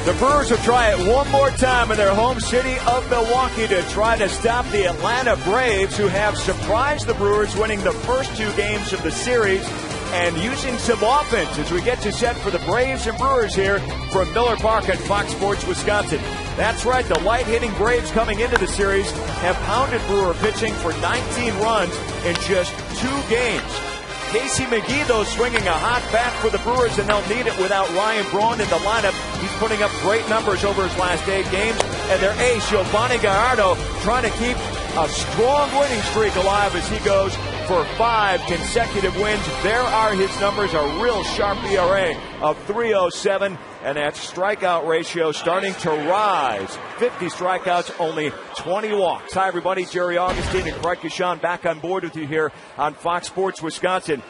The Brewers will try it one more time in their home city of Milwaukee to try to stop the Atlanta Braves, who have surprised the Brewers, winning the first 2 games of the series and using some offense as we get you set for the Braves and Brewers here from Miller Park at Fox Sports Wisconsin. That's right, the light-hitting Braves coming into the series have pounded Brewer pitching for 19 runs in just 2 games. Casey McGee, though, swinging a hot bat for the Brewers, and they'll need it without Ryan Braun in the lineup. He's putting up great numbers over his last 8 games. And their ace, Giovanni Gallardo, trying to keep a strong winning streak alive as he goes for 5 consecutive wins. There are his numbers, a real sharp ERA of 3.07, and that strikeout ratio starting to rise. 50 strikeouts, only 20 walks. Hi, everybody. Jerry Augustine and Craig Kashan back on board with you here on Fox Sports Wisconsin.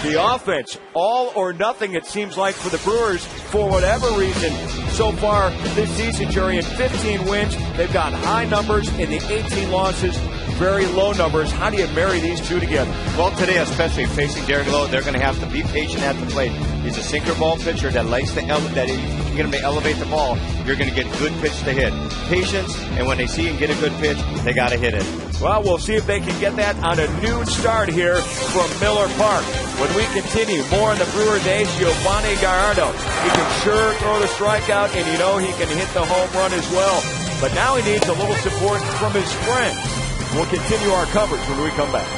The offense, all or nothing, it seems like, for the Brewers for whatever reason so far this season, Jerry. In 15 wins, they've got high numbers. In the 18 losses, very low numbers. How do you marry these two together? Well, today, especially facing Derek Lowe, they're going to have to be patient at the plate. He's a sinker ball pitcher that likes to you're going to elevate the ball. You're going to get good pitch to hit. Patience, and when they see him get a good pitch, they got to hit it. Well, we'll see if they can get that on a noon start here from Miller Park. When we continue, more on the Brewers ace, Giovanni Gallardo. He can sure throw the strikeout, and you know he can hit the home run as well. But now he needs a little support from his friends. We'll continue our coverage when we come back.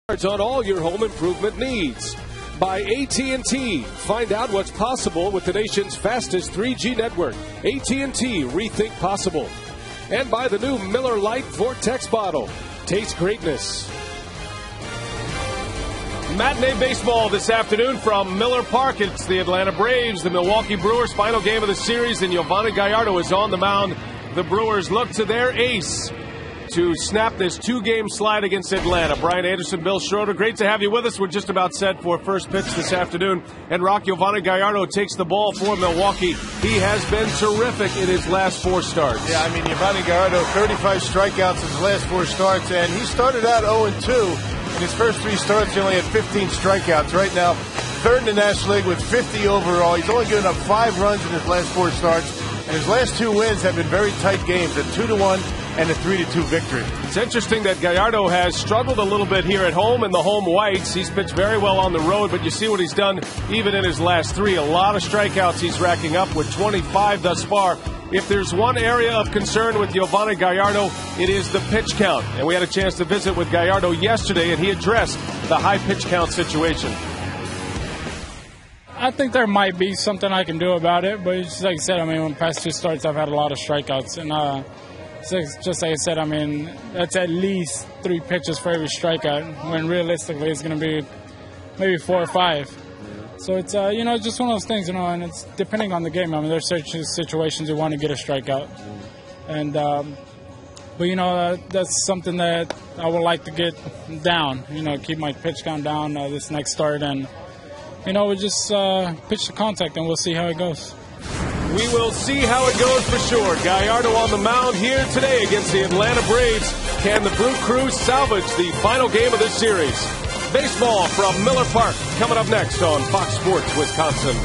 On all your home improvement needs. By AT&T. Find out what's possible with the nation's fastest 3G network. AT&T, rethink possible. And by the new Miller Lite Vortex bottle. Taste greatness. Matinee baseball this afternoon from Miller Park. It's the Atlanta Braves, the Milwaukee Brewers, final game of the series, and Giovanni Gallardo is on the mound. The Brewers look to their ace to snap this 2-game slide against Atlanta. Brian Anderson, Bill Schroeder, great to have you with us. We're just about set for first pitch this afternoon. And Giovanni Gallardo takes the ball for Milwaukee. He has been terrific in his last 4 starts. Yeah, I mean, Giovanni Gallardo, 35 strikeouts in his last 4 starts, and he started out 0-2. In his first 3 starts, he only had 15 strikeouts. Right now, 3rd in the National League with 50 overall. He's only given up 5 runs in his last 4 starts. And his last 2 wins have been very tight games, a 2-1 and a 3-2 victory. It's interesting that Gallardo has struggled a little bit here at home in the home whites. He's pitched very well on the road, but you see what he's done even in his last 3. A lot of strikeouts he's racking up with 25 thus far if there's one area of concern with Yovani Gallardo, it is the pitch count. And we had a chance to visit with Gallardo yesterday, and he addressed the high pitch count situation. I think there might be something I can do about it, but just like I said, I mean, when past 2 starts, I've had a lot of strikeouts. And just like I said, I mean, that's at least 3 pitches for every strikeout, when realistically it's going to be maybe 4 or 5. So it's, just one of those things, and it's depending on the game. I mean, there's certain situations you want to get a strikeout. And, but, that's something that I would like to get down, keep my pitch count down this next start. And, we just pitch the contact, and we'll see how it goes. We will see how it goes for sure. Gallardo on the mound here today against the Atlanta Braves. Can the Brew Crew salvage the final game of this series? Baseball from Miller Park coming up next on Fox Sports Wisconsin.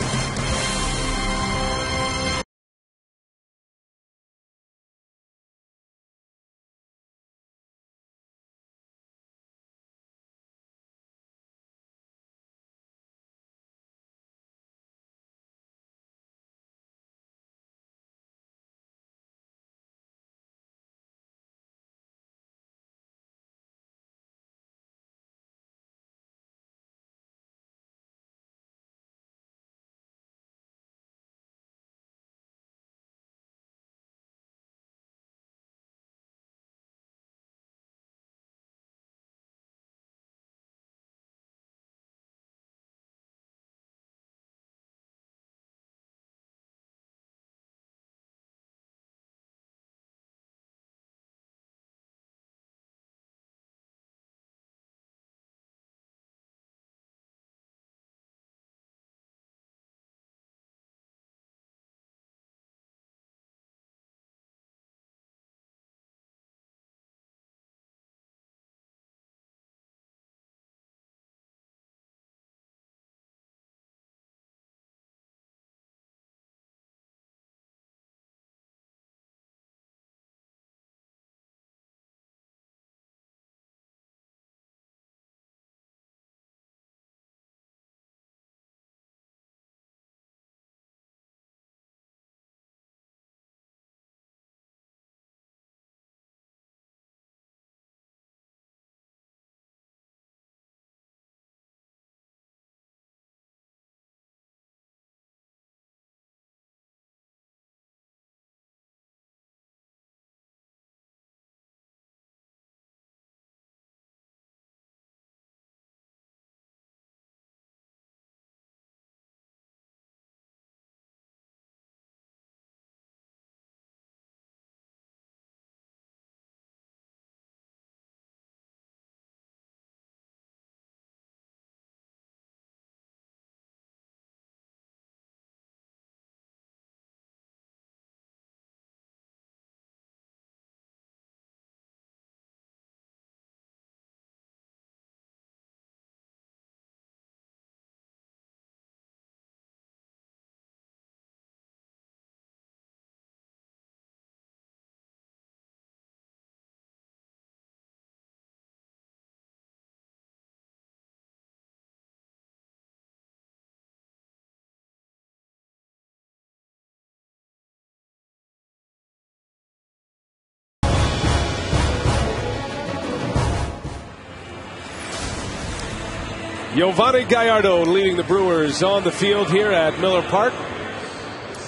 Yovani Gallardo leading the Brewers on the field here at Miller Park.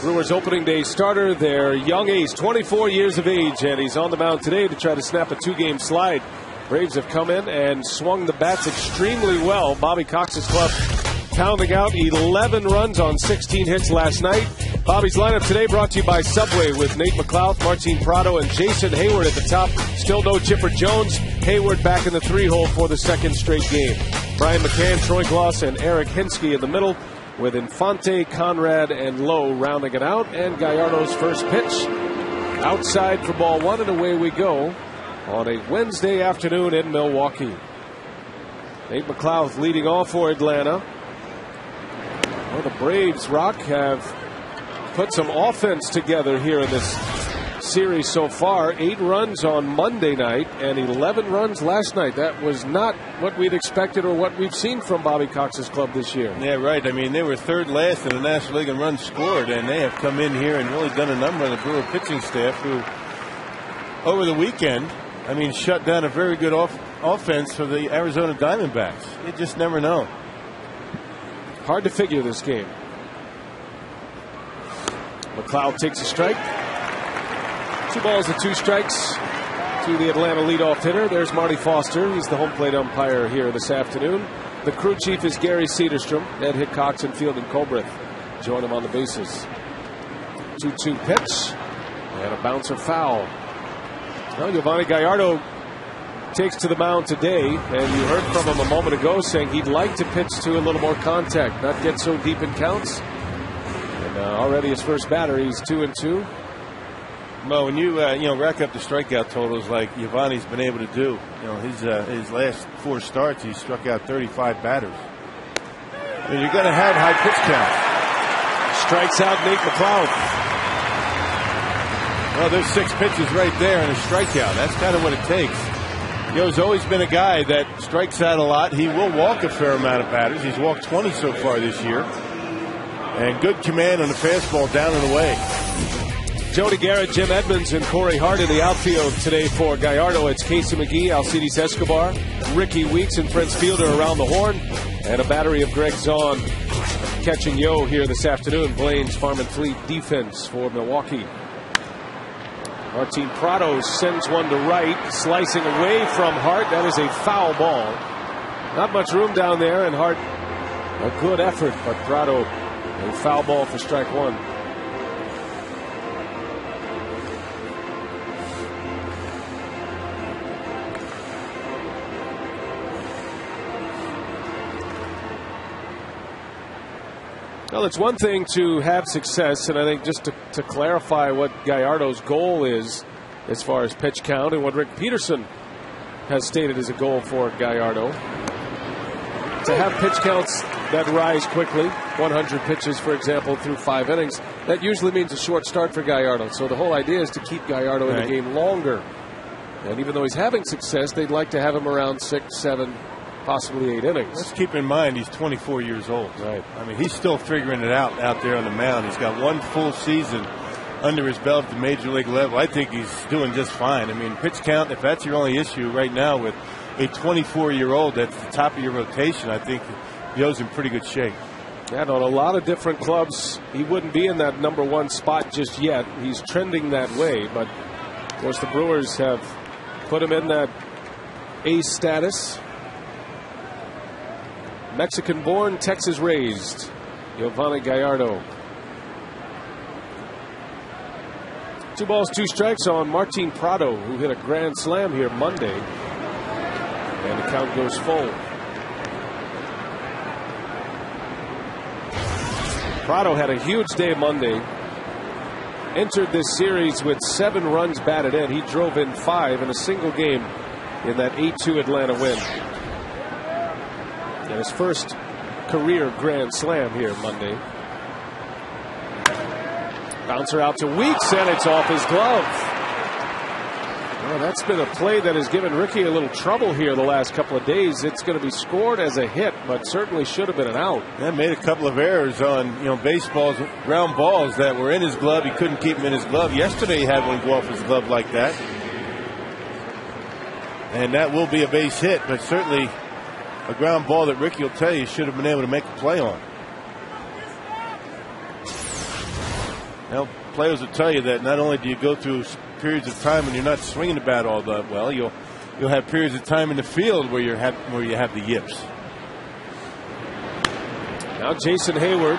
Brewers opening day starter, their young ace, 24 years of age, and he's on the mound today to try to snap a 2-game slide. Braves have come in and swung the bats extremely well. Bobby Cox's club pounding out 11 runs on 16 hits last night. Bobby's lineup today brought to you by Subway with Nate McLeod, Martin Prado, and Jason Hayward at the top. Still no Chipper Jones. Hayward back in the 3-hole for the second straight game. Brian McCann, Troy Gloss, and Eric Hinsky in the middle, with Infante, Conrad, and Lowe rounding it out. And Gallardo's first pitch outside for ball 1, and away we go on a Wednesday afternoon in Milwaukee. Nate McLeod leading off for Atlanta. Well, the Braves, Rock, have put some offense together here in this series so far. 8 runs on Monday night and 11 runs last night. That was not what we'd expected or what we've seen from Bobby Cox's club this year. Yeah, right. I mean, they were third last in the National League in runs scored, and they have come in here and really done a number on the Brewer pitching staff, who, over the weekend, I mean, shut down a very good offense for the Arizona Diamondbacks. You just never know. Hard to figure this game. McLeod takes a strike. 2 balls and 2 strikes to the Atlanta leadoff hitter. There's Marty Foster. He's the home plate umpire here this afternoon. The crew chief is Gary Cederstrom. Ed Hickok and Field and Colbreth join him on the bases. 2-2 pitch and a bouncer foul. Well, Yovani Gallardo takes to the mound today, and you heard from him a moment ago saying he'd like to pitch to a little more contact, not get so deep in counts. And already his first batter, he's 2-2. Well, when you rack up the strikeout totals like Yovani's been able to do, his last 4 starts, he struck out 35 batters. I mean, you're going to have high pitch count. Strikes out Nate McLeod. Well, there's 6 pitches right there and a strikeout. That's kind of what it takes. Yo's always been a guy that strikes out a lot. He will walk a fair amount of batters. He's walked 20 so far this year. And good command on the fastball down and away. Jody Garrett, Jim Edmonds, and Corey Hart in the outfield today for Gallardo. It's Casey McGee, Alcides Escobar, Ricky Weeks, and Prince Fielder around the horn. And a battery of Greg Zahn catching Yo here this afternoon. Blaine's Farm and Fleet defense for Milwaukee. Martin Prado sends one to right, slicing away from Hart. That is a foul ball. Not much room down there, and Hart, a good effort, but Prado, a foul ball for strike 1. Well, it's one thing to have success, and I think just to clarify what Gallardo's goal is as far as pitch count and what Rick Peterson has stated as a goal for Gallardo. To have pitch counts that rise quickly, 100 pitches, for example, through 5 innings, that usually means a short start for Gallardo. So the whole idea is to keep Gallardo in the game longer. And even though he's having success, they'd like to have him around 6, 7, possibly 8 innings. Let's keep in mind he's 24 years old. Right. I mean, he's still figuring it out there on the mound. He's got 1 full season under his belt at the major league level. I think he's doing just fine. I mean, pitch count, if that's your only issue right now with a 24-year-old that's the top of your rotation, I think Yo's in pretty good shape. Yeah, on a lot of different clubs, he wouldn't be in that #1 spot just yet. He's trending that way, but of course the Brewers have put him in that ace status. Mexican-born, Texas-raised, Yovani Gallardo. 2 balls, 2 strikes on Martin Prado, who hit a grand slam here Monday. And the count goes full. Prado had a huge day Monday. Entered this series with 7 runs batted in. He drove in 5 in a single game in that 8-2 Atlanta win. And his first career grand slam here Monday. Bouncer out to Weeks, and it's off his glove. Well, that's been a play that has given Ricky a little trouble here the last couple of days. It's going to be scored as a hit, but certainly should have been an out. Yeah, made a couple of errors on baseballs, ground balls that were in his glove. He couldn't keep them in his glove. Yesterday he had one go off his glove like that. And that will be a base hit, but certainly a ground ball that Ricky will tell you should have been able to make a play on. Now, players will tell you that not only do you go through periods of time when you're not swinging the bat all that well, you'll have periods of time in the field where you have the yips. Now Jason Hayward,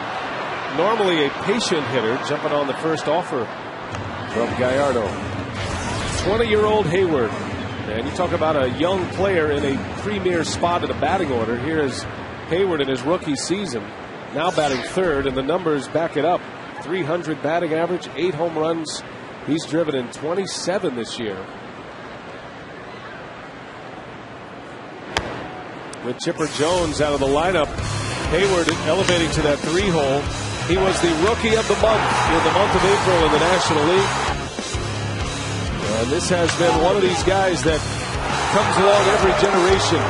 normally a patient hitter, jumping on the first offer from Gallardo. 20-year-old Hayward. And you talk about a young player in a premier spot in the batting order. Here is Hayward in his rookie season, now batting 3rd, and the numbers back it up. 300 batting average, 8 home runs. He's driven in 27 this year. With Chipper Jones out of the lineup, Hayward elevating to that 3-hole. He was the rookie of the month in the month of April in the National League. And this has been one of these guys that comes along every generation.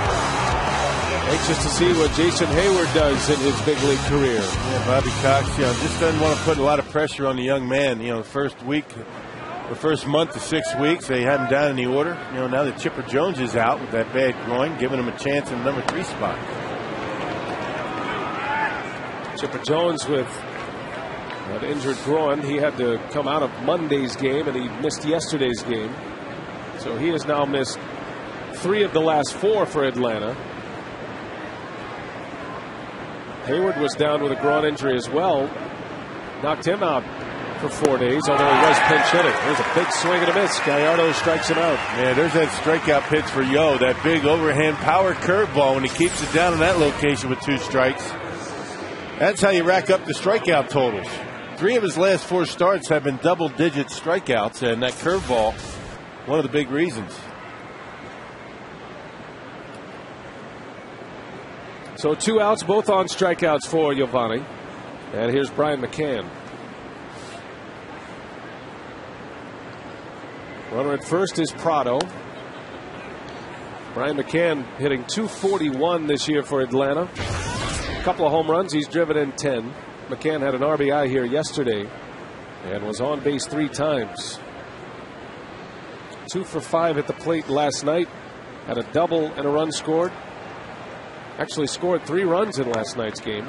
Anxious to see what Jason Hayward does in his big league career. Yeah, Bobby Cox, just doesn't want to put a lot of pressure on the young man. The first month to 6 weeks, they had him down in the order. Now that Chipper Jones is out with that bad groin, giving him a chance in the number 3 spot. Chipper Jones with an injured groin. He had to come out of Monday's game, and he missed yesterday's game. So he has now missed 3 of the last 4 for Atlanta. Hayward was down with a groin injury as well. Knocked him out for 4 days, although he was pinch hitting. There's a big swing and a miss. Gallardo strikes him out. Yeah, there's that strikeout pitch for Yo. That big overhand power curveball when he keeps it down in that location with 2 strikes. That's how you rack up the strikeout totals. 3 of his last 4 starts have been double-digit strikeouts, and that curveball, one of the big reasons. So 2 outs, both on strikeouts for Giovanni. And here's Brian McCann. Runner at first is Prado. Brian McCann hitting .241 this year for Atlanta. A couple of home runs. He's driven in 10. McCann had an RBI here yesterday and was on base 3 times. 2 for 5 at the plate last night. Had a double and a run scored. Actually scored 3 runs in last night's game.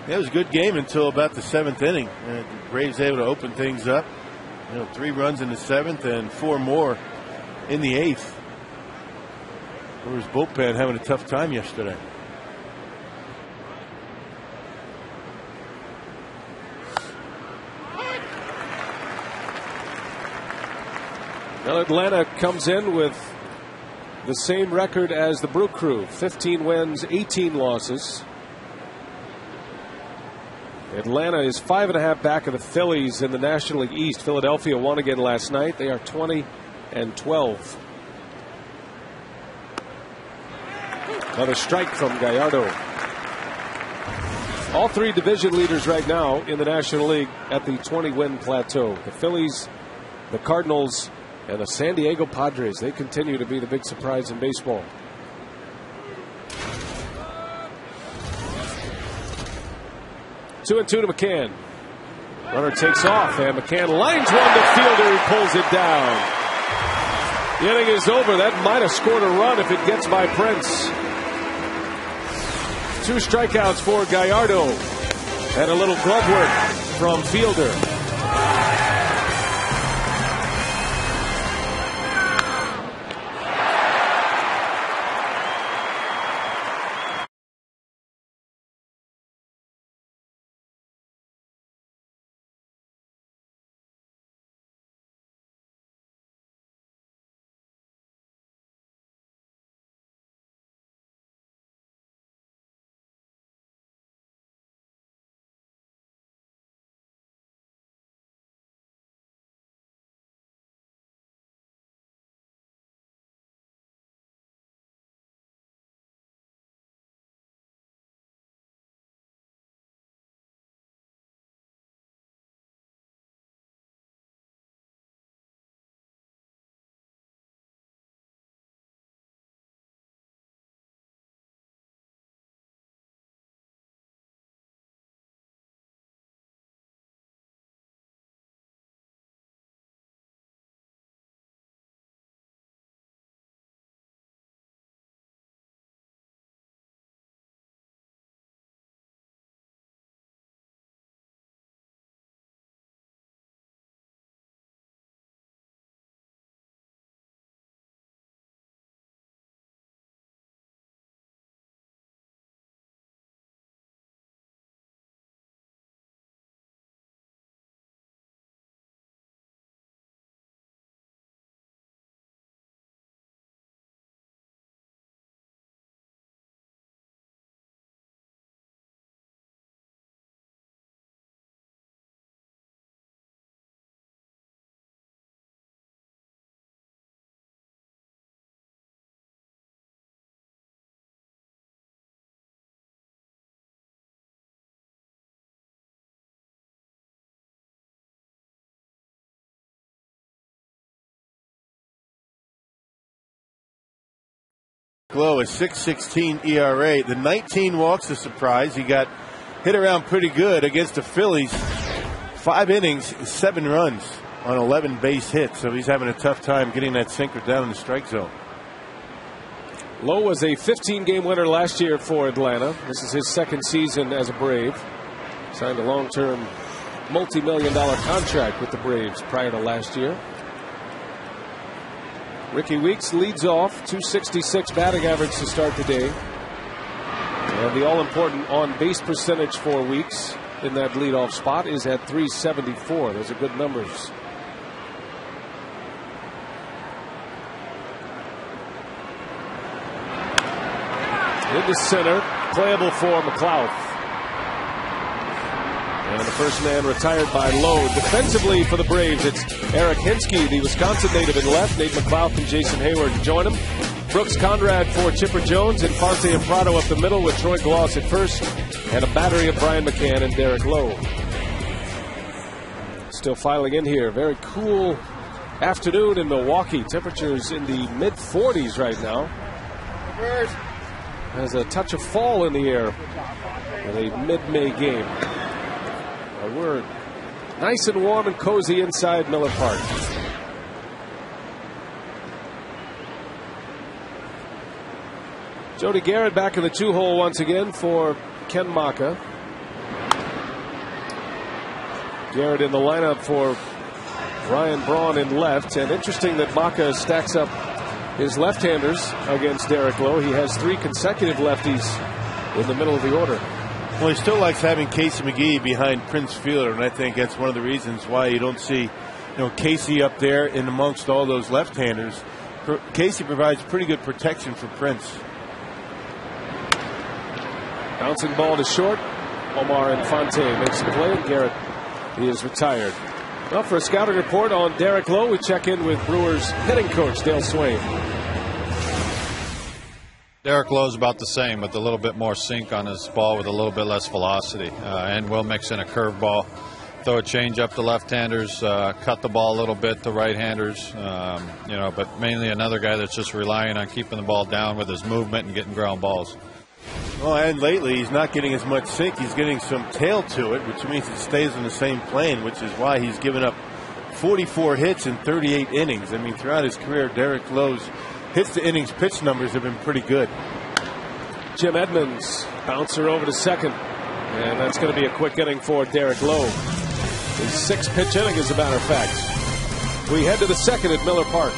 It was a good game until about the 7th inning. The Braves able to open things up. 3 runs in the 7th and 4 more in the 8th. Brewers bullpen having a tough time yesterday. Well, Atlanta comes in with the same record as the Brew Crew. 15 wins, 18 losses. Atlanta is 5.5 back of the Phillies in the National League East. Philadelphia won again last night. They are 20-12. Another strike from Gallardo. All 3 division leaders right now in the National League at the 20-win plateau. The Phillies, the Cardinals, and the San Diego Padres. They continue to be the big surprise in baseball. Two and 2 to McCann. Runner takes off, and McCann lines one to fielder. He pulls it down. The inning is over. That might have scored a run if it gets by Prince. 2 strikeouts for Gallardo, and a little glove work from fielder. Low, a 6.16 ERA. The 19 walks a surprise. He got hit around pretty good against the Phillies. 5 innings, 7 runs on 11 base hits. So he's having a tough time getting that sinker down in the strike zone. Lowe was a 15-game winner last year for Atlanta. This is his second season as a Brave. Signed a long-term, multi-million-dollar contract with the Braves prior to last year. Ricky Weeks leads off, 266 batting average to start the day. And the all-important on-base percentage for Weeks in that leadoff spot is at 374. Those are good numbers. Into center, playable for McLeod. And the first man retired by Lowe. Defensively for the Braves, it's Eric Hinsky, the Wisconsin native, in left. Nate McLeod and Jason Hayward join him. Brooks Conrad for Chipper Jones. Infante and Prado up the middle with Troy Gloss at first. And a battery of Brian McCann and Derek Lowe. Still filing in here. Very cool afternoon in Milwaukee. Temperatures in the mid-40s right now. There's a touch of fall in the air in a mid-May game. We're nice and warm and cozy inside Miller Park. Jody Garrett back in the 2-hole once again for Ken Maka. Garrett in the lineup for Ryan Braun in left. And interesting that Maka stacks up his left-handers against Derek Lowe. He has 3 consecutive lefties in the middle of the order. Well, he still likes having Casey McGee behind Prince Fielder, and I think that's one of the reasons why you don't see, Casey up there in amongst all those left-handers. Casey provides pretty good protection for Prince. Bouncing ball to short. Omar Infante makes the play, and Garrett, he is retired. Well, for a scouting report on Derek Lowe, we check in with Brewers hitting coach Dale Swain. Derek Lowe's about the same, with a little bit more sink on his ball with a little bit less velocity. And we'll mix in a curveball, throw a change up to left-handers, cut the ball a little bit to right-handers, but mainly another guy that's just relying on keeping the ball down with his movement and getting ground balls. Well, and lately he's not getting as much sink. He's getting some tail to it, which means it stays on the same plane, which is why he's given up 44 hits in 38 innings. I mean, throughout his career, Derek Lowe's hits to innings pitch numbers have been pretty good. Jim Edmonds, bouncer over to second. And that's going to be a quick inning for Derek Lowe. His 6th pitch inning, as a matter of fact. We head to the second at Miller Park.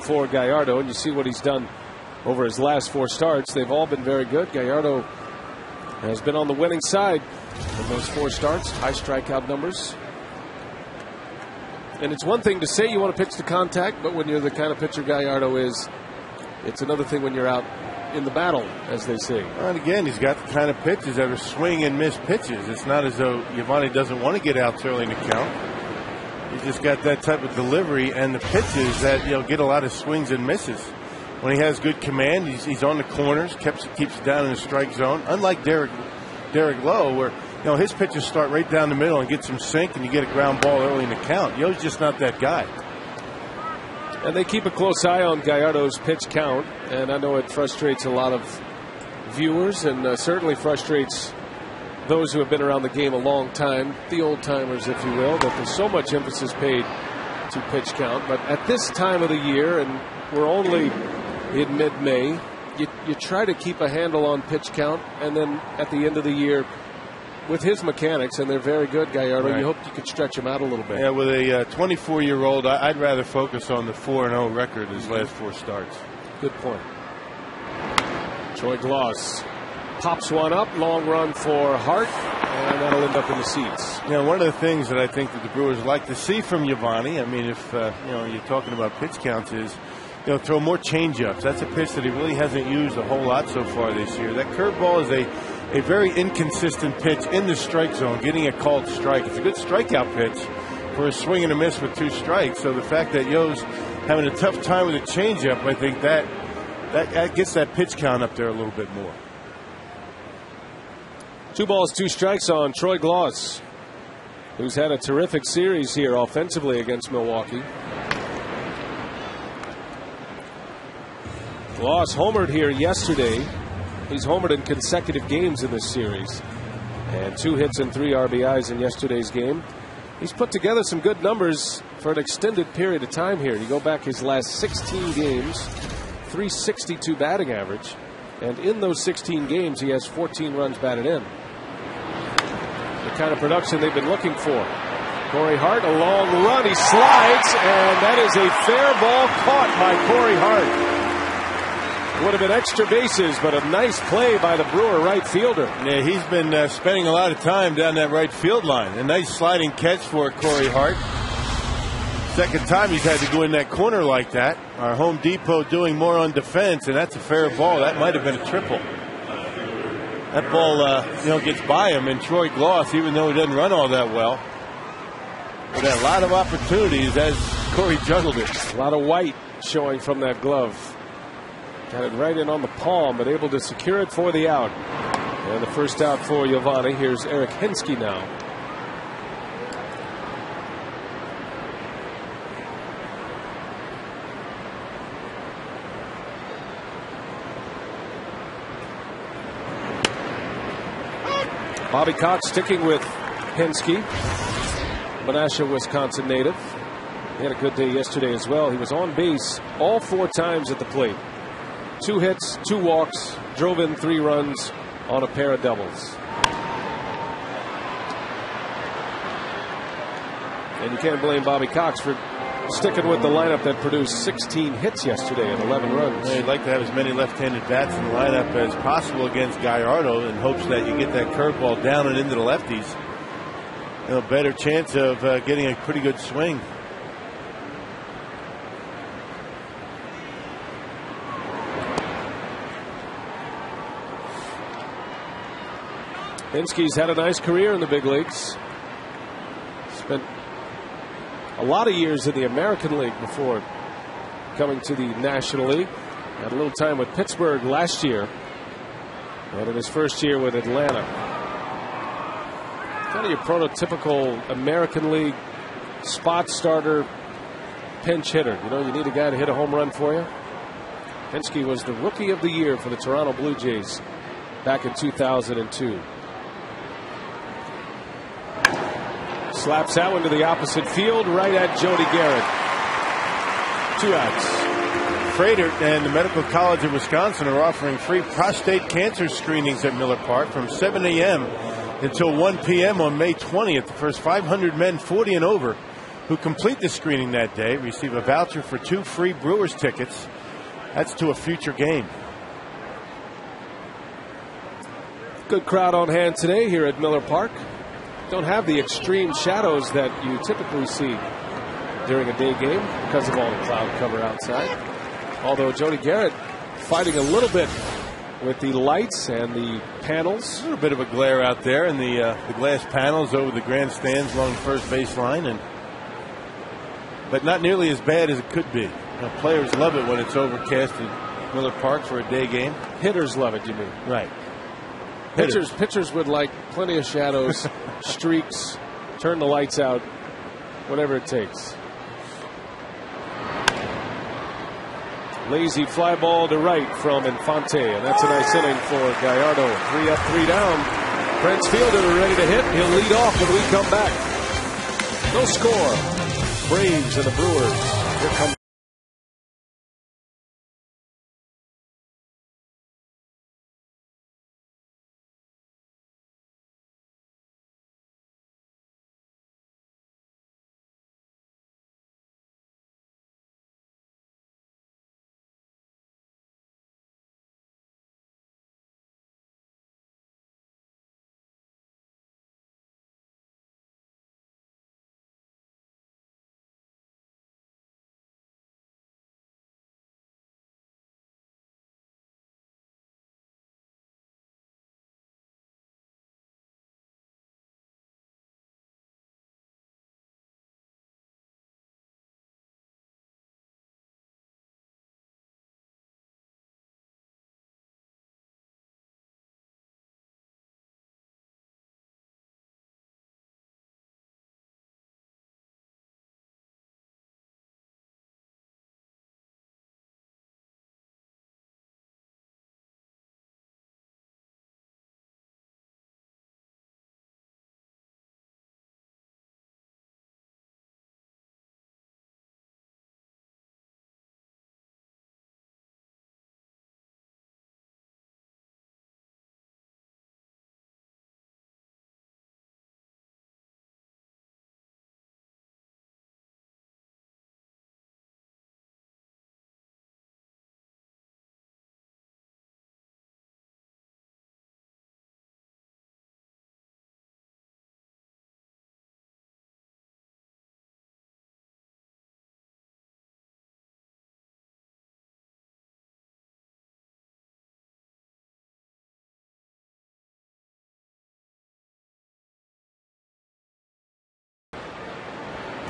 For Gallardo, and you see what he's done over his last 4 starts. They've all been very good. Gallardo has been on the winning side of those 4 starts. High strikeout numbers. And it's one thing to say you want to pitch to contact, but when you're the kind of pitcher Gallardo is, it's another thing when you're out in the battle, as they say. And again, he's got the kind of pitches that are swing and miss pitches. It's not as though Giovanni doesn't want to get outs early in the count. He's just got that type of delivery and the pitches that get a lot of swings and misses. When he has good command, he's on the corners, keeps it down in the strike zone. Unlike Derek Lowe, where his pitches start right down the middle and get some sink, and you get a ground ball early in the count. Yo's just not that guy. And they keep a close eye on Gallardo's pitch count, and I know it frustrates a lot of viewers, and certainly frustrates those who have been around the game a long time, the old timers, if you will, that there's so much emphasis paid to pitch count. But at this time of the year, and we're only in mid-May, you try to keep a handle on pitch count, and then at the end of the year, with his mechanics, and they're very good, Gallardo, right, you hope you could stretch him out a little bit. Yeah, with a 24-year-old, I'd rather focus on the 4-0 record his last 4 starts. Good point. Troy Gloss pops one up, long run for Hart, and that'll end up in the seats. One of the things that I think that the Brewers like to see from Giovanni, I mean, if you're talking about pitch counts, is throw more changeups. That's a pitch that he really hasn't used a whole lot so far this year. That curveball is a very inconsistent pitch in the strike zone, getting a called strike. It's a good strikeout pitch for a swing and a miss with 2 strikes. So the fact that Yo's having a tough time with a changeup, I think that gets that pitch count up there a little bit more. 2 balls, 2 strikes on Troy Gloss, who's had a terrific series here offensively against Milwaukee. Gloss homered here yesterday. He's homered in consecutive games in this series, and 2 hits and 3 RBIs in yesterday's game. He's put together some good numbers for an extended period of time here. You go back his last 16 games, .362 batting average, and in those 16 games he has 14 runs batted in. The kind of production they've been looking for. Corey Hart, a long run, he slides, and that is a fair ball caught by Corey Hart. Would have been extra bases, but a nice play by the Brewer right fielder. Yeah, he's been spending a lot of time down that right field line. A nice sliding catch for Corey Hart. Second time he's had to go in that corner like that. Our Home Depot doing more on defense, and that's a fair ball. That might have been a triple. That ball, gets by him, and Troy Gloss, even though he doesn't run all that well, but had a lot of opportunities as Corey juggled it. A lot of white showing from that glove. Got it right in on the palm, but able to secure it for the out. And the first out for Giovanni. Here's Eric Hensky now. Bobby Cox sticking with Hensky, Menasha, Wisconsin native. He had a good day yesterday as well. He was on base all 4 times at the plate. 2 hits, 2 walks, drove in 3 runs on a pair of doubles. And you can't blame Bobby Cox for sticking with the lineup that produced 16 hits yesterday and 11 runs. He'd like to have as many left-handed bats in the lineup as possible against Gallardo in hopes that you get that curveball down and into the lefties. A better chance of getting a pretty good swing. Hensky's had a nice career in the big leagues. Spent a lot of years in the American League before coming to the National League. Had a little time with Pittsburgh last year, and in his first year with Atlanta. Kind of your prototypical American League spot starter, pinch hitter. You need a guy to hit a home run for you. Hensky was the Rookie of the Year for the Toronto Blue Jays back in 2002. Slaps that one to the opposite field, right at Jody Garrett. 2 outs. Frater and the Medical College of Wisconsin are offering free prostate cancer screenings at Miller Park from 7 a.m. until 1 p.m. on May 20th. The first 500 men 40 and over who complete the screening that day receive a voucher for 2 free Brewers tickets. That's to a future game. Good crowd on hand today here at Miller Park. Don't have the extreme shadows that you typically see during a day game because of all the cloud cover outside. Although Jody Garrett fighting a little bit with the lights and the panels. A little bit of a glare out there, and the glass panels over the grandstands along the first base line, but not nearly as bad as it could be. Players love it when it's overcast at Miller Park for a day game. Hitters love it, you mean? Right. Pitchers would like plenty of shadows, streaks, turn the lights out, whatever it takes. Lazy fly ball to right from Infante, and that's a nice inning for Gallardo. 3 up, 3 down. Prince Fielder ready to hit. He'll lead off when we come back. No score. Braves and the Brewers. Here comes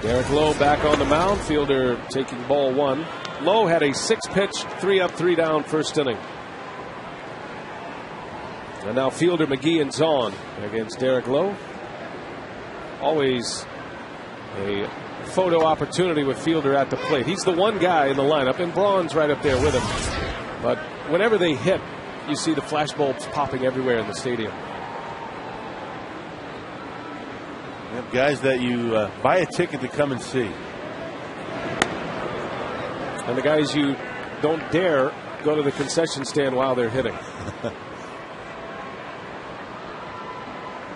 Derek Lowe back on the mound. Fielder taking ball 1. Lowe had a 6-pitch, 3 up, 3 down first inning. And now Fielder, McGee, and Zahn against Derek Lowe. Always a photo opportunity with Fielder at the plate. He's the one guy in the lineup, and Braun's right up there with him. But whenever they hit, you see the flashbulbs popping everywhere in the stadium. Guys that you buy a ticket to come and see. And the guys you don't dare go to the concession stand while they're hitting.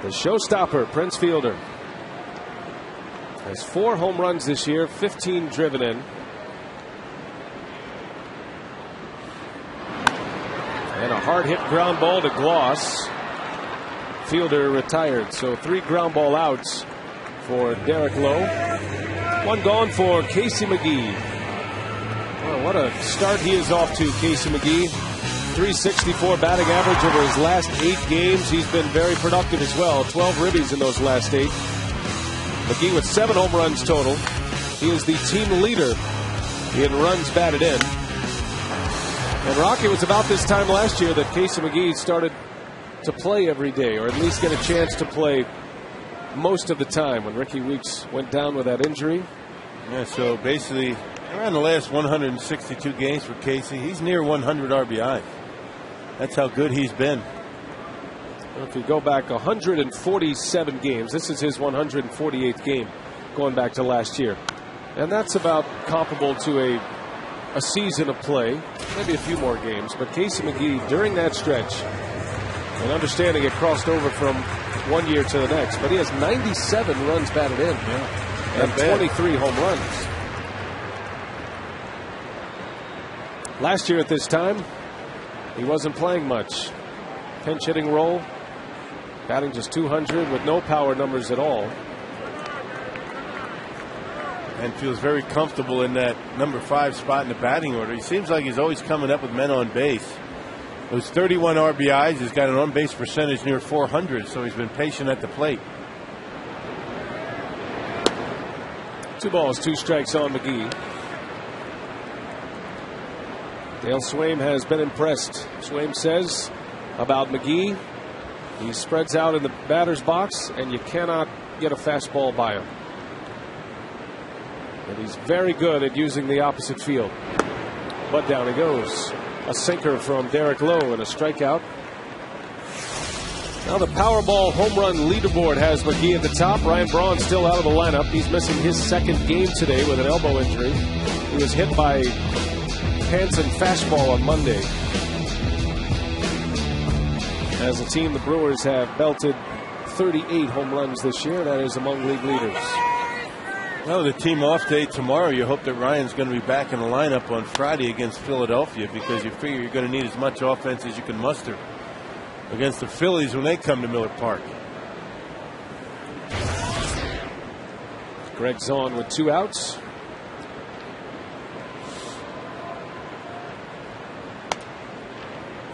The showstopper, Prince Fielder, has 4 home runs this year, 15 driven in. And a hard hit ground ball to Gloss. Fielder retired, so 3 ground ball outs for Derek Lowe. 1 gone for Casey McGee. Well, what a start he is off to, Casey McGee. 364 batting average over his last 8 games. He's been very productive as well. 12 ribbies in those last 8. McGee with 7 home runs total. He is the team leader in runs batted in. And Rocky, it was about this time last year that Casey McGee started to play every day, or at least get a chance to play most of the time when Ricky Weeks went down with that injury. Yeah, so basically around the last 162 games for Casey, he's near 100 RBI. That's how good he's been. Well, if you go back 147 games, this is his 148th game going back to last year. And that's about comparable to a season of play, maybe a few more games. But Casey McGee, during that stretch, and understanding it crossed over from one year to the next, but he has 97 runs batted in, and 23 home runs. Last year at this time, he wasn't playing much. Pinch hitting role, batting just 200 with no power numbers at all. and feels very comfortable in that number 5 spot in the batting order. He seems like he's always coming up with men on base. Those 31 RBIs, he's got an on-base percentage near 400, so he's been patient at the plate. 2 balls, 2 strikes on McGee. Dale Swaim has been impressed. Swaim says about McGee, he spreads out in the batter's box and you cannot get a fastball by him. And he's very good at using the opposite field. But down he goes. A sinker from Derek Lowe and a strikeout. Now the Powerball home run leaderboard has McGee at the top. Ryan Braun still out of the lineup. He's missing his 2nd game today with an elbow injury. He was hit by Hansen fastball on Monday. As a team, the Brewers have belted 38 home runs this year. That is among league leaders. Well, the team off day tomorrow. You hope that Ryan's going to be back in the lineup on Friday against Philadelphia, because you figure you're going to need as much offense as you can muster against the Phillies when they come to Miller Park. Greg Zahn with 2 outs.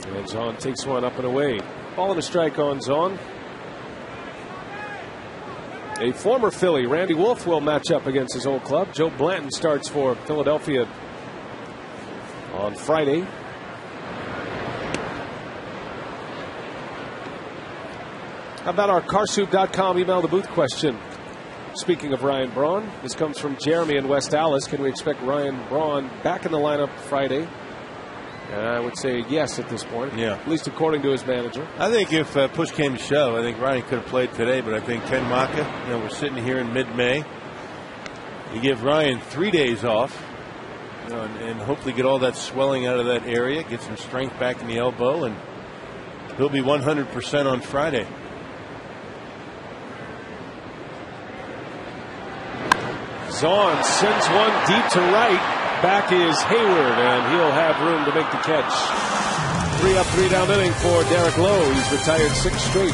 And Zahn takes one up and away. Ball and a strike on Zahn. A former Philly, Randy Wolf, will match up against his old club. Joe Blanton starts for Philadelphia on Friday. How about our carsoup.com email the booth question? Speaking of Ryan Braun, this comes from Jeremy in West Allis. Can we expect Ryan Braun back in the lineup Friday? And I would say yes at this point. Yeah. At least according to his manager. I think if push came to shove, I think Ryan could have played today, but I think Ken Maka, we're sitting here in mid-May. You give Ryan 3 days off, and hopefully get all that swelling out of that area, get some strength back in the elbow, and he'll be 100% on Friday. Zahn sends one deep to right. Back is Hayward, and he'll have room to make the catch. 3 up, 3 down inning for Derek Lowe. He's retired 6 straight.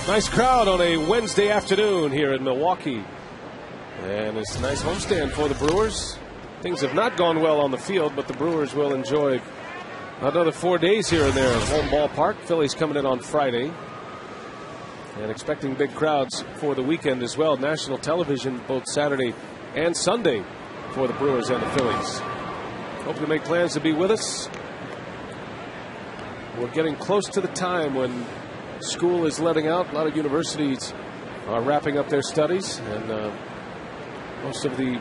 Nice crowd on a Wednesday afternoon here in Milwaukee. And it's a nice homestand for the Brewers. Things have not gone well on the field, but the Brewers will enjoy another 4 days here in their home ballpark. Phillies coming in on Friday. And expecting big crowds for the weekend as well. National television both Saturday and Sunday for the Brewers and the Phillies. Hope to make plans to be with us. We're getting close to the time when school is letting out. A lot of universities are wrapping up their studies, and most of the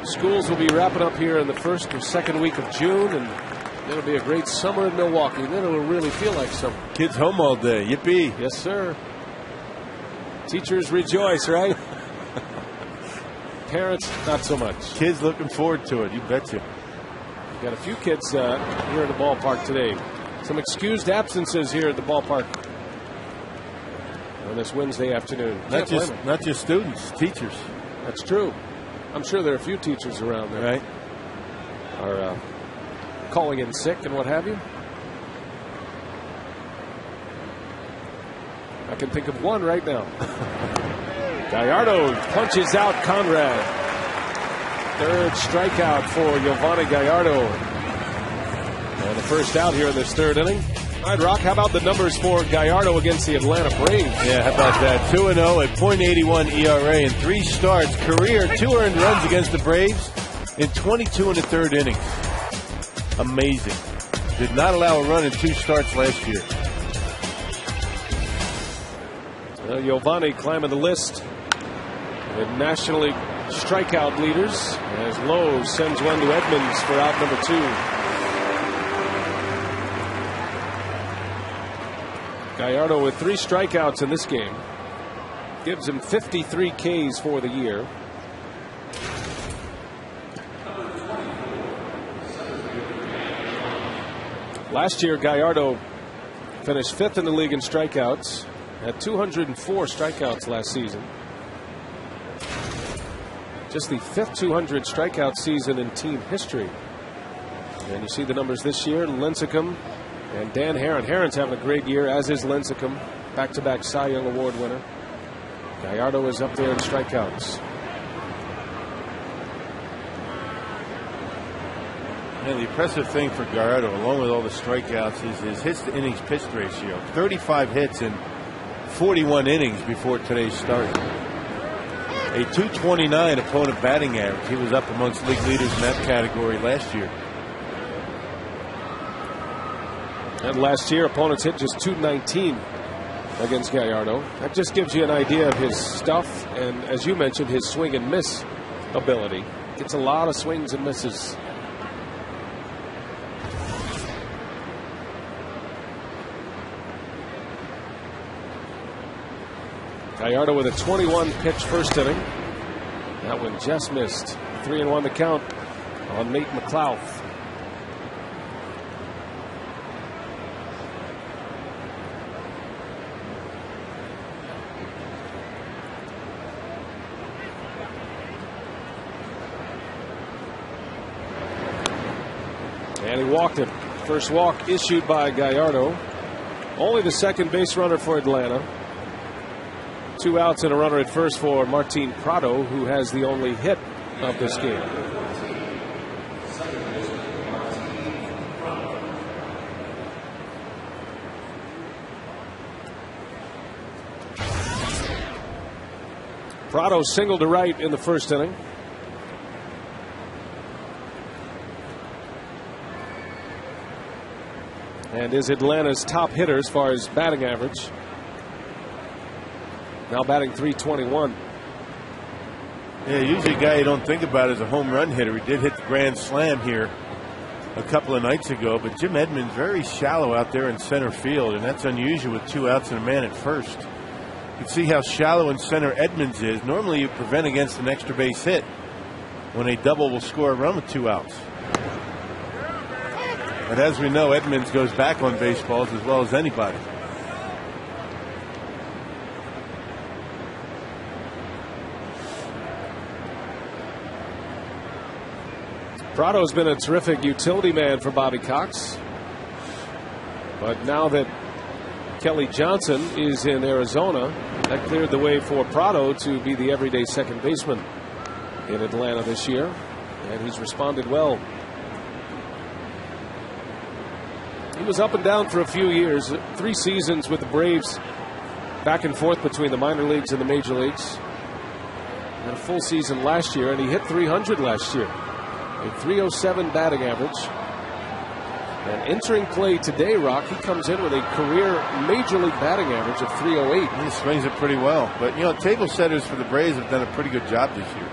schools will be wrapping up here in the first or second week of June, and it'll be a great summer in Milwaukee. Then it'll really feel like summer. Kids home all day. Yippee. Yes, sir. Teachers rejoice, right? Parents, not so much. Kids looking forward to it. You betcha. Got a few kids here at the ballpark today. Some excused absences here at the ballpark on this Wednesday afternoon. Not just students, teachers. That's true. I'm sure there are a few teachers around there. Right. Are calling in sick and what have you. I can think of one right now. Gallardo punches out Conrad. Third strikeout for Giovanni Gallardo. And the first out here in this third inning. All right, Rock, how about the numbers for Gallardo against the Atlanta Braves? Yeah, how about that? 2-0 at .81 ERA in 3 starts. Career 2 earned runs against the Braves in 22 in the third inning. Amazing. Did not allow a run in 2 starts last year. Giovanni climbing the list with National League strikeout leaders as Lowe sends one to Edmonds for out number 2. Gallardo with 3 strikeouts in this game. Gives him 53 Ks for the year. Last year, Gallardo finished 5th in the league in strikeouts. Had 204 strikeouts last season. Just the 5th 200 strikeout season in team history. And you see the numbers this year. Lincecum and Dan Herron. Herron's having a great year, as is Lincecum. Back-to-back Cy Young Award winner. Gallardo is up there in strikeouts. And the impressive thing for Gallardo, along with all the strikeouts, is his hits to innings pitched ratio. 35 hits in 41 innings before today's start. A .229 opponent batting average. He was up amongst league leaders in that category last year. And last year, opponents hit just .219 against Gallardo. That just gives you an idea of his stuff, and as you mentioned, his swing and miss ability. Gets a lot of swings and misses. Gallardo with a 21-pitch first inning. That one just missed. 3-1 to count on Nate McLouth. And he walked him. First walk issued by Gallardo. Only the second base runner for Atlanta. 2 outs and a runner at first for Martin Prado, who has the only hit of this game. Prado singled to right in the first inning. And is Atlanta's top hitter as far as batting average. Now batting .321. Yeah, usually a guy you don't think about as a home run hitter. He did hit the grand slam here a couple of nights ago, but Jim Edmonds very shallow out there in center field, and that's unusual with 2 outs and a man at first. You can see how shallow in center Edmonds is. Normally you prevent against an extra base hit when a double will score a run with 2 outs. But as we know, Edmonds goes back on baseballs as well as anybody. Prado's been a terrific utility man for Bobby Cox. But now that Kelly Johnson is in Arizona, that cleared the way for Prado to be the everyday second baseman in Atlanta this year. And he's responded well. He was up and down for a few years, 3 seasons with the Braves, back and forth between the minor leagues and the major leagues. And a full season last year, and he hit .300 last year. A .307 batting average. And entering play today, Rock, he comes in with a career major league batting average of 308. He swings it pretty well. But, you know, table setters for the Braves have done a pretty good job this year.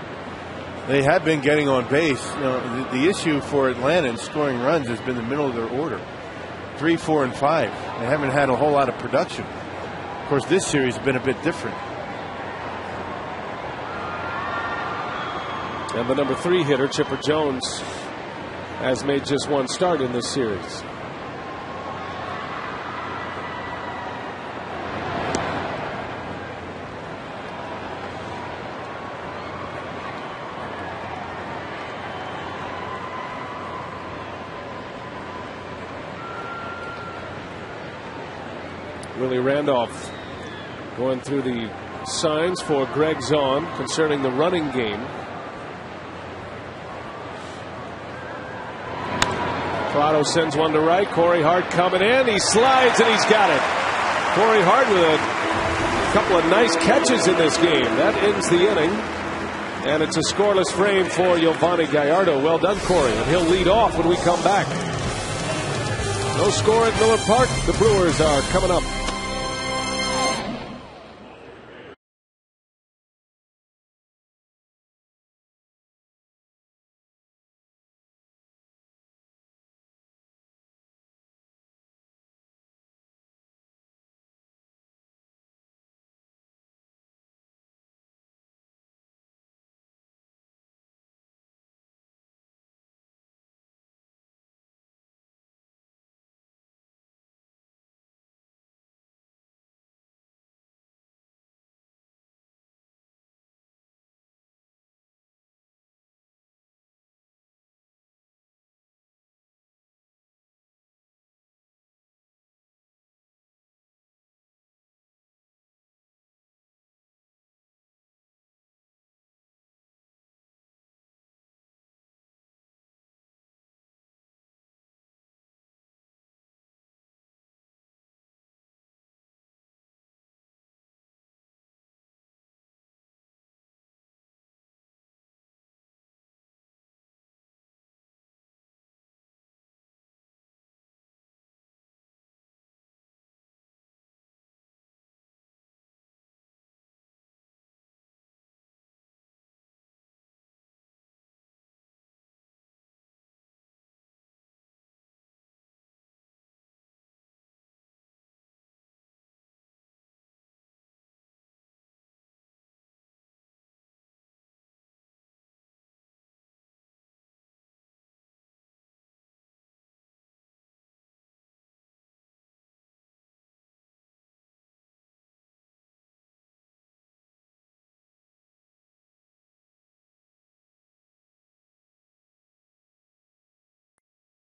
They have been getting on base. You know, the issue for Atlanta in scoring runs has been the middle of their order. 3, 4, and 5. They haven't had a whole lot of production. Of course, this series has been a bit different. And the number 3 hitter, Chipper Jones, has made just one start in this series. Willie Randolph going through the signs for Greg Zahn concerning the running game. Prado sends one to right. Corey Hart coming in. He slides and he's got it. Corey Hart with a couple of nice catches in this game. That ends the inning. And it's a scoreless frame for Yovani Gallardo. Well done, Corey. And he'll lead off when we come back. No score at Miller Park. The Brewers are coming up.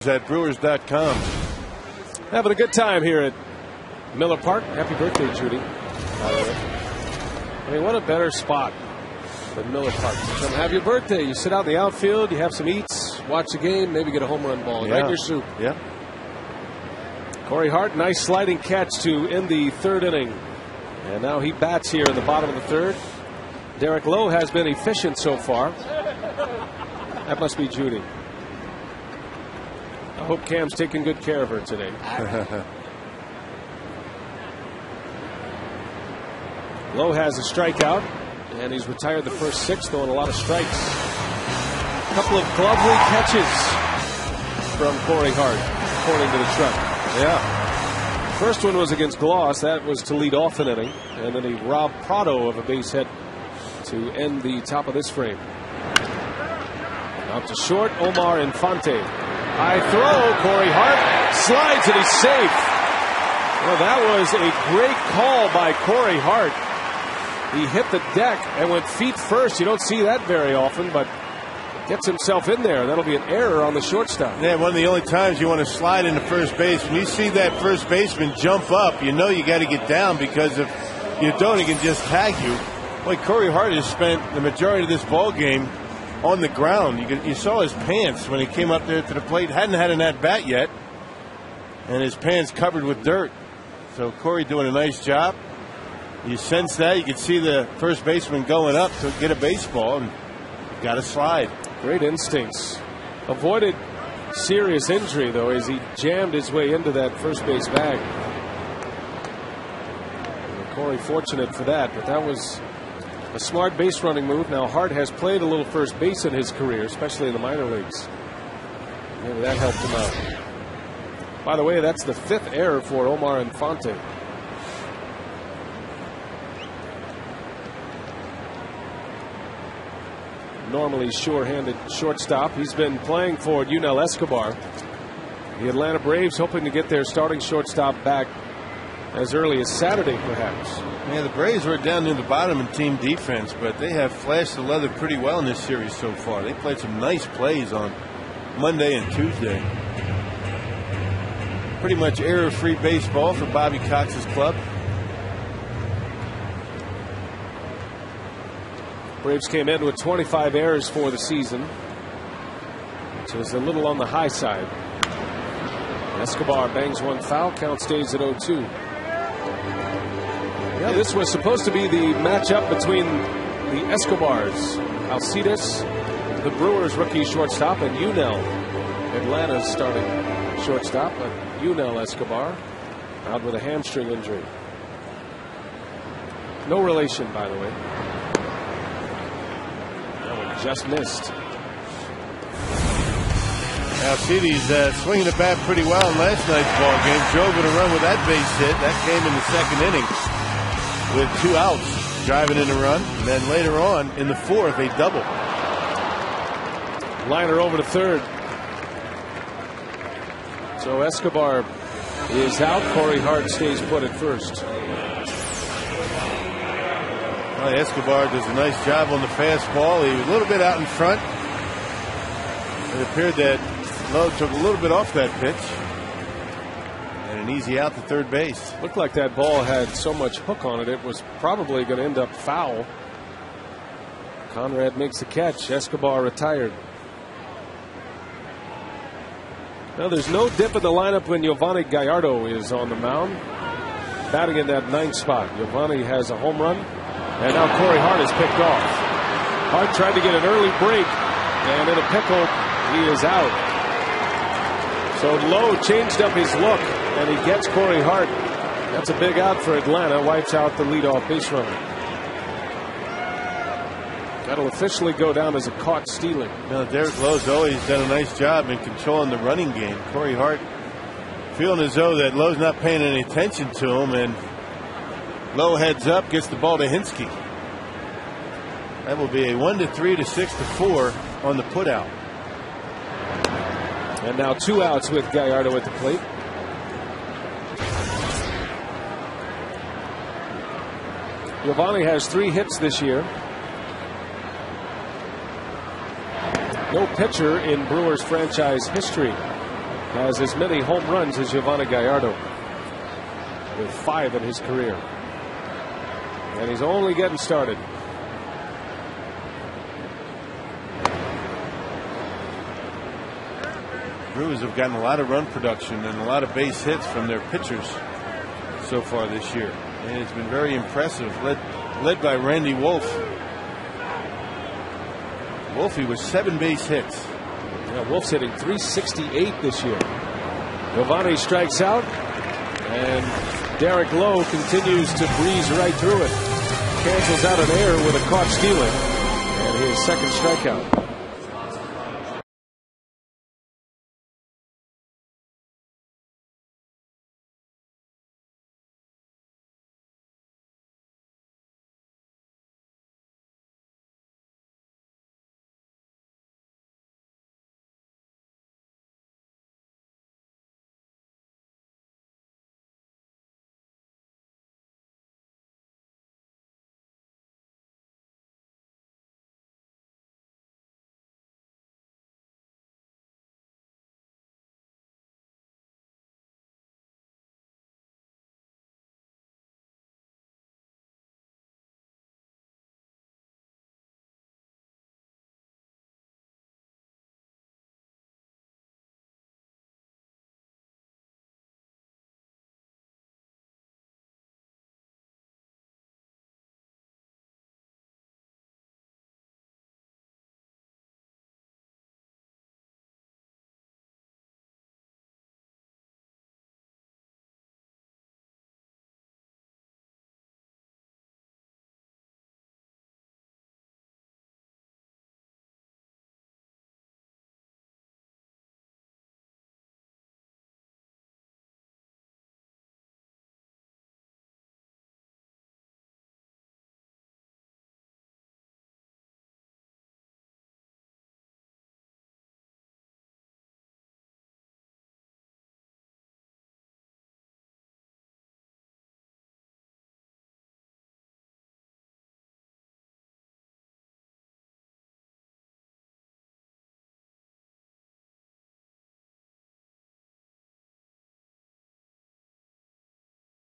At Brewers.com. Having a good time here at Miller Park. Happy birthday, Judy. I mean, what a better spot than Miller Park. Come have your birthday. You sit out in the outfield, you have some eats, watch the game, maybe get a home run ball. Right in your soup. Yeah. Corey Hart, nice sliding catch to end the third inning. And now he bats here in the bottom of the third. Derek Lowe has been efficient so far. That must be Judy. I hope Cam's taking good care of her today. Lowe has a strikeout, and he's retired the first 6, throwing a lot of strikes. A couple of glovely catches from Corey Hart, according to the truck. Yeah. First one was against Gloss. That was to lead off an inning. And then he robbed Prado of a base hit to end the top of this frame. Out to short, Omar Infante. High throw, Corey Hart slides and he's safe. Well, that was a great call by Corey Hart. He hit the deck and went feet first. You don't see that very often, but gets himself in there. That'll be an error on the shortstop. Yeah, one of the only times you want to slide into first base. When you see that first baseman jump up, you know you got to get down, because if you don't, he can just tag you. Boy, Corey Hart has spent the majority of this ball game on the ground. You saw his pants when he came up there to the plate. Hadn't had an at-bat yet, and his pants covered with dirt. So Corey doing a nice job. You sense that. You can see the first baseman going up to get a baseball, and got to slide. Great instincts. Avoided serious injury, though, as he jammed his way into that first base bag. And Corey fortunate for that, but that was a smart base running move. Now Hart has played a little first base in his career, especially in the minor leagues. Maybe that helped him out. By the way, that's the 5th error for Omar Infante. Normally sure-handed shortstop. He's been playing for Yunel Escobar. The Atlanta Braves hoping to get their starting shortstop back as early as Saturday, perhaps. Yeah, the Braves were down near the bottom in team defense, but they have flashed the leather pretty well in this series so far. They played some nice plays on Monday and Tuesday. Pretty much error-free baseball for Bobby Cox's club. Braves came in with 25 errors for the season, which is a little on the high side. Escobar bangs one foul, count stays at 0-2. Yeah, this was supposed to be the matchup between the Escobars, Alcides, the Brewers rookie shortstop, and Yunel, Atlanta's starting shortstop, but Yunel Escobar out with a hamstring injury. No relation, by the way. That one just missed. Alcides swinging the bat pretty well in last night's ball game. Drove in a run with that base hit. That came in the 2nd inning with 2 outs, driving in a run. And then later on in the 4th, a double. Liner over to 3rd. So Escobar is out. Corey Hart stays put at 1st. Well, Escobar does a nice job on the fastball. He was a little bit out in front. It appeared that Lowe took a little bit off that pitch. And an easy out to 3rd base. Looked like that ball had so much hook on it, it was probably going to end up foul. Conrad makes the catch. Escobar retired. Now there's no dip in the lineup when Giovanni Gallardo is on the mound, batting in that 9th spot. Giovanni has a home run, and now Corey Hart is picked off. Hart tried to get an early break, and in a pickle, he is out. So Lowe changed up his look, and he gets Corey Hart. That's a big out for Atlanta. Wipes out the leadoff base runner. That'll officially go down as a caught stealing. Now, Derek Lowe's always done a nice job in controlling the running game. Corey Hart feeling as though that Lowe's not paying any attention to him, and Lowe heads up, gets the ball to Hinsky. That will be a 1-3 to 6-4 on the putout. And now 2 outs with Gallardo at the plate. Giovanni has 3 hits this year. No pitcher in Brewers franchise history has as many home runs as Giovanni Gallardo, with 5 in his career. And he's only getting started. Brewers have gotten a lot of run production and a lot of base hits from their pitchers so far this year. And it's been very impressive, led by Randy Wolf. Wolfie with 7 base hits. Yeah, Wolf's hitting .368 this year. Giovanni strikes out, and Derek Lowe continues to breeze right through it. Cancels out an error with a caught stealing, and his 2nd strikeout.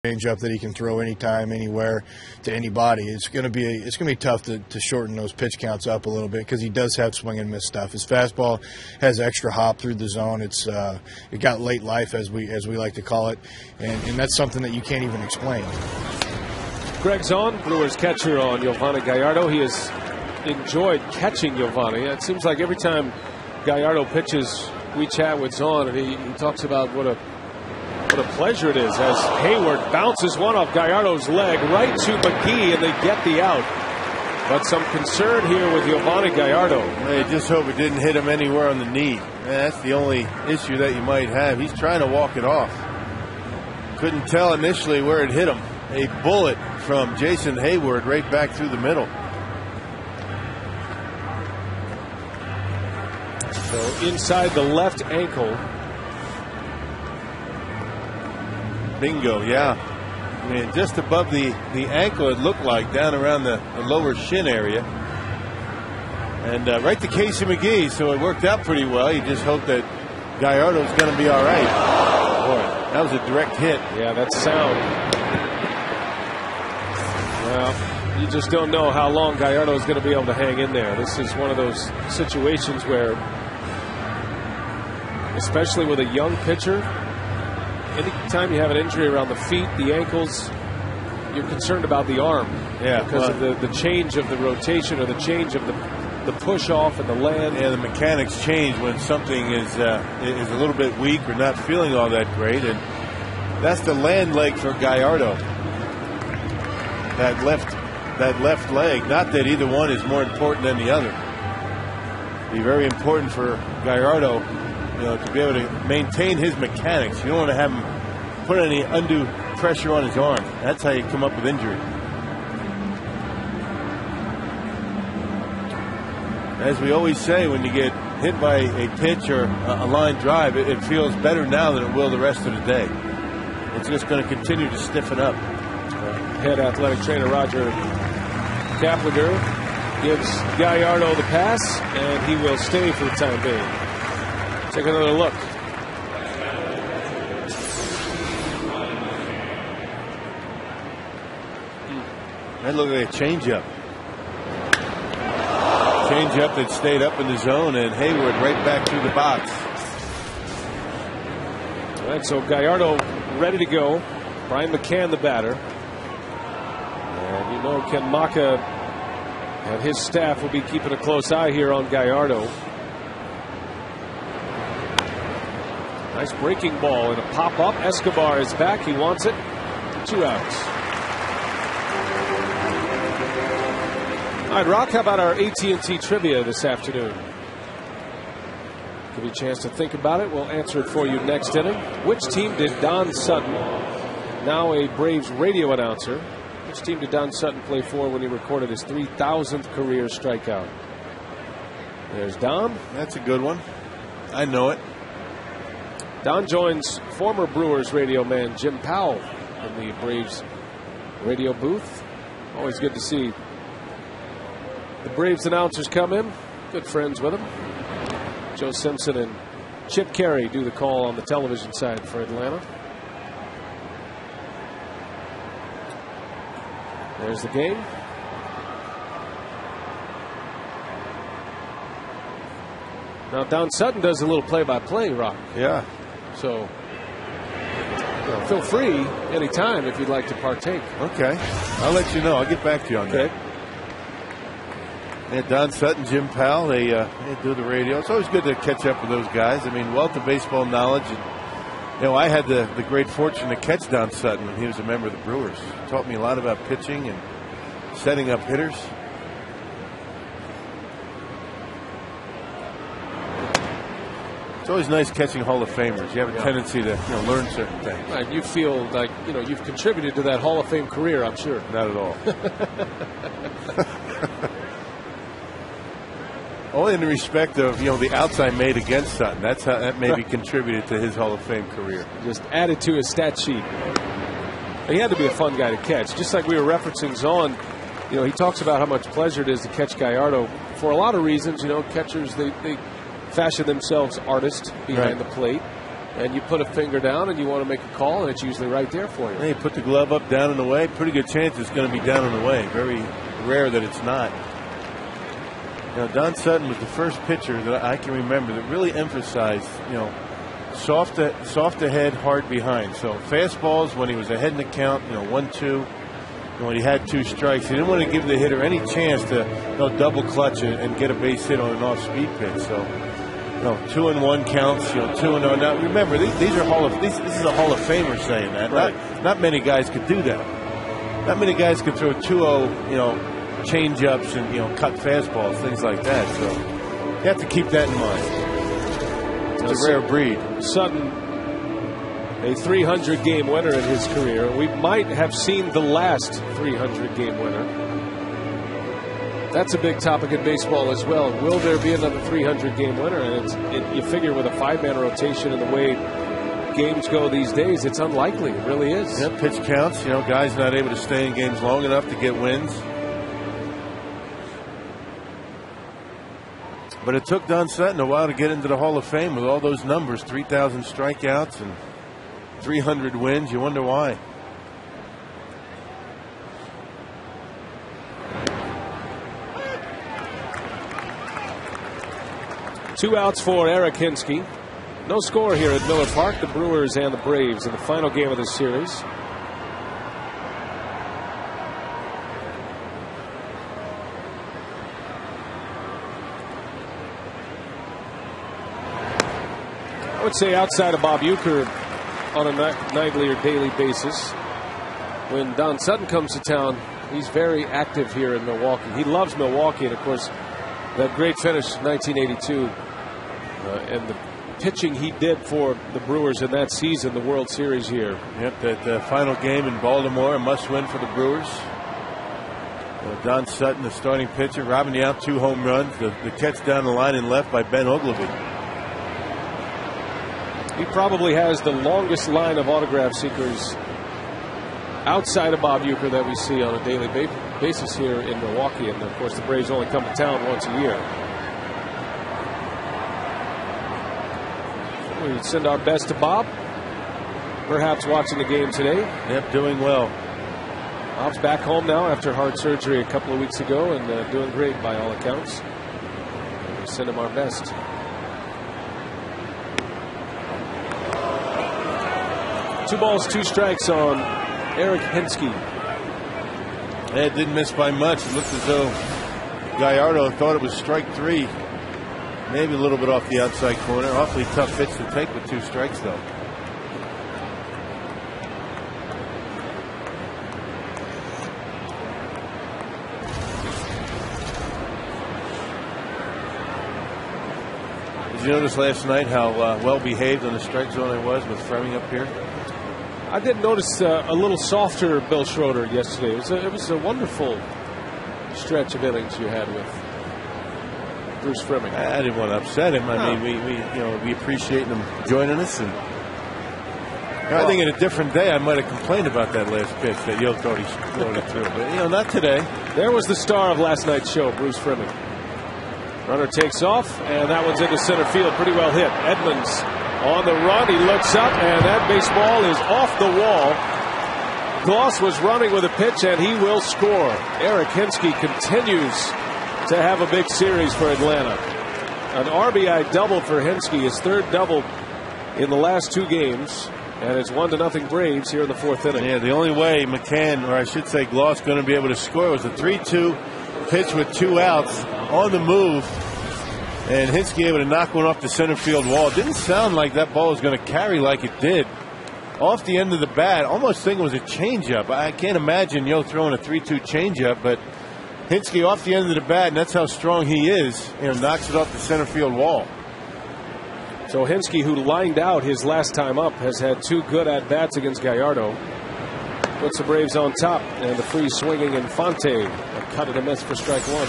Changeup that he can throw anytime, anywhere, to anybody. It's going to be tough to shorten those pitch counts up a little bit because he does have swing and miss stuff. His fastball has extra hop through the zone. It got late life, as we like to call it, and that's something that you can't even explain. Greg's on, Brewers catcher on Yovani Gallardo. He has enjoyed catching Yovani. It seems like every time Gallardo pitches, we chat with Zahn, and he talks about what a pleasure it is as Hayward bounces one off Gallardo's leg right to McGee, and they get the out. But some concern here with Yovani Gallardo. I just hope it didn't hit him anywhere on the knee. That's the only issue that you might have. He's trying to walk it off. Couldn't tell initially where it hit him. A bullet from Jason Hayward right back through the middle. So inside the left ankle. Bingo, yeah. I mean, just above the ankle, it looked like, down around the lower shin area. And right to Casey McGee, so it worked out pretty well. You just hope that Gallardo's going to be all right. Boy, that was a direct hit. Yeah, that's sound. Well, you just don't know how long Gallardo is going to be able to hang in there. This is one of those situations where, especially with a young pitcher, anytime you have an injury around the feet, the ankles, you're concerned about the arm. Yeah, because of the change of the rotation or the change of the push off and the land. Yeah, the mechanics change when something is a little bit weak or not feeling all that great, and that's the land leg for Gallardo. That left leg. Not that either one is more important than the other. It'd be very important for Gallardo, to be able to maintain his mechanics. You don't want to have him put any undue pressure on his arm. That's how you come up with injury. As we always say, when you get hit by a pitch or a line drive, it feels better now than it will the rest of the day. It's just going to continue to stiffen up. Head athletic trainer Roger Kaplinger gives Gallardo the pass, and he will stay for the time being. Take another look. That looked like a changeup. Changeup that stayed up in the zone, and Hayward right back through the box. All right, so Gallardo ready to go. Brian McCann, the batter. And Ken Maka and his staff will be keeping a close eye here on Gallardo. Nice breaking ball and a pop-up. Escobar is back. He wants it. 2 outs. All right, Rock, how about our AT&T trivia this afternoon? Give you a chance to think about it. We'll answer it for you next inning. Which team did Don Sutton, now a Braves radio announcer, which team did Don Sutton play for when he recorded his 3,000th career strikeout? There's Don. That's a good one. I know it. Don joins former Brewers radio man Jim Powell in the Braves radio booth. Always good to see the Braves announcers come in. Good friends with him. Joe Simpson and Chip Carey do the call on the television side for Atlanta. There's the game. Now Don Sutton does a little play-by-play, Rock. Yeah. So feel free anytime if you'd like to partake. Okay. I'll let you know. I'll get back to you on that. Yeah, Don Sutton, Jim Powell, they do the radio. It's always good to catch up with those guys. I mean, wealth of baseball knowledge. And, I had the great fortune to catch Don Sutton when he was a member of the Brewers. He taught me a lot about pitching and setting up hitters. It's always nice catching Hall of Famers. You have a tendency to learn certain things. Right, you feel like you've contributed to that Hall of Fame career, I'm sure. Not at all. Only in the respect of the outs I made against Sutton. That's how that maybe contributed to his Hall of Fame career. Just added to his stat sheet. He had to be a fun guy to catch. Just like we were referencing Zahn, he talks about how much pleasure it is to catch Gallardo for a lot of reasons. Catchers they fashion themselves artists behind the plate, and you put a finger down and you want to make a call, and it's usually right there for you. Hey, you put the glove up, down and away. Pretty good chance it's going to be down and away. Very rare that it's not. Now, Don Sutton was the first pitcher that I can remember that really emphasized, soft ahead, hard behind. So fastballs when he was ahead in the count, 1-2. When he had 2 strikes, he didn't want to give the hitter any chance to double clutch and get a base hit on an off-speed pitch. So, 2-1 counts, 2-0. Now remember, these are this is a Hall of Famer saying that. Right. Not many guys could do that. Not many guys could throw 2-0, change ups and cut fastballs, things like that. So you have to keep that in mind. It's a rare breed. Sutton, a 300-game winner in his career. We might have seen the last 300-game winner. That's a big topic in baseball as well. Will there be another 300-game winner? And you figure with a 5-man rotation and the way games go these days, it's unlikely. It really is. Yeah, pitch counts. Guys not able to stay in games long enough to get wins. But it took Don Sutton a while to get into the Hall of Fame with all those numbers, 3,000 strikeouts and 300 wins. You wonder why. Two outs for Eric Hinske. No score here at Miller Park. The Brewers and the Braves in the final game of the series. I would say outside of Bob Uecker on a nightly or daily basis, when Don Sutton comes to town, he's very active here in Milwaukee. He loves Milwaukee, and of course that great finish 1982 and the pitching he did for the Brewers in that season, the World Series here. Yep, that final game in Baltimore, a must win for the Brewers. Don Sutton, the starting pitcher, robbing you out 2 home runs, the catch down the line and left by Ben Ogilvy. He probably has the longest line of autograph seekers outside of Bob Uecker that we see on a daily basis here in Milwaukee. And, of course, the Braves only come to town once a year. We send our best to Bob, perhaps watching the game today. Yep, doing well. Bob's back home now after heart surgery a couple of weeks ago and doing great by all accounts. We send him our best. 2 balls, 2 strikes on Eric Hinske. It didn't miss by much. It looked as though Gallardo thought it was strike 3. Maybe a little bit off the outside corner. Awfully tough pitch to take with 2 strikes, though. Did you notice last night how well behaved on the strike zone I was with Fleming up here? I did notice a little softer Bill Schroeder yesterday. It was a wonderful stretch of innings you had with Bruce Fleming. I didn't want to upset him. I mean, we appreciate him joining us. And I think in a different day, I might have complained about that last pitch that Yo thought he threw it through. But, not today. There was the star of last night's show, Bruce Fleming. Runner takes off, and that one's into center field. Pretty well hit. Edmonds on the run. He looks up, and that baseball is off the wall. Gloss was running with a pitch, and he will score. Eric Hinske continues to have a big series for Atlanta. An RBI double for Hinske, his 3rd double in the last 2 games, and it's 1-0 Braves here in the 4th inning. Yeah, the only way McCann, or I should say Gloss, going to be able to score was a 3-2 pitch with 2 outs on the move, and Hinske able to knock one off the center field wall. It didn't sound like that ball was going to carry like it did. Off the end of the bat, almost think it was a changeup. I can't imagine throwing a 3-2 changeup, but Hinske off the end of the bat, and that's how strong he is, knocks it off the center field wall. So Hinske, who lined out his last time up, has had 2 good at-bats against Gallardo. Puts the Braves on top, and the free swinging Infante, a cut and a miss for strike 1.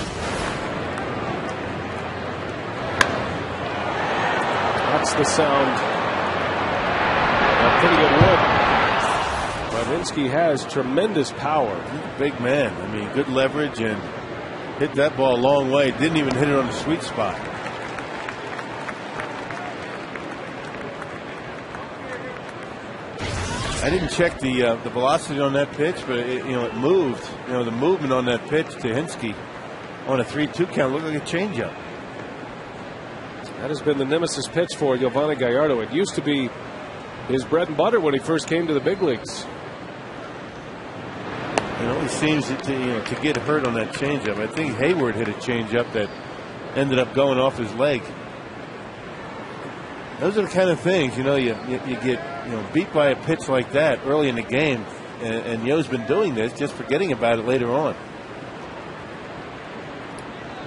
That's the sound of pretty good wood. But Hinske has tremendous power. He's a big man. I mean, good leverage and hit that ball a long way. Didn't even hit it on the sweet spot. I didn't check the velocity on that pitch, but it moved. The movement on that pitch to Hinske on a 3-2 count looked like a changeup. That has been the nemesis pitch for Yovani Gallardo. It used to be his bread and butter when he first came to the big leagues. He seems to get hurt on that changeup. I think Hayward hit a changeup that ended up going off his leg. Those are the kind of things, you get beat by a pitch like that early in the game, and Yo's been doing this, just forgetting about it later on.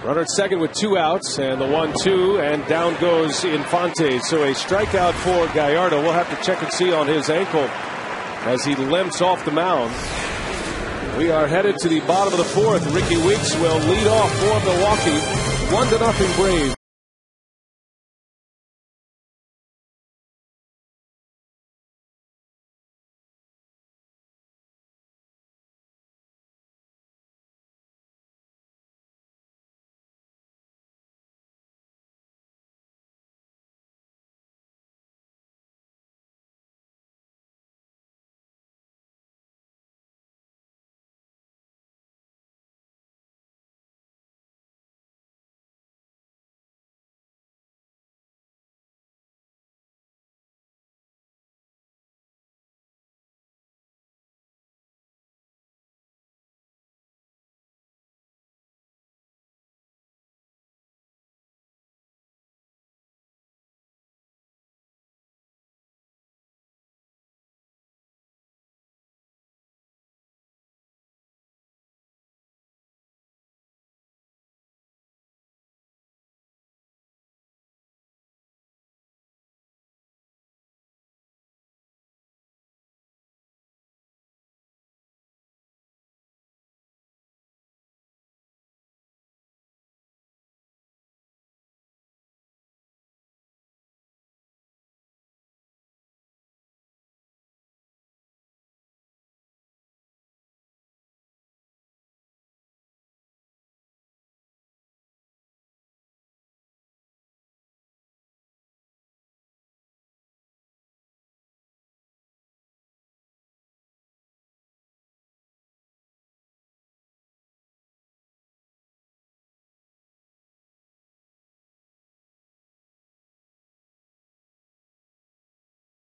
Runner at second with 2 outs, and the 1-2, and down goes Infante. So a strikeout for Gallardo. We'll have to check and see on his ankle as he limps off the mound. We are headed to the bottom of the 4th. Ricky Weeks will lead off for Milwaukee. 1-0 Braves.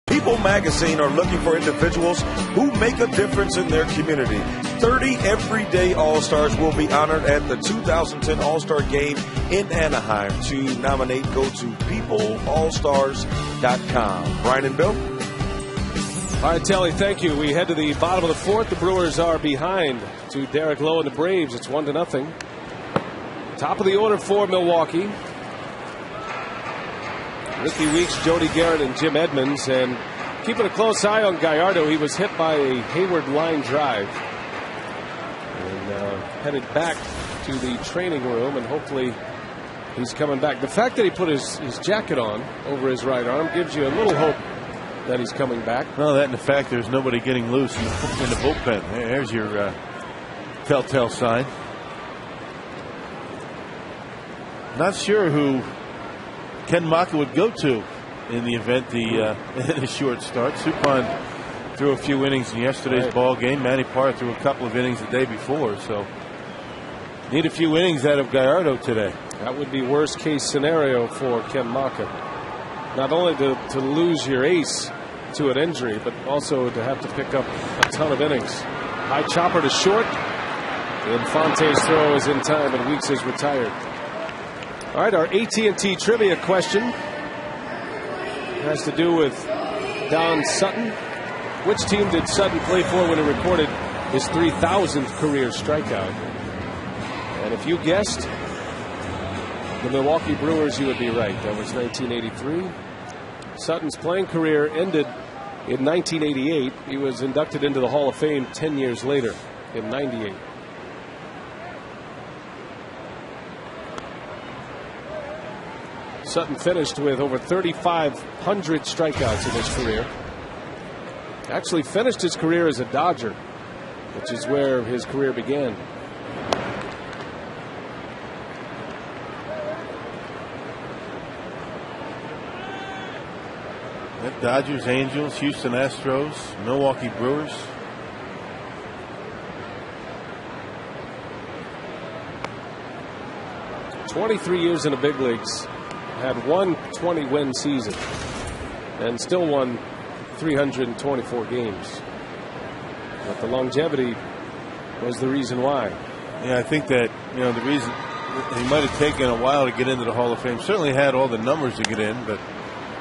People magazine are looking for individuals who make a difference in their community. 30 everyday All-Stars will be honored at the 2010 All-Star Game in Anaheim. To nominate, go to peopleallstars.com. Brian and Bill? All right, Telly, thank you. We head to the bottom of the 4th. The Brewers are behind to Derek Lowe and the Braves. It's 1-0. Top of the order for Milwaukee. Ricky Weeks, Jody Garrett, and Jim Edmonds. And keeping a close eye on Gallardo. He was hit by a Hayward line drive. And headed back to the training room, and hopefully he's coming back. The fact that he put his jacket on over his right arm gives you a little hope that he's coming back. Well, that and the fact there's nobody getting loose in the bullpen. There's your telltale sign. Not sure who Ken Maka would go to in the event the short start. Suppan threw a few innings in yesterday's ball game. Manny Parr threw a couple of innings the day before, so need a few innings out of Gallardo today. That would be worst case scenario for Ken Maka. Not only to lose your ace to an injury, but also to have to pick up a ton of innings. High chopper to short. Infante's throw is in time, and Weeks is retired. All right, our AT&T trivia question has to do with Don Sutton. Which team did Sutton play for when he recorded his 3,000th career strikeout? And if you guessed the Milwaukee Brewers, you would be right. That was 1983. Sutton's playing career ended in 1988. He was inducted into the Hall of Fame 10 years later in 98. Sutton finished with over 3,500 strikeouts in his career. Actually finished his career as a Dodger, which is where his career began. Dodgers, Angels, Houston Astros, Milwaukee Brewers. "23 years in the big leagues, had one 20-win season, and still won 324 games. But the longevity was the reason why." Yeah, I think that, the reason he might have taken a while to get into the Hall of Fame. Certainly had all the numbers to get in, but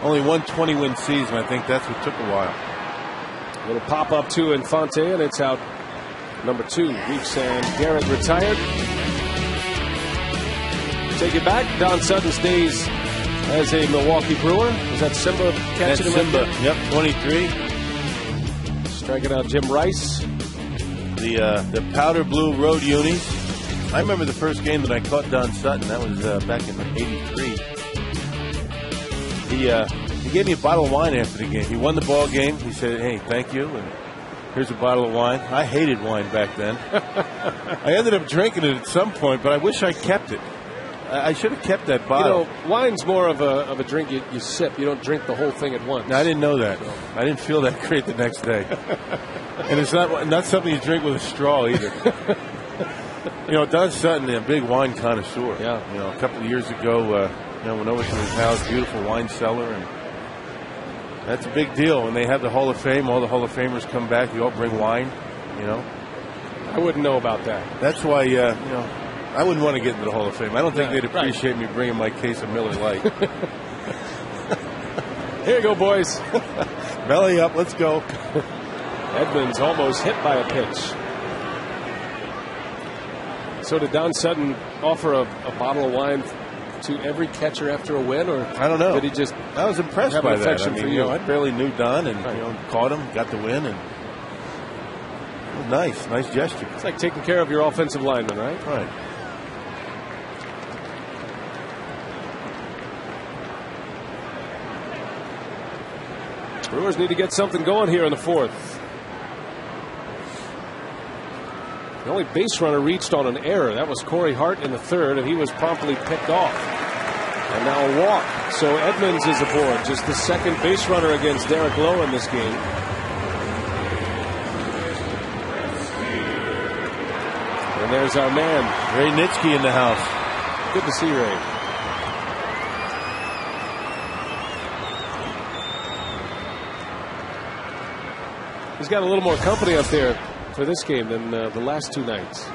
only one 20-win season. I think that's what took a while. A little pop up to Infante, and it's out number 2. Weeks and Garrett retired. Take it back. Don Sutton stays as a Milwaukee Brewer. Was that Simba catching him? Simba, yep, 23. Striking out Jim Rice. The powder blue road unis. I remember the first game that I caught Don Sutton. That was back in '83. He gave me a bottle of wine after the game. He won the ball game. He said, "Hey, thank you, and here's a bottle of wine." I hated wine back then. I ended up drinking it at some point, but I wish I kept it. I should have kept that bottle. Wine's more of a drink you sip. You don't drink the whole thing at once. No, I didn't know that. I didn't feel that great the next day. And it's not something you drink with a straw either. Don Sutton, a big wine connoisseur. Yeah. A couple of years ago, went over to his house, beautiful wine cellar, and that's a big deal. When they have the Hall of Fame, all the Hall of Famers come back. They all bring wine. I wouldn't know about that. That's why I wouldn't want to get into the Hall of Fame. I don't think they'd appreciate me bringing my case of Miller Lite. Here you go, boys. Belly up. Let's go. Edmonds almost hit by a pitch. So did Don Sutton offer a bottle of wine to every catcher after a win, or I don't know? Did he just? I was impressed have by an that. affection for I you? I barely knew Don, and caught him, got the win, and it was nice gesture. It's like taking care of your offensive lineman, right? Right. Brewers need to get something going here in the 4th. The only base runner reached on an error. That was Corey Hart in the 3rd, and he was promptly picked off. And now a walk. So Edmonds is aboard. Just the 2nd base runner against Derek Lowe in this game. And there's our man, Ray Nitschke, in the house. Good to see Ray. He's got a little more company up there for this game than the last 2 nights.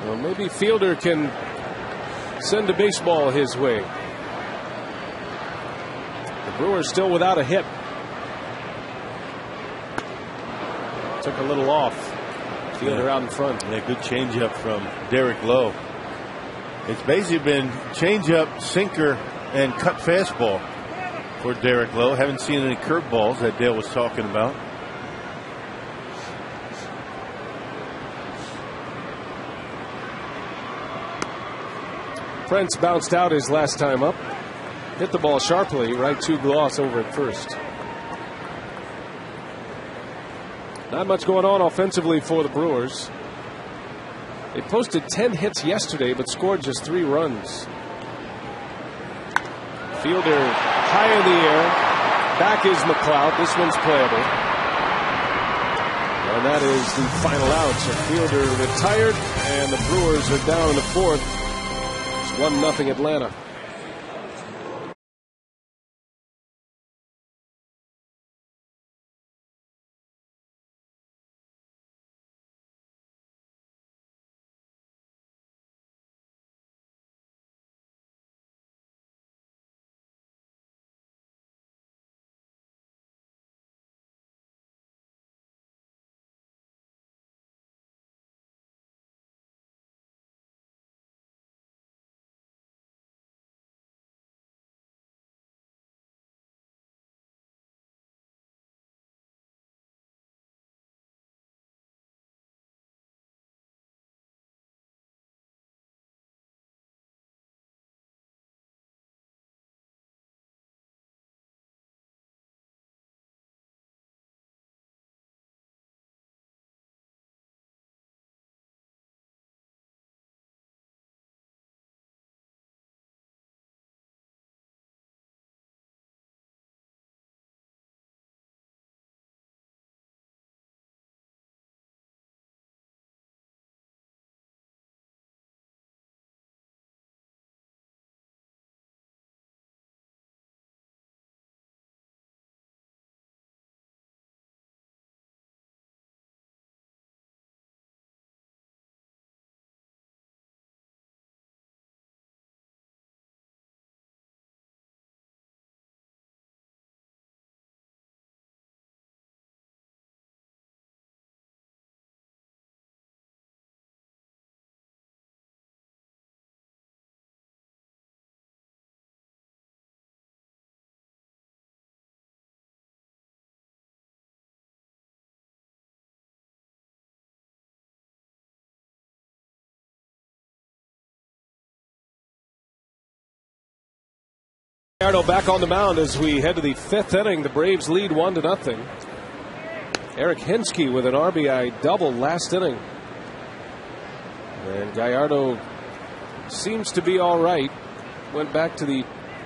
Well, maybe Fielder can send a baseball his way. The Brewers still without a hit. Took a little off. Fielder out in front. Yeah, good changeup from Derek Lowe. It's basically been changeup, sinker, and cut fastball for Derek Lowe. Haven't seen any curveballs that Dale was talking about. Prince bounced out his last time up. Hit the ball sharply, right to Gloss over at first. Not much going on offensively for the Brewers. They posted 10 hits yesterday, but scored just 3 runs. Fielder high in the air. Back is McLeod. This one's playable. And that is the final out. So Fielder retired, and the Brewers are down in the 4th. It's 1-0 Atlanta. Gallardo back on the mound as we head to the 5th inning. The Braves lead 1-0. Eric Hinske with an RBI double last inning. And Gallardo seems to be all right. Went back to the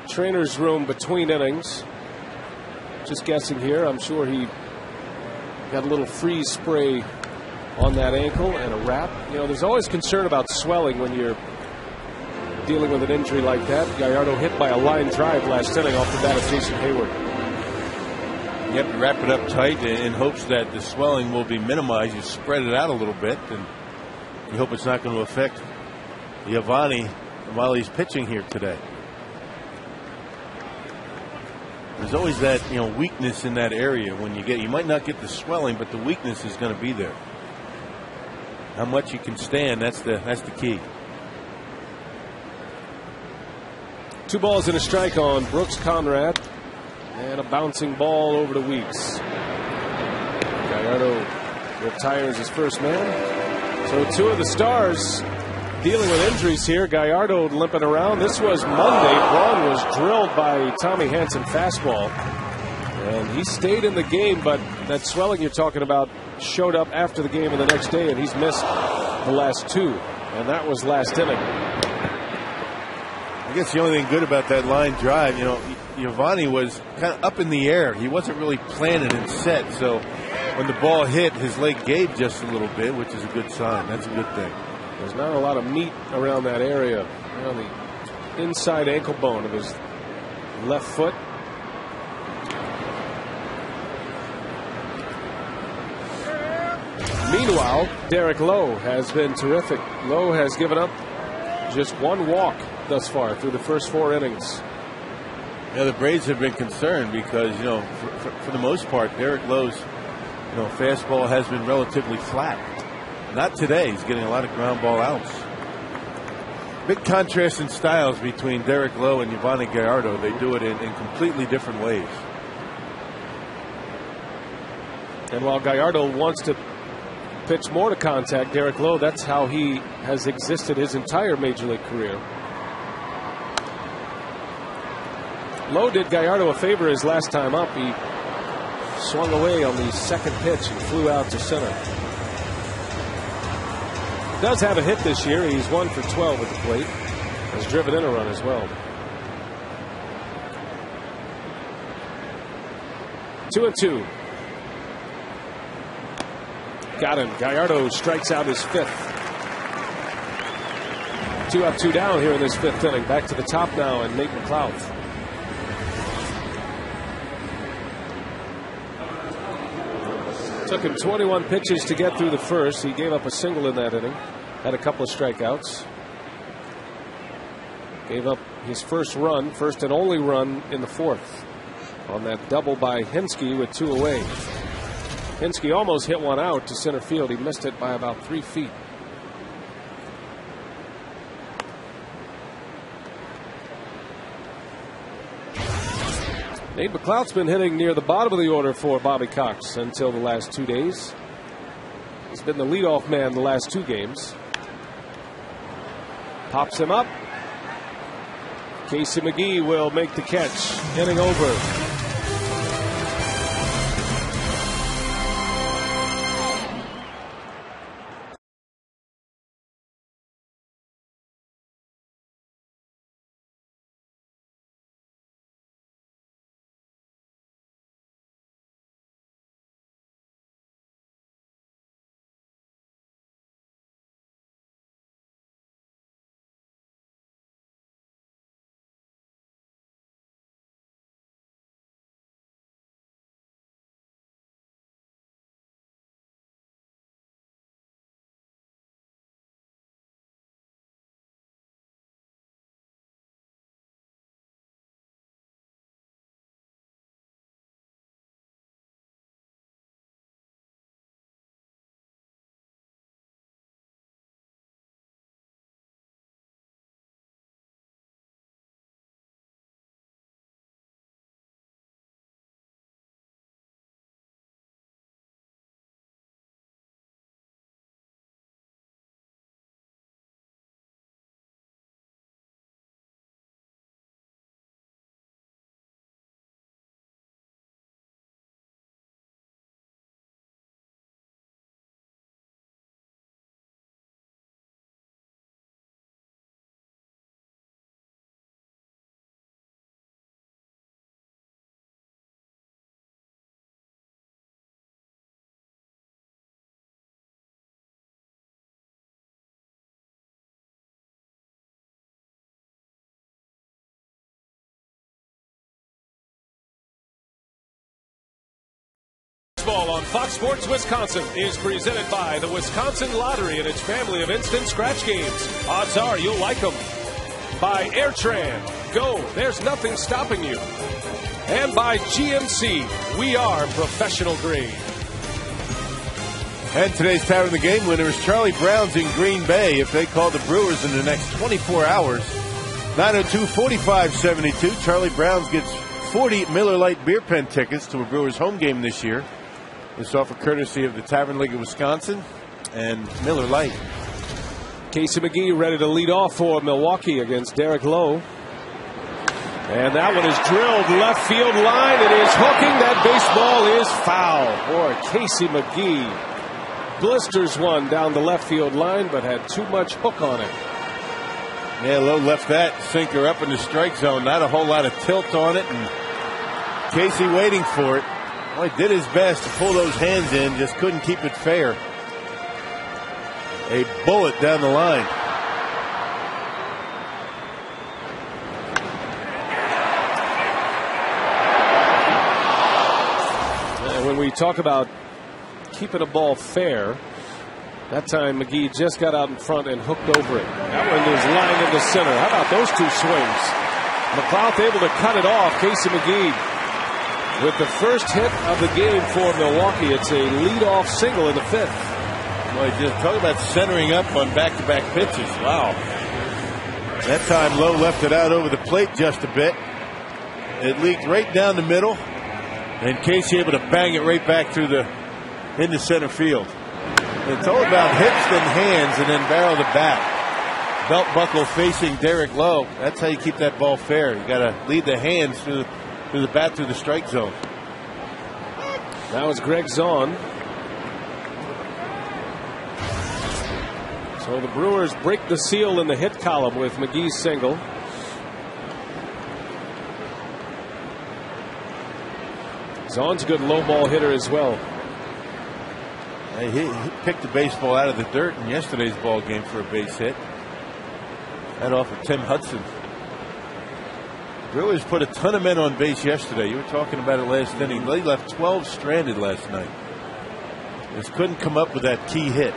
trainer's room between innings. Just guessing here. I'm sure he got a little freeze spray on that ankle and a wrap. You know, there's always concern about swelling when you're dealing with an injury like that. Gallardo hit by a line drive last inning off the bat of Jason Hayward. You have to wrap it up tight in hopes that the swelling will be minimized. You spread it out a little bit, and you hope it's not going to affect Giovanni while he's pitching here today. There's always that, you know, weakness in that area when you might not get the swelling, but the weakness is going to be there. How much you can stand, that's the key. 2 balls and a strike on Brooks Conrad, and a bouncing ball over to Weeks. Gallardo retires as first man. So 2 of the stars dealing with injuries here. Gallardo limping around. This was Monday. Braun was drilled by Tommy Hanson fastball, and he stayed in the game, but that swelling you're talking about showed up after the game and the next day, and he's missed the last 2, and that was last inning. I guess the only thing good about that line drive, you know, Giovanni was kind of up in the air. He wasn't really planted and set. So when the ball hit, his leg gave just a little bit, which is a good sign. That's a good thing. There's not a lot of meat around that area, around the inside ankle bone of his left foot. Meanwhile, Derek Lowe has been terrific. Lowe has given up just 1 walk thus far through the first 4 innings. Yeah, the Braves have been concerned because, you know, for the most part, Derek Lowe's, you know, fastball has been relatively flat. Not today. He's getting a lot of ground ball outs. Big contrast in styles between Derek Lowe and Giovanni Gallardo. They do it in completely different ways. And while Gallardo wants to pitch more to contact, Derek Lowe, that's how he has existed his entire major league career. Lowe did Gallardo a favor his last time up. He swung away on the second pitch and flew out to center. Does have a hit this year. He's 1 for 12 at the plate. Has driven in a run as well. 2-2. Got him. Gallardo strikes out his 5th. 2 up, 2 down here in this 5th inning. Back to the top now, and Nate McLouth. Took him 21 pitches to get through the first. He gave up a single in that inning. Had a couple of strikeouts. Gave up his first and only run in the 4th on that double by Hinske with 2 away. Hinske almost hit one out to center field. He missed it by about 3 feet. Nate McLouth's been hitting near the bottom of the order for Bobby Cox until the last 2 days. He's been the leadoff man the last 2 games. Pops him up. Casey McGee will make the catch. Inning over. of Fox Sports Wisconsin is presented by the Wisconsin Lottery and its family of instant scratch games. Odds are you'll like them. By Airtran. Go. There's nothing stopping you. And by GMC. We are professional grade. And today's Tavern of the Game winner is Charlie Brown's in Green Bay. If they call the Brewers in the next 24 hours, 902-4572. Charlie Brown's gets 40 Miller Lite beer pen tickets to a Brewers home game this year. This offer courtesy of the Tavern League of Wisconsin and Miller Lite. Casey McGee ready to lead off for Milwaukee against Derek Lowe. And that one is drilled left field line. It is hooking. That baseball is foul. Boy, Casey McGee blisters one down the left field line, but had too much hook on it. Yeah, Lowe left that sinker up in the strike zone. Not a whole lot of tilt on it. And Casey waiting for it. Well, he did his best to pull those hands in. Just couldn't keep it fair. A bullet down the line. And when we talk about keeping a ball fair, that time McGee just got out in front and hooked over it. That one is lined into center. How about those two swings? McLeod able to cut it off. Casey McGee with the first hit of the game for Milwaukee. It's a leadoff single in the fifth. Well, just talk about centering up on back-to-back pitches. Wow. That time Lowe left it out over the plate just a bit. It leaked right down the middle, and Casey able to bang it right back through into center field. It's all about hips and hands and then barrel to bat. Belt buckle facing Derek Lowe. That's how you keep that ball fair. You got to lead the hands through the bat through the strike zone. That was Greg Zahn. So the Brewers break the seal in the hit column with McGee's single. Zahn's a good low ball hitter as well. He picked the baseball out of the dirt in yesterday's ball game for a base hit. That off of Tim Hudson. Brewers put a ton of men on base yesterday. You were talking about it last inning. They left 12 stranded last night. Just couldn't come up with that key hit.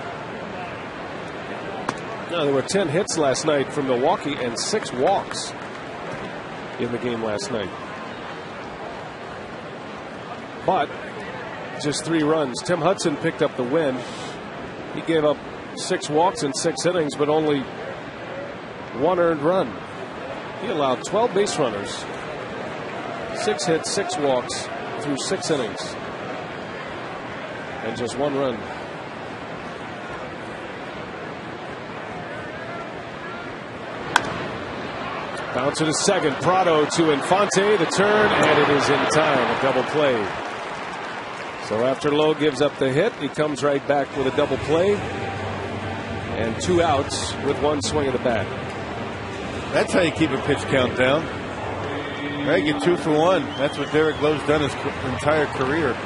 No, there were 10 hits last night from Milwaukee and 6 walks in the game last night. But just 3 runs. Tim Hudson picked up the win. He gave up 6 walks in 6 innings, but only 1 earned run. He allowed 12 base runners, 6 hits, 6 walks through 6 innings, and just 1 run. Bounce to second. Prado to Infante. The turn, and it is in time. A double play. So after Lowe gives up the hit, he comes right back with a double play. And 2 outs with 1 swing of the bat. That's how you keep a pitch count down. Right, get 2 for 1. That's what Derek Lowe's done his entire career.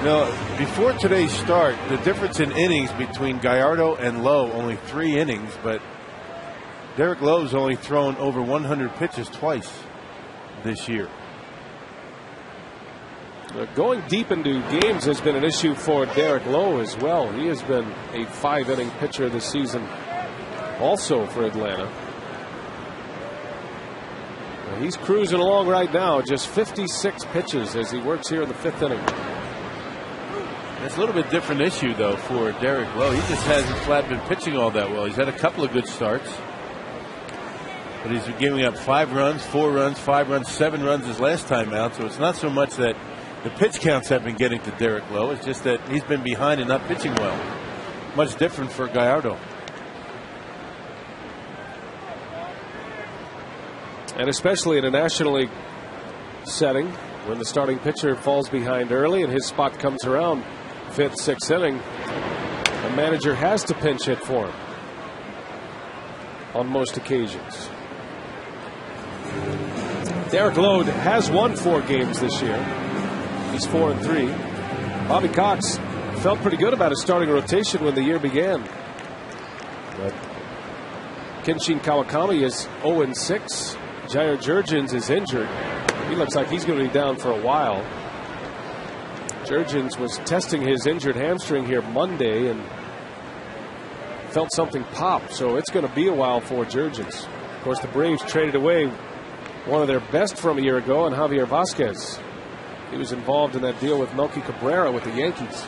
Now, before today's start, the difference in innings between Gallardo and Lowe, only 3 innings, but Derek Lowe's only thrown over 100 pitches twice this year. Going deep into games has been an issue for Derek Lowe as well. He has been a 5-inning pitcher this season also for Atlanta. He's cruising along right now, just 56 pitches as he works here in the 5th inning. It's a little bit different issue, though, for Derek Lowe. He just hasn't flat been pitching all that well. He's had a couple of good starts, but he's been giving up 5 runs, 4 runs, 5 runs, 7 runs his last time out. So it's not so much that the pitch counts have been getting to Derek Lowe. It's just that he's been behind and not pitching well. Much different for Gallardo. And especially in a National League setting, when the starting pitcher falls behind early and his spot comes around 5th, 6th inning, the manager has to pinch hit for him on most occasions. Derek Lowe has won 4 games this year. He's 4-3. Bobby Cox felt pretty good about his starting rotation when the year began. But Kenshin Kawakami is 0-6. Jair Jurgens is injured. He looks like he's going to be down for a while. Jurgens was testing his injured hamstring here Monday and felt something pop, so it's going to be a while for Jurgens. Of course, the Braves traded away one of their best from a year ago, and Javier Vasquez. He was involved in that deal with Melky Cabrera with the Yankees.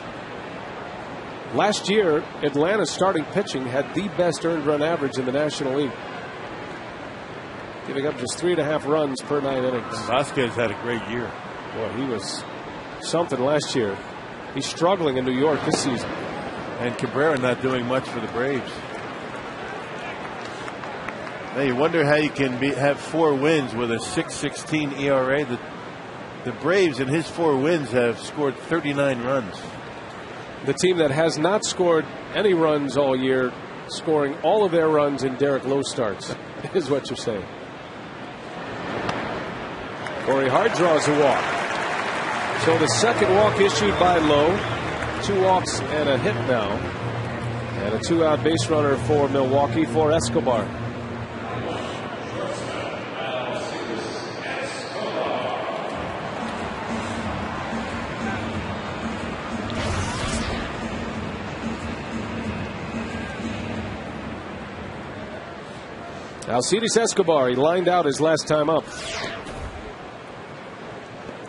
Last year, Atlanta's starting pitching had the best earned run average in the National League, giving up just 3.5 runs per 9 innings. Vasquez had a great year. Boy, he was something last year. He's struggling in New York this season. And Cabrera not doing much for the Braves. Now you wonder how you can have 4 wins with a 6.16 ERA. The Braves in his 4 wins have scored 39 runs. The team that has not scored any runs all year, scoring all of their runs in Derek Lowe starts, is what you're saying. Corey Hart draws a walk. So the second walk issued by Lowe. 2 walks and a hit now. And a 2-out base runner for Milwaukee for Escobar. Alcides Escobar, he lined out his last time up.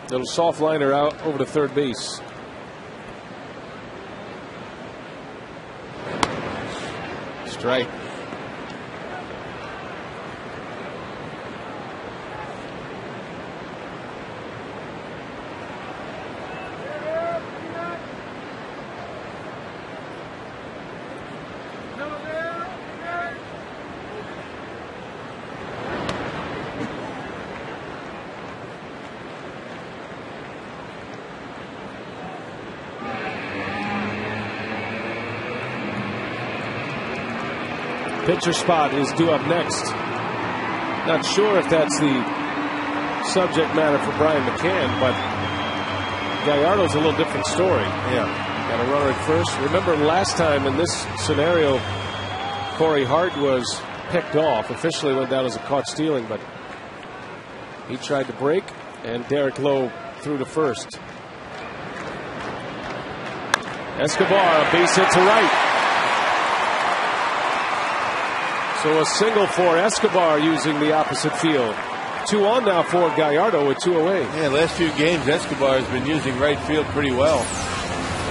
Little soft liner out over to third base. Strike. Pitcher spot is due up next. Not sure if that's the subject matter for Brian McCann, but Gallardo's a little different story. Yeah. Got a runner at first. Remember last time in this scenario, Corey Hart was picked off. Officially went down as a caught stealing, but he tried to break, and Derek Lowe threw to first. Escobar, a base hit to right. So a single for Escobar using the opposite field. 2 on now for Gallardo with 2 away. Yeah, last few games Escobar has been using right field pretty well.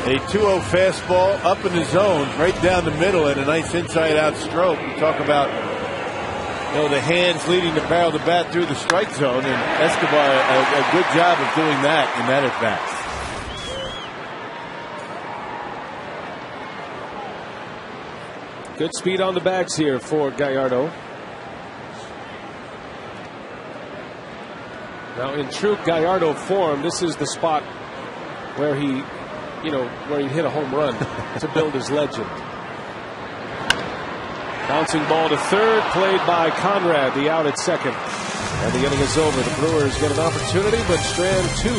A 2-0 fastball up in the zone, right down the middle, and a nice inside-out stroke. We talk about, the hands leading the barrel of the bat through the strike zone, and Escobar a good job of doing that in that at bat. Good speed on the bags here for Gallardo. Now in true Gallardo form, this is the spot where he, where he hit a home run to build his legend. Bouncing ball to third, played by Conrad, the out at second. And the inning is over. The Brewers get an opportunity, but strand 2.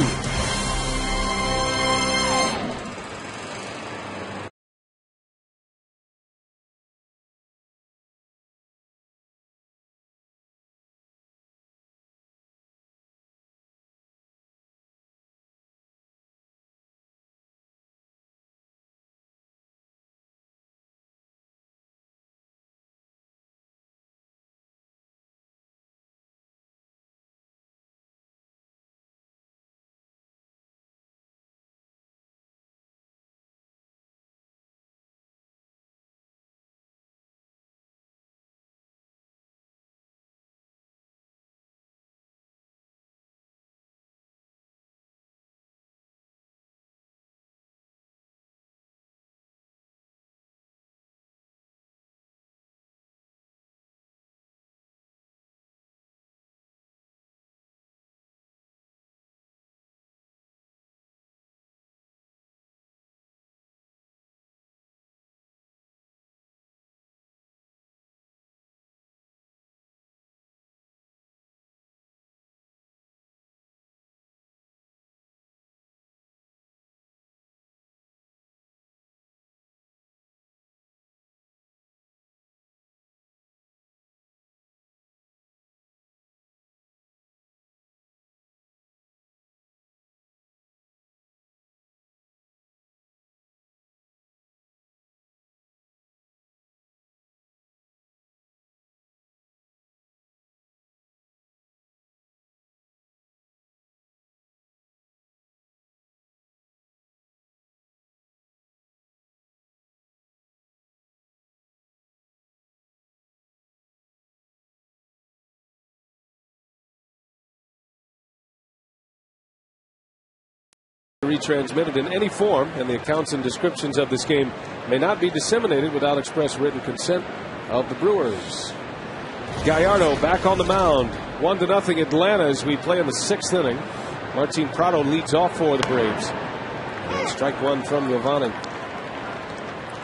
retransmitted in any form, and the accounts and descriptions of this game may not be disseminated without express written consent of the Brewers. Gallardo back on the mound. 1-0 Atlanta as we play in the 6th inning. Martin Prado leads off for the Braves. Strike one from Giovanni.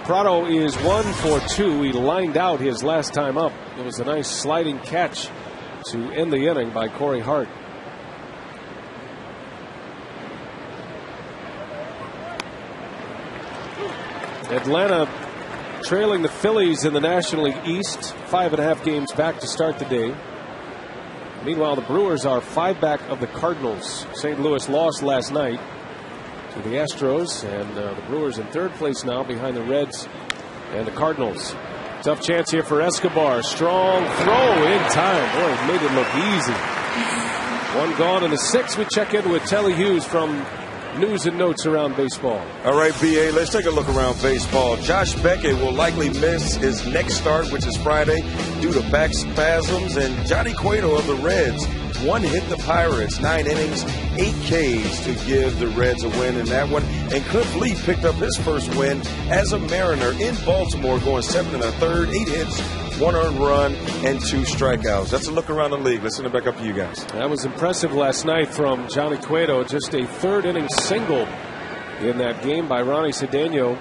Prado is 1 for 2. He lined out his last time up. It was a nice sliding catch to end the inning by Corey Hart. Atlanta trailing the Phillies in the National League East, 5.5 games back to start the day. Meanwhile, the Brewers are 5 back of the Cardinals. St. Louis lost last night to the Astros, and the Brewers in 3rd place now behind the Reds and the Cardinals. Tough chance here for Escobar. Strong throw in time. Boy, it made it look easy. One gone in the 6th. We check in with Telly Hughes from News and Notes Around Baseball. All right, BA, let's take a look around baseball. Josh Beckett will likely miss his next start, which is Friday, due to back spasms. And Johnny Cueto of the Reds, 1 hit the Pirates, 9 innings, 8 Ks to give the Reds a win in that one. And Cliff Lee picked up his first win as a Mariner in Baltimore, going 7 1/3, 8 hits, 1 earned run, and 2 strikeouts. That's a look around the league. Let's send it back up to you guys. That was impressive last night from Johnny Cueto. Just a 3rd inning single in that game by Ronnie Cedeno.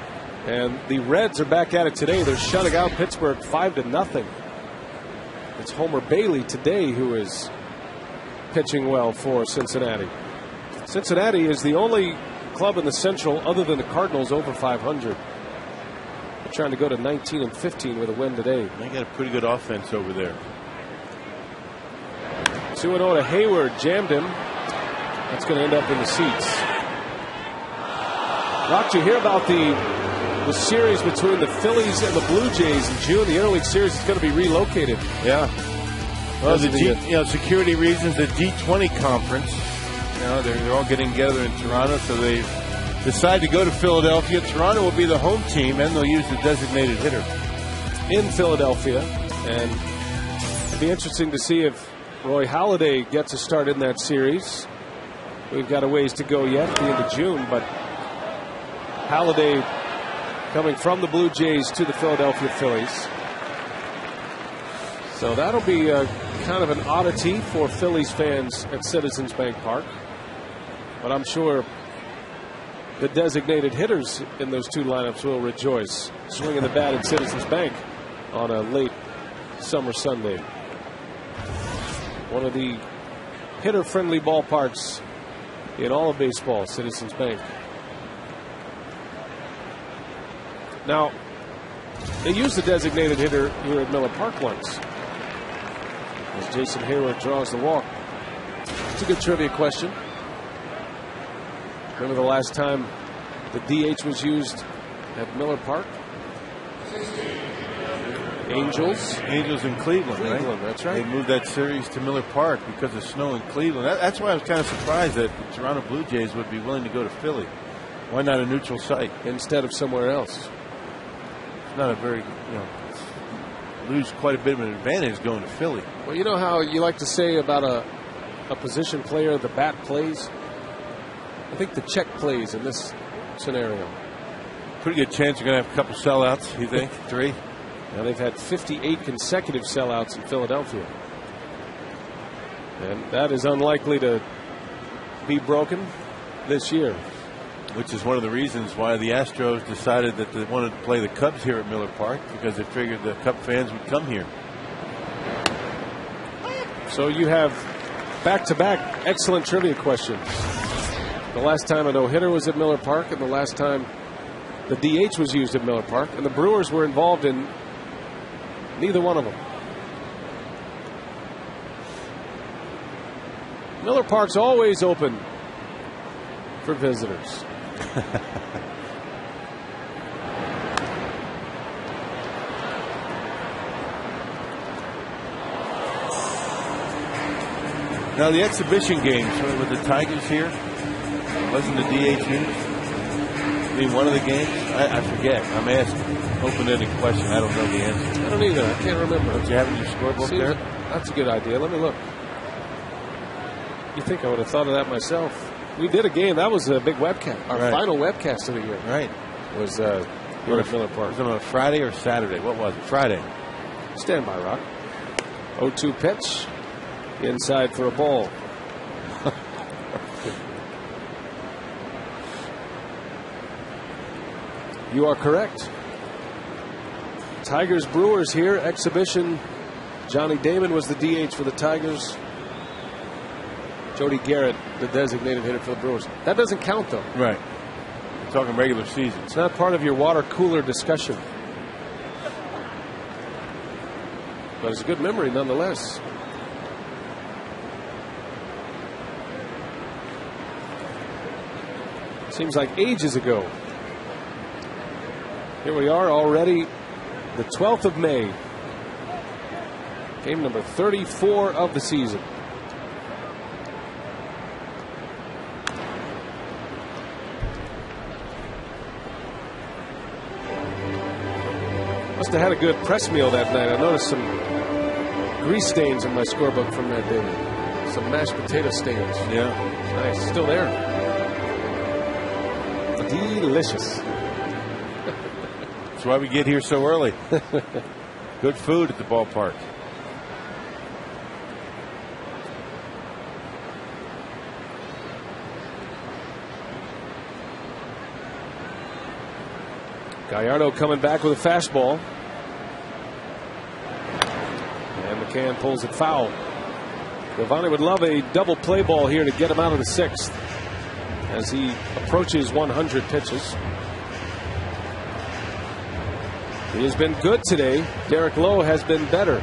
And the Reds are back at it today. They're shutting out Pittsburgh 5-0. It's Homer Bailey today who is pitching well for Cincinnati. Cincinnati is the only club in the Central other than the Cardinals over 500. They're trying to go to 19-15 with a win today. They got a pretty good offense over there. 2-0 to Hayward, jammed him. That's going to end up in the seats. Rock, you hear about the series between the Phillies and the Blue Jays in June? The interleague series is going to be relocated. Yeah. Well, security reasons, the G20 conference, they're all getting together in Toronto, so they decide to go to Philadelphia. Toronto will be the home team, and they'll use the designated hitter in Philadelphia. And it'll be interesting to see if Roy Halladay gets a start in that series. We've got a ways to go yet at the end of June, but Halladay coming from the Blue Jays to the Philadelphia Phillies. So that'll be kind of an oddity for Phillies fans at Citizens Bank Park. But I'm sure the designated hitters in those 2 lineups will rejoice, swinging the bat at Citizens Bank on a late summer Sunday. One of the hitter-friendly ballparks in all of baseball, Citizens Bank. Now, they used the designated hitter here at Miller Park once, as Jason Hayward draws the walk. It's a good trivia question. Remember the last time the DH was used at Miller Park? Angels in Cleveland, right? That's right. They moved that series to Miller Park because of snow in Cleveland. That's why I was kind of surprised that the Toronto Blue Jays would be willing to go to Philly. Why not a neutral site instead of somewhere else? It's not a very, lose quite a bit of an advantage going to Philly. Well, you know how you like to say about a position player, the bat plays? I think the check plays in this scenario. Pretty good chance you're going to have a couple sellouts, you think? 3? Now they've had 58 consecutive sellouts in Philadelphia. And that is unlikely to be broken this year. Which is one of the reasons why the Astros decided that they wanted to play the Cubs here at Miller Park, because they figured the Cub fans would come here. So you have back-to-back excellent trivia questions. The last time a no-hitter was at Miller Park, and the last time the DH was used at Miller Park, and the Brewers were involved in neither one of them. Miller Park's always open for visitors. Now the exhibition games with the Tigers here, wasn't the DH used? I mean, one of the games? I forget. I'm asking. Open-ended question. I don't know the answer. I don't either. I can't remember. Don't you have it in your scorebook there? That's a good idea. Let me look. You think I would have thought of that myself? We did a game. That was a big webcast. Our final webcast of the year. Right. Was here at Miller Park. Was it on a Friday or Saturday? What was it? Friday. Stand by, Rock. 0-2 pitch. Inside for a ball. You are correct. Tigers Brewers here. Exhibition. Johnny Damon was the DH for the Tigers. Jody Garrett, the designated hitter for the Brewers. That doesn't count, though. Right. We're talking regular season. It's not part of your water cooler discussion. But it's a good memory nonetheless. Seems like ages ago. Here we are already, the 12th of May. Game number 34 of the season. Must have had a good press meal that night. I noticed some grease stains in my scorebook from that day. Some mashed potato stains. Yeah. Nice. Still there. Delicious. That's why we get here so early. Good food at the ballpark. Gallardo coming back with a fastball. And McCann pulls it foul. Giovanni would love a double play ball here to get him out of the sixth as he approaches 100 pitches. He has been good today. Derek Lowe has been better.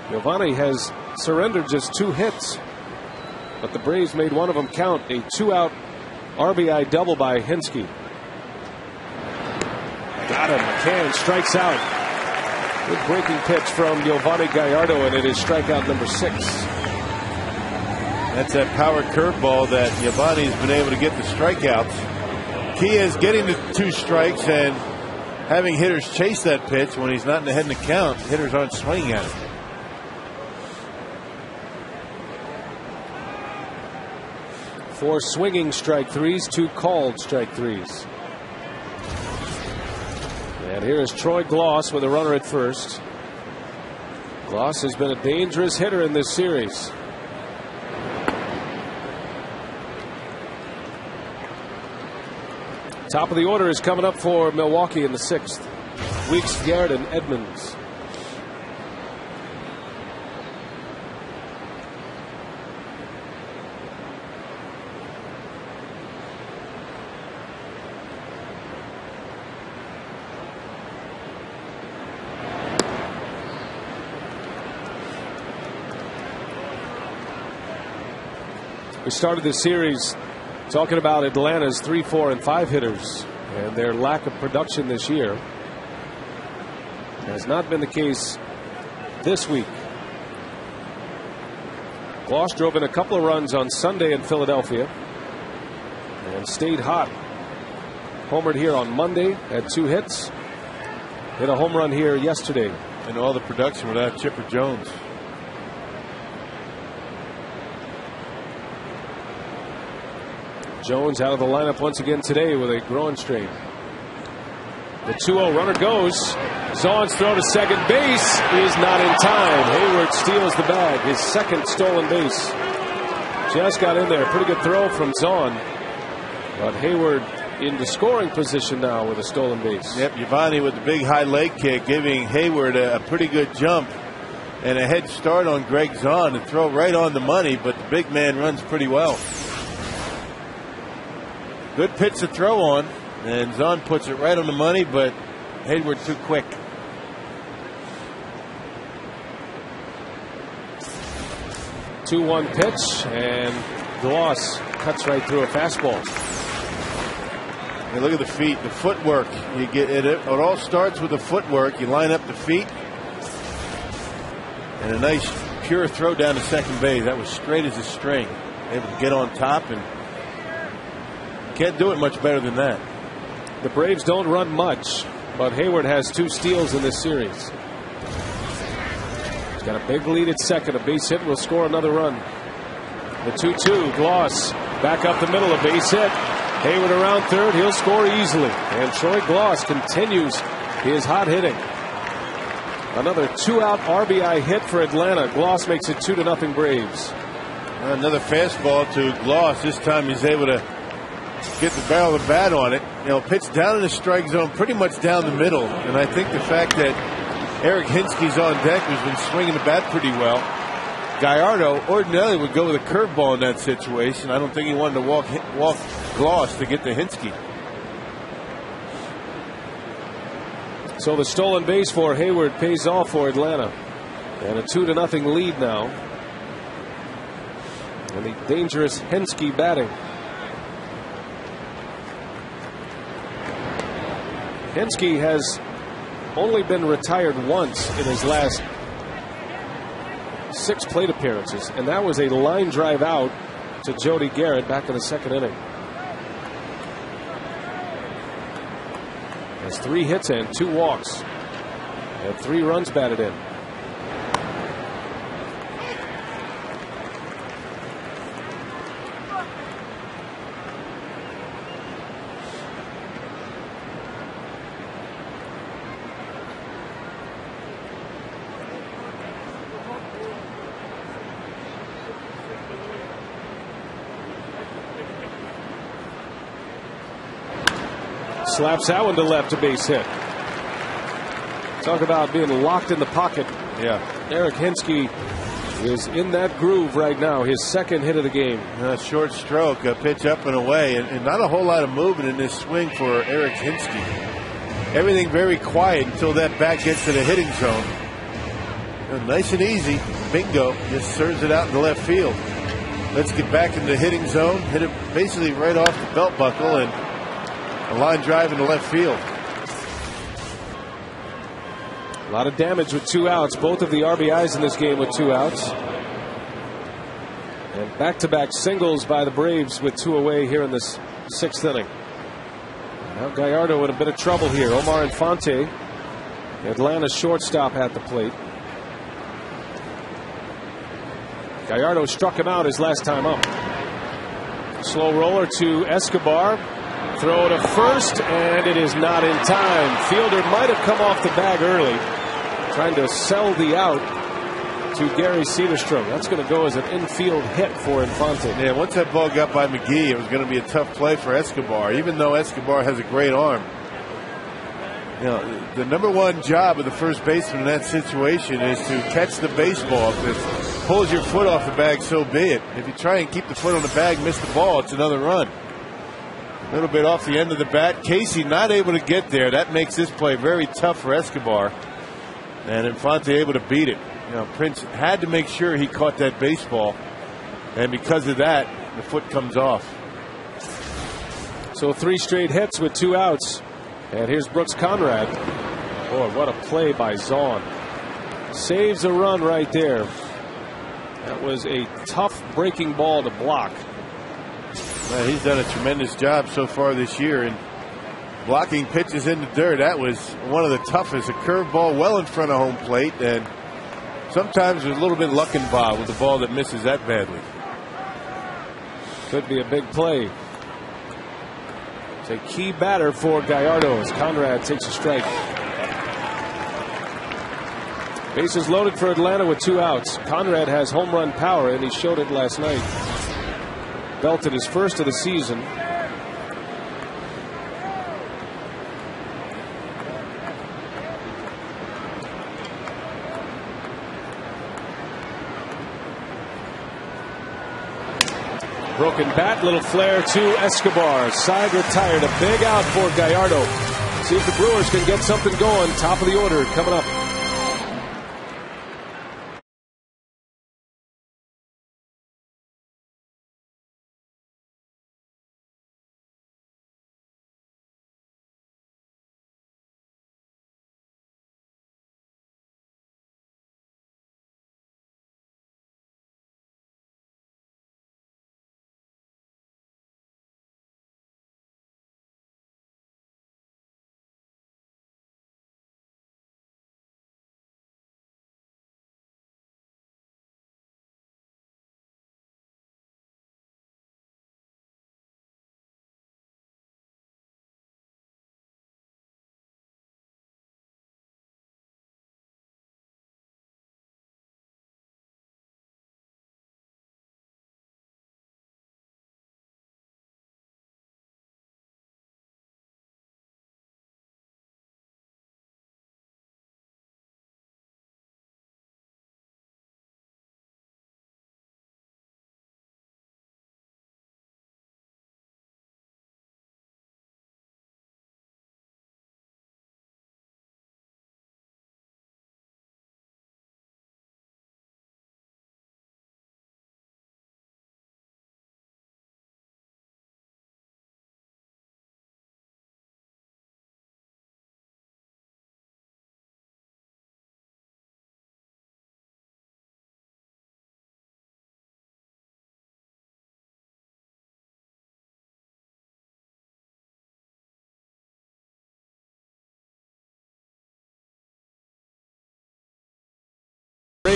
Giovanni has surrendered just 2 hits, but the Braves made one of them count. A 2-out RBI double by Hinske. Got him. McCann strikes out. Good breaking pitch from Giovanni Gallardo, and it is strikeout number 6. That's that power curveball that Giovanni's been able to get the strikeouts. Key is getting the 2 strikes and having hitters chase that pitch when he's not in the head in the count. Hitters aren't swinging at it. Four swinging strike threes, 2 called strike threes. And here is Troy Gloss with a runner at first. Gloss has been a dangerous hitter in this series. Top of the order is coming up for Milwaukee in the 6th. Weeks, Garrett, and Edmonds. We started this series talking about Atlanta's 3, 4, and 5 hitters and their lack of production this year. It has not been the case this week. Gloss drove in a couple of runs on Sunday in Philadelphia and stayed hot. Homered here on Monday, had 2 hits. Hit a home run here yesterday. And all the production without Chipper Jones. Jones out of the lineup once again today with a groin strain. The 2-0 runner goes. Zahn's throw to second base is not in time. Hayward steals the bag. His 2nd stolen base. Just got in there. Pretty good throw from Zahn. But Hayward into scoring position now with a stolen base. Yep, Giovanni with the big high leg kick giving Hayward a pretty good jump and a head start on Greg Zahn to throw right on the money, but the big man runs pretty well. Good pitch to throw on, and Zahn puts it right on the money, but Hayward too quick. The 2-1 pitch, and Gloss cuts right through a fastball. And look at the feet, the footwork. You get it. It all starts with the footwork. You line up the feet, and a nice pure throw down to second base. That was straight as a string. Able to get on top and. Can't do it much better than that. The Braves don't run much, but Hayward has 2 steals in this series. He's got a big lead at second. A base hit will score another run. The 2-2. Gloss back up the middle. A base hit. Hayward around third. He'll score easily. And Troy Gloss continues his hot hitting. Another 2-out RBI hit for Atlanta. Gloss makes it 2-0 Braves. Another fastball to Gloss. This time he's able to get the barrel of the bat on it. You know, pitch down in the strike zone, pretty much down the middle. And I think the fact that Eric Hinske's on deck has been swinging the bat pretty well. Gallardo ordinarily would go with a curveball in that situation. I don't think he wanted to walk Gloss to get to Hinske. So the stolen base for Hayward pays off for Atlanta. And a 2-0 lead now. And the dangerous Hinske batting. Hinske has only been retired once in his last 6 plate appearances, and that was a line drive out to Jody Garrett back in the 2nd inning. Has 3 hits and 2 walks and 3 runs batted in. Slaps that one to left, a base hit. Talk about being locked in the pocket. Yeah. Eric Hinske is in that groove right now. His 2nd hit of the game. Short stroke, a pitch up and away, and not a whole lot of movement in this swing for Eric Hinske. Everything very quiet until that bat gets to the hitting zone. Nice and easy. Bingo. Just serves it out in the left field. Let's get back in the hitting zone. Hit it basically right off the belt buckle, and a line drive in the left field. A lot of damage with 2 outs. Both of the RBIs in this game with 2 outs. And back-to-back singles by the Braves with 2 away here in this 6th inning. Now Gallardo in a bit of trouble here. Omar Infante, Atlanta's shortstop, at the plate. Gallardo struck him out his last time up. Slow roller to Escobar. Throw to first, and it is not in time. Fielder might have come off the bag early, trying to sell the out to Gary Cederstrom. That's going to go as an infield hit for Infante. Yeah, once that ball got by McGee, it was going to be a tough play for Escobar, even though Escobar has a great arm. You know, the number one job of the first baseman in that situation is to catch the baseball. If it pulls your foot off the bag, so be it. If you try and keep the foot on the bag, miss the ball, it's another run. A little bit off the end of the bat. Casey not able to get there. That makes this play very tough for Escobar. And Infante able to beat it. You know, Prince had to make sure he caught that baseball. And because of that, the foot comes off. So 3 straight hits with 2 outs. And here's Brooks Conrad. Boy, what a play by Zahn. Saves a run right there. That was a tough breaking ball to block. Well, he's done a tremendous job so far this year in blocking pitches in the dirt. That was one of the toughest. A curveball well in front of home plate, and sometimes there's a little bit of luck involved with the ball that misses that badly. Could be a big play. It's a key batter for Gallardo as Conrad takes a strike. Bases loaded for Atlanta with 2 outs. Conrad has home run power, and he showed it last night. Belted his first of the season. Broken bat, little flare to Escobar. Side retired, a big out for Gallardo. See if the Brewers can get something going. Top of the order coming up.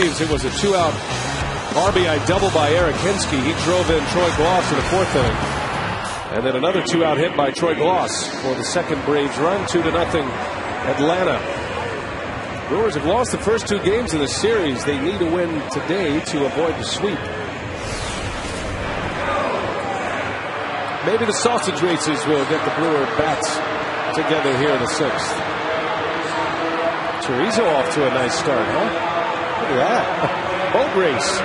Braves, it was a 2-out RBI double by Eric Hinsky. He drove in Troy Gloss in the 4th inning. And then another 2-out hit by Troy Gloss for the second Braves run. 2-0 Atlanta. Brewers have lost the first 2 games of the series. They need to win today to avoid the sweep. Maybe the sausage races will get the Brewer bats together here in the 6th. Chorizo off to a nice start, huh? Look at that. Boat race.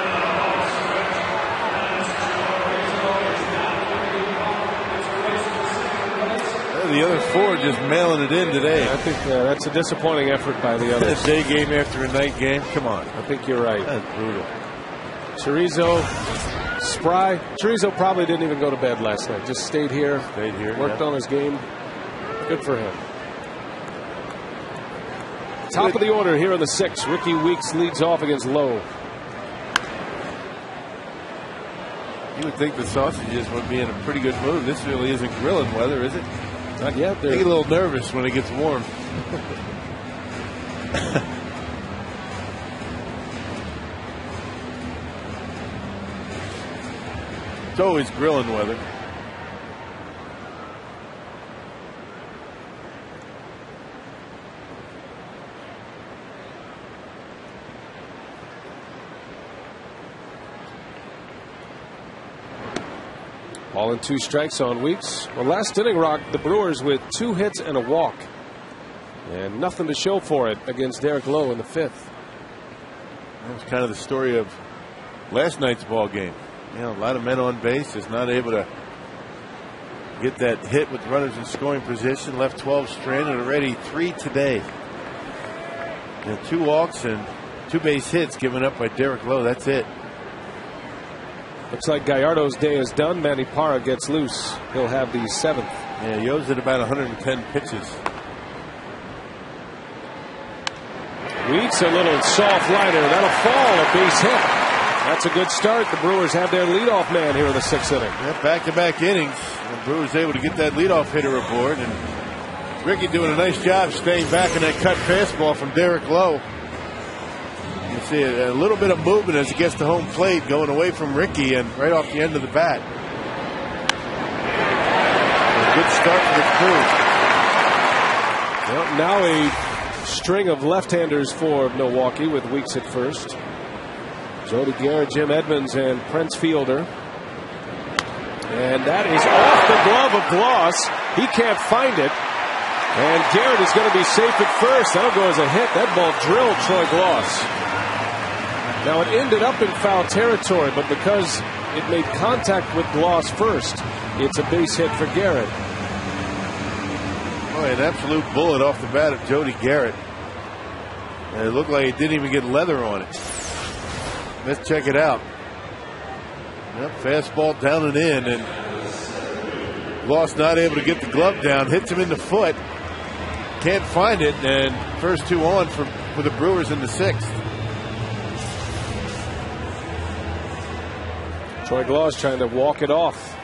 The other 4 just mailing it in today. I think that's a disappointing effort by the others. A day game after a night game. Come on. I think you're right. That's brutal. Chorizo, Spry. Chorizo probably didn't even go to bed last night. Just stayed here. Worked on his game. Good for him. Top of the order here in the 6th. Ricky Weeks leads off against Lowe. You would think the sausages would be in a pretty good mood. This really isn't grilling weather, is it? Not yet. They get a little nervous when it gets warm. It's always grilling weather. Ball and 2 strikes on Weeks. Well, last inning rocked the Brewers with 2 hits and a walk. And nothing to show for it against Derek Lowe in the 5th. That was kind of the story of last night's ball game. You know, a lot of men on base, is not able to get that hit with runners in scoring position. Left 12 stranded, already 3 today. You know, 2 walks and 2 base hits given up by Derek Lowe. That's it. Looks like Gallardo's day is done. Manny Parra gets loose. He'll have the 7th. Yeah, he owes it about 110 pitches. Weeks a little soft liner. That'll fall. A base hit. That's a good start. The Brewers have their leadoff man here in the 6th inning. Yeah, back-to-back innings. The Brewers able to get that leadoff hitter aboard. And Ricky doing a nice job staying back in that cut fastball from Derek Lowe. You see a little bit of movement as he gets to home plate, going away from Ricky and right off the end of the bat. A good start for the crew. Well, now a string of left-handers for Milwaukee with Weeks at first. Jody Garrett, Jim Edmonds, and Prince Fielder. And that is off the glove of Gloss. He can't find it. And Garrett is going to be safe at first. That'll go as a hit. That ball drilled Troy Gloss. Now it ended up in foul territory, but because it made contact with Gloss first, it's a base hit for Garrett. Boy, an absolute bullet off the bat of Jody Garrett. And it looked like it didn't even get leather on it. Let's check it out. Yep, fastball down and in, and Gloss not able to get the glove down. Hits him in the foot. Can't find it, and first 2 on for the Brewers in the 6th. Troy Gloss trying to walk it off.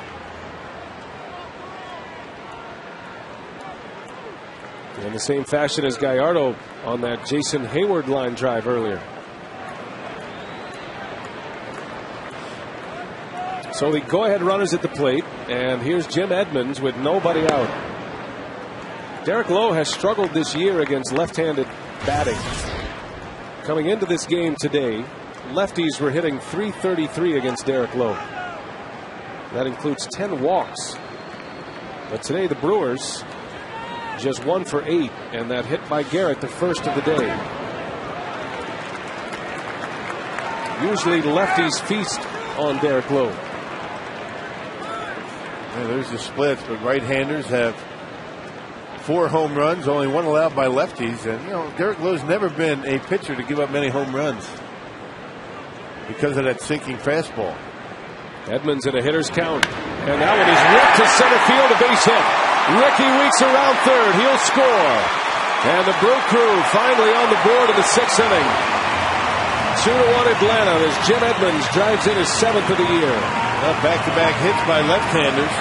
In the same fashion as Gallardo on that Jason Hayward line drive earlier. So the go-ahead runners at the plate, and here's Jim Edmonds with nobody out. Derek Lowe has struggled this year against left-handed batting. Coming into this game today, lefties were hitting .333 against Derek Lowe. That includes 10 walks. But today the Brewers just 1 for 8, and that hit by Garrett, the first of the day. Usually lefties feast on Derek Lowe. Yeah, there's the splits, but right-handers have 4 home runs, only 1 allowed by lefties. And, you know, Derek Lowe's never been a pitcher to give up many home runs because of that sinking fastball. Edmonds in a hitter's count. And that one is ripped to center field, a base hit. Ricky Weeks around third. He'll score. And the Brew Crew finally on the board in the 6th inning. 2-1 Atlanta as Jim Edmonds drives in his 7th of the year. Back-to-back hits by left-handers.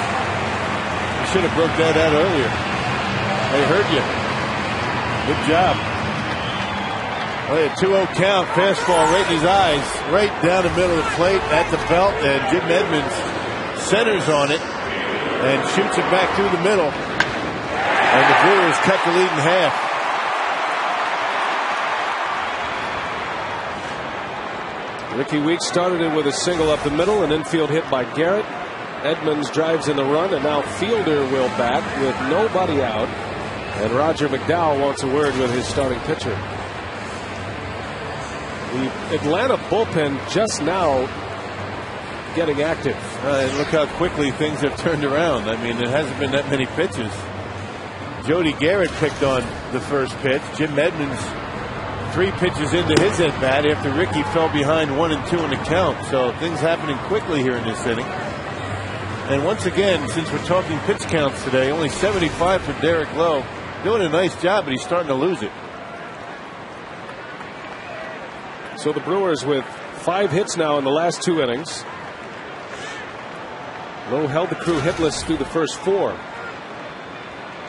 You should have broke that out earlier. They heard you. Good job. Well, a 2-0 count, fastball right in his eyes, right down the middle of the plate at the belt, and Jim Edmonds centers on it and shoots it back through the middle. And the Brewers cut the lead in half. Ricky Weeks started it with a single up the middle, an infield hit by Garrett. Edmonds drives in the run, and now Fielder will bat with nobody out. And Roger McDowell wants a word with his starting pitcher. The Atlanta bullpen just now getting active. And look how quickly things have turned around. I mean, it hasn't been that many pitches. Jody Garrett picked on the first pitch. Jim Edmonds 3 pitches into his at bat after Ricky fell behind 1-2 in the count. So things happening quickly here in this inning. And once again, since we're talking pitch counts today, only 75 for Derek Lowe. Doing a nice job, but he's starting to lose it. So the Brewers with 5 hits now in the last 2 innings. Lowe held the crew hitless through the first 4.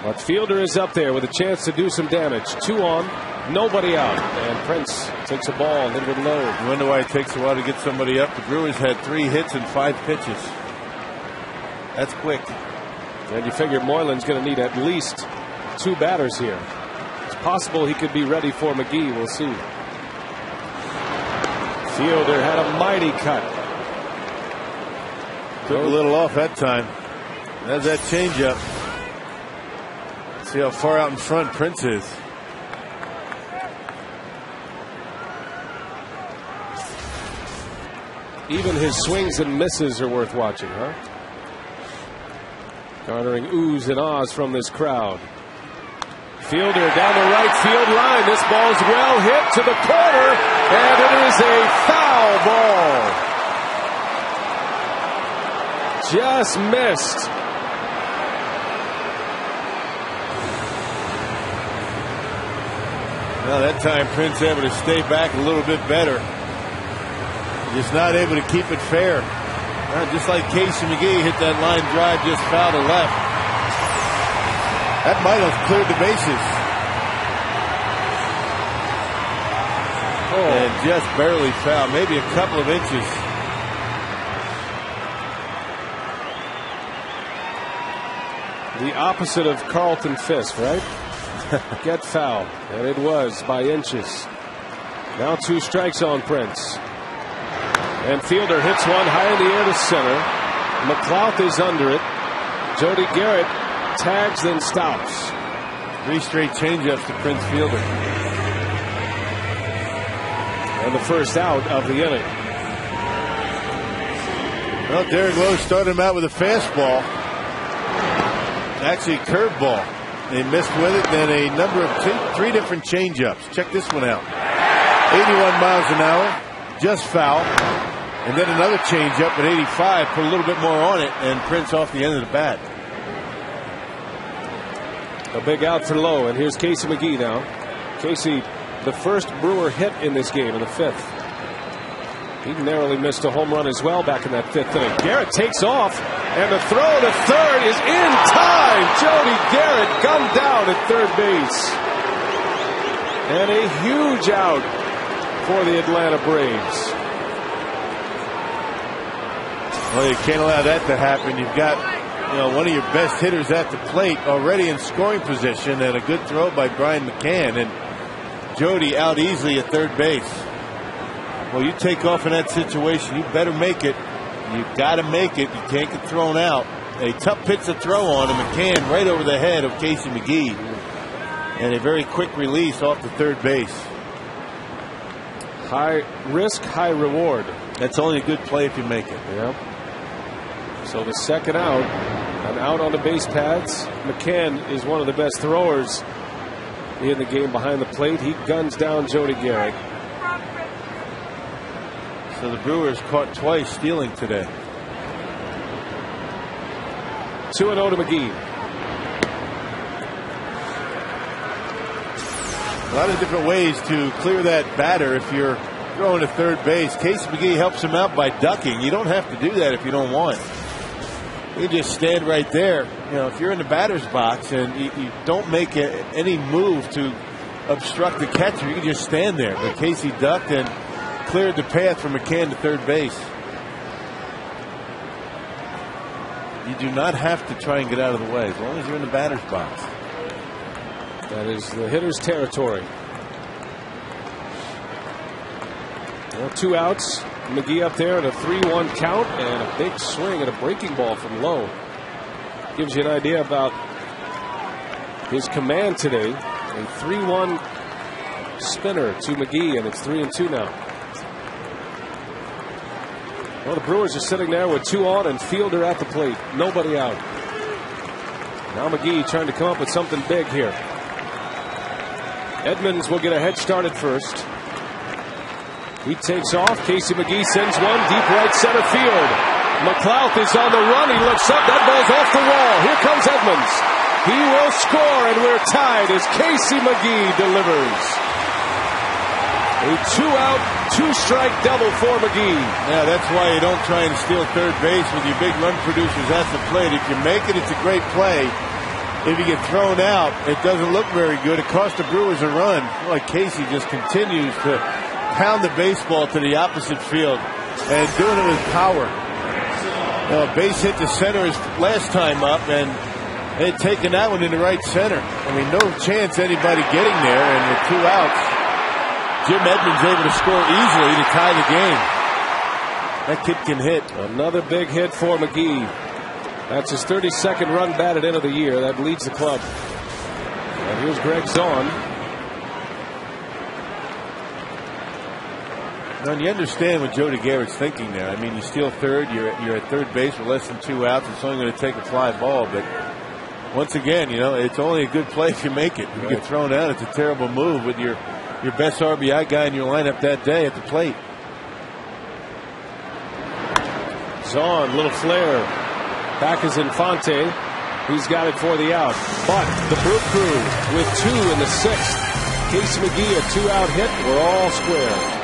But Fielder is up there with a chance to do some damage. 2 on, nobody out. And Prince takes a ball into Lowe. You wonder why it takes a while to get somebody up. The Brewers had 3 hits and 5 pitches. That's quick. And you figure Moylan's going to need at least 2 batters here. It's possible he could be ready for McGee. We'll see. Fielder had a mighty cut. Took a little off that time. There's that changeup. See how far out in front Prince is. Even his swings and misses are worth watching, huh? Garnering oohs and ahs from this crowd. Fielder down the right field line. This ball's well hit to the corner, and it is a foul ball. Just missed. Well, that time Prince able to stay back a little bit better. Just not able to keep it fair. Just like Casey McGee hit that line drive just foul to left. That might have cleared the bases. Oh. And just barely foul, maybe a couple of inches. The opposite of Carlton Fisk, right? Get foul, and it was by inches. Now 2 strikes on Prince. And Fielder hits one high in the air to center. McLouth is under it. Jody Garrett tags, then stops. 3 straight changeups to Prince Fielder. And the first out of the inning. Well, Derek Lowe started him out with a fastball. Actually, curveball. They missed with it. Then a number of 3 different changeups. Check this one out. 81 miles an hour. Just foul. And then another changeup at 85. Put a little bit more on it. And Prince off the end of the bat. A big out for Lowe. And here's Casey McGee now. Casey, the first Brewer hit in this game in the 5th. He narrowly missed a home run as well back in that 5th inning. Garrett takes off, and the throw to third is in time. Jody Garrett gunned down at third base. And a huge out for the Atlanta Braves. Well, you can't allow that to happen. You've got, one of your best hitters at the plate already in scoring position, and a good throw by Brian McCann, and Jody out easily at third base. Well, you take off in that situation, you better make it. You've got to make it. You can't get thrown out. A tough pitch to throw on, and McCann right over the head of Casey McGee. And a very quick release off the third base. High risk, high reward. That's only a good play if you make it. Yep. So the second out, an out on the base paths. McCann is one of the best throwers in the game behind the plate. He guns down Jody Garrett. So the Brewers caught twice stealing today. 2-0 to McGee. A lot of different ways to clear that batter if you're throwing to third base. Casey McGee helps him out by ducking. You don't have to do that if you don't want. You just stand right there. If you're in the batter's box and you don't make any move to obstruct the catcher. You can just stand there. But Casey ducked and cleared the path for McCann to third base. You do not have to try and get out of the way as long as you're in the batter's box. That is the hitter's territory. Well, 2 outs. McGee up there at a 3-1 count and a big swing and a breaking ball from Lowe. Gives you an idea about his command today. A 3-1 spinner to McGee, and it's 3-2 now. Well, the Brewers are sitting there with 2 on and Fielder at the plate. Nobody out. Now McGee trying to come up with something big here. Edmonds will get a head start at first. He takes off. Casey McGee sends one deep right center field. McLeod is on the run. He looks up. That ball's off the wall. Here comes Edmonds. He will score, and we're tied as Casey McGee delivers. A 2-out, 2-strike double for McGee. Yeah, that's why you don't try and steal third base with your big run producers at the plate. If you make it, it's a great play. If you get thrown out, it doesn't look very good. It cost the Brewers a run. Like Casey just continues to pound the baseball to the opposite field and doing it with power. A base hit to center his last time up, and they had taken that one into right center. I mean, no chance anybody getting there, and with 2 outs, Jim Edmonds able to score easily to tie the game. That kid can hit. Another big hit for McGee. That's his 32nd run batted into the year. That leads the club. And here's Greg Zaun. Now, you understand what Joe DeGarrett's thinking there. I mean, you steal third, you're at third base with less than 2 outs. It's only going to take a fly ball. But once again, you know, it's only a good play if you make it. If you get thrown out, it's a terrible move with your best RBI guy in your lineup that day at the plate. Zaun, little flare. Back is Infante. He's got it for the out. But the Brew Crew with 2 in the 6th. Casey McGee, a 2-out hit. We're all square.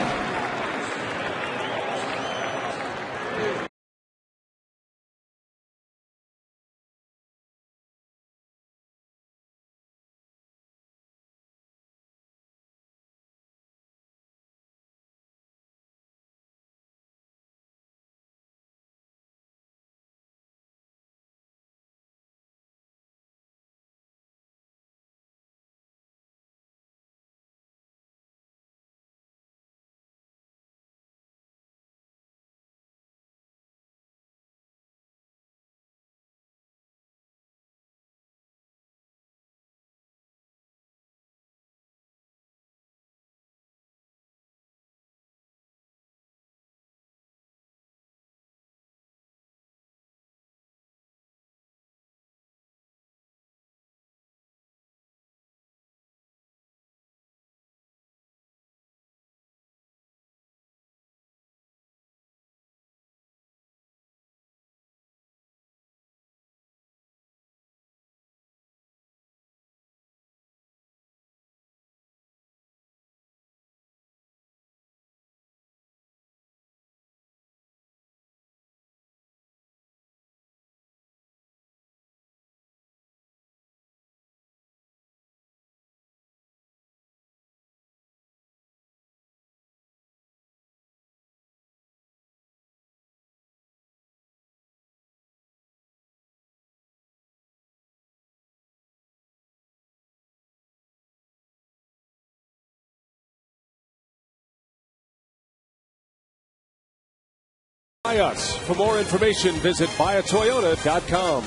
Buy us. For more information, visit buyatoyota.com.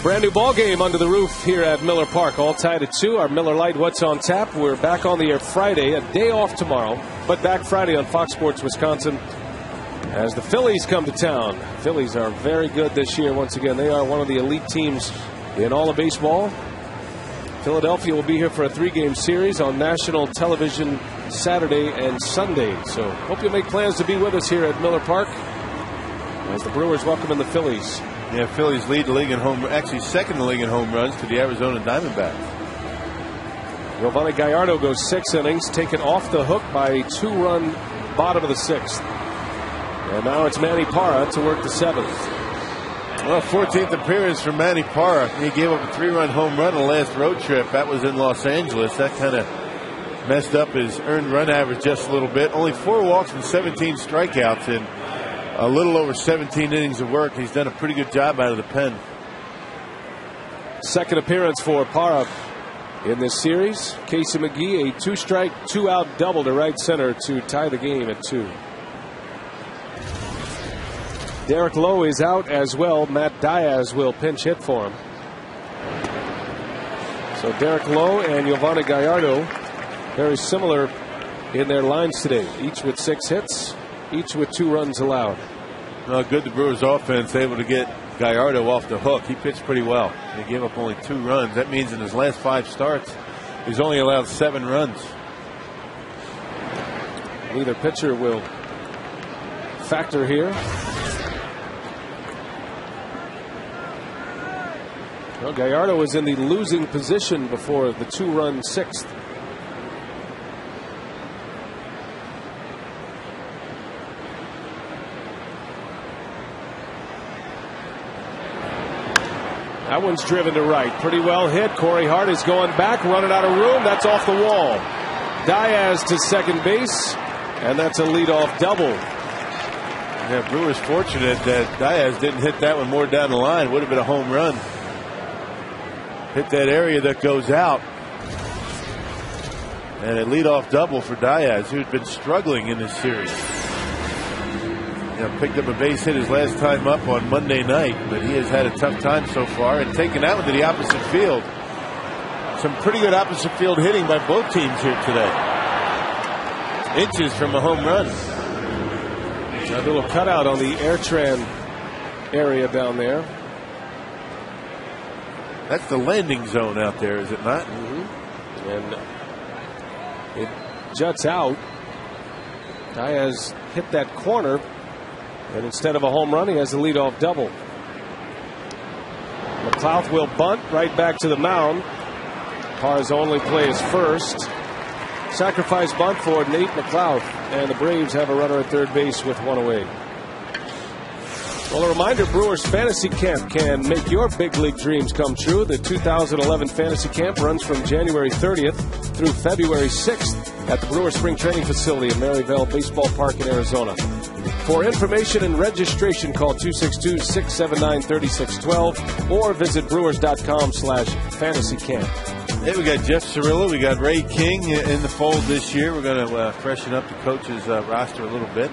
Brand new ball game under the roof here at Miller Park. All tied at 2. Our Miller Lite What's on Tap. We're back on the air Friday. A day off tomorrow, but back Friday on Fox Sports Wisconsin as the Phillies come to town. Phillies are very good this year. Once again, they are one of the elite teams in all of baseball. Philadelphia will be here for a 3-game series on national television Saturday and Sunday. So hope you'll make plans to be with us here at Miller Park as the Brewers welcome in the Phillies. Yeah, Phillies lead the league in home, actually second in the league in home runs to the Arizona Diamondbacks. Giovanni Gallardo goes 6 innings, taken off the hook by a 2-run bottom of the 6th. And now it's Manny Parra to work the 7th. Well, 14th appearance for Manny Parra. He gave up a 3-run home run on the last road trip. That was in Los Angeles. That kind of messed up his earned run average just a little bit. Only 4 walks and 17 strikeouts in a little over 17 innings of work. He's done a pretty good job out of the pen. Second appearance for Parra in this series. Casey McGee, a 2-strike, 2-out double to right center to tie the game at 2. Derek Lowe is out as well. Matt Diaz will pinch hit for him. So Derek Lowe and Giovanni Gallardo very similar in their lines today, each with 6 hits, each with 2 runs allowed. Well, good the Brewers offense able to get Gallardo off the hook. He pitched pretty well. He gave up only 2 runs. That means in his last 5 starts he's only allowed 7 runs. Neither pitcher will factor here. Well, Gallardo was in the losing position before the 2-run 6th. That one's driven to right. Pretty well hit. Corey Hart is going back, running out of room. That's off the wall. Diaz to second base, and that's a leadoff double. Yeah, Brewers fortunate that Diaz didn't hit that one more down the line. Would have been a home run. Hit that area that goes out. And a leadoff double for Diaz, who'd been struggling in this series. Picked up a base hit his last time up on Monday night, but he has had a tough time so far and taken that one to the opposite field. Some pretty good opposite field hitting by both teams here today. Inches from a home run. A little cutout on the Airtran area down there. That's the landing zone out there, is it not? Mm-hmm. And it juts out. Diaz hit that corner, and instead of a home run, he has a leadoff double. McLeod will bunt right back to the mound. Parra's only play is first. Sacrifice bunt for Nate McLeod, and the Braves have a runner at third base with 1 away. Well, a reminder, Brewers Fantasy Camp can make your big league dreams come true. The 2011 Fantasy Camp runs from January 30th through February 6th at the Brewers Spring Training Facility in Maryvale Baseball Park in Arizona. For information and registration, call 262-679-3612 or visit brewers.com/fantasycamp. Hey, we got Jeff Cirillo. We got Ray King in the fold this year. We're going to freshen up the coaches' roster a little bit.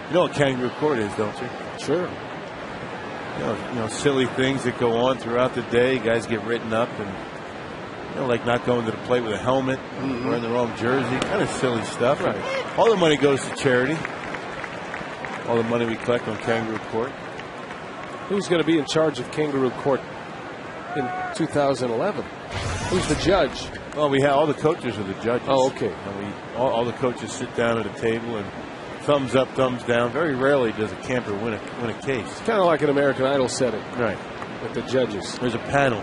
You know what Kangaroo Court is, don't you? Sure. You know, silly things that go on throughout the day. Guys get written up and, like not going to the plate with a helmet, wearing the wrong jersey, kind of silly stuff. Right. All the money goes to charity. All the money we collect on Kangaroo Court. Who's going to be in charge of Kangaroo Court in 2011? Who's the judge? Well, we have all the coaches are the judges. Oh, okay. And all the coaches sit down at a table and thumbs up, thumbs down. Very rarely does a camper win a case. It's kind of like an American Idol setting. Right. With the judges. There's a panel.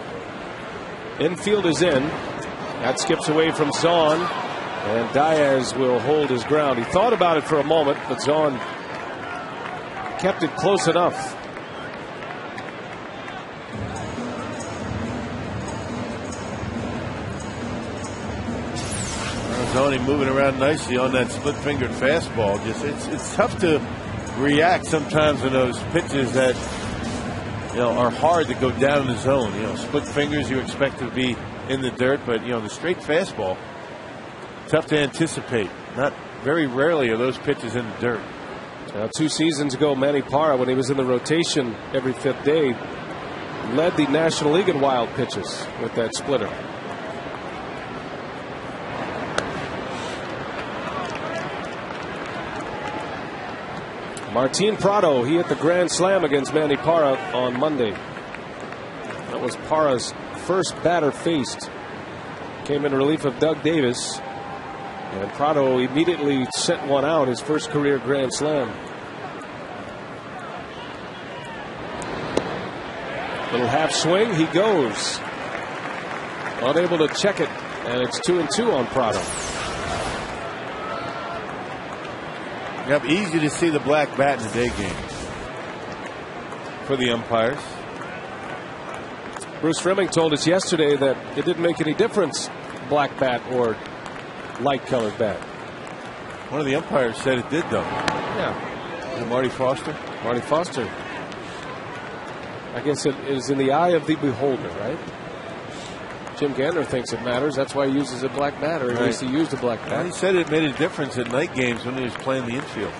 Infield is in. That skips away from Zahn. And Diaz will hold his ground. He thought about it for a moment, but Zahn kept it close enough. Zahn moving around nicely on that split-fingered fastball. It's tough to react sometimes in those pitches that are hard to go down in the zone. Split fingers you expect to be in the dirt, but the straight fastball tough to anticipate. Not very rarely are those pitches in the dirt. 2 seasons ago, Manny Parra, when he was in the rotation every 5th day, led the National League in wild pitches with that splitter. Martin Prado, he hit the grand slam against Manny Parra on Monday. That was Parra's first batter faced. Came in relief of Doug Davis. And Prado immediately sent one out, his first career grand slam. Little half swing, he goes. Unable to check it, and it's 2-2 on Prado. Yep, easy to see the black bat in the day game. for the umpires. Bruce Fleming told us yesterday that it didn't make any difference, black bat or light colored bat. One of the umpires said it did, though. Yeah. Marty Foster? Marty Foster. I guess it is in the eye of the beholder, right? Jim Gantner thinks it matters. That's why he uses a black bat, or at least he used a black bat. Well, he said it made a difference at night games when he was playing the infield.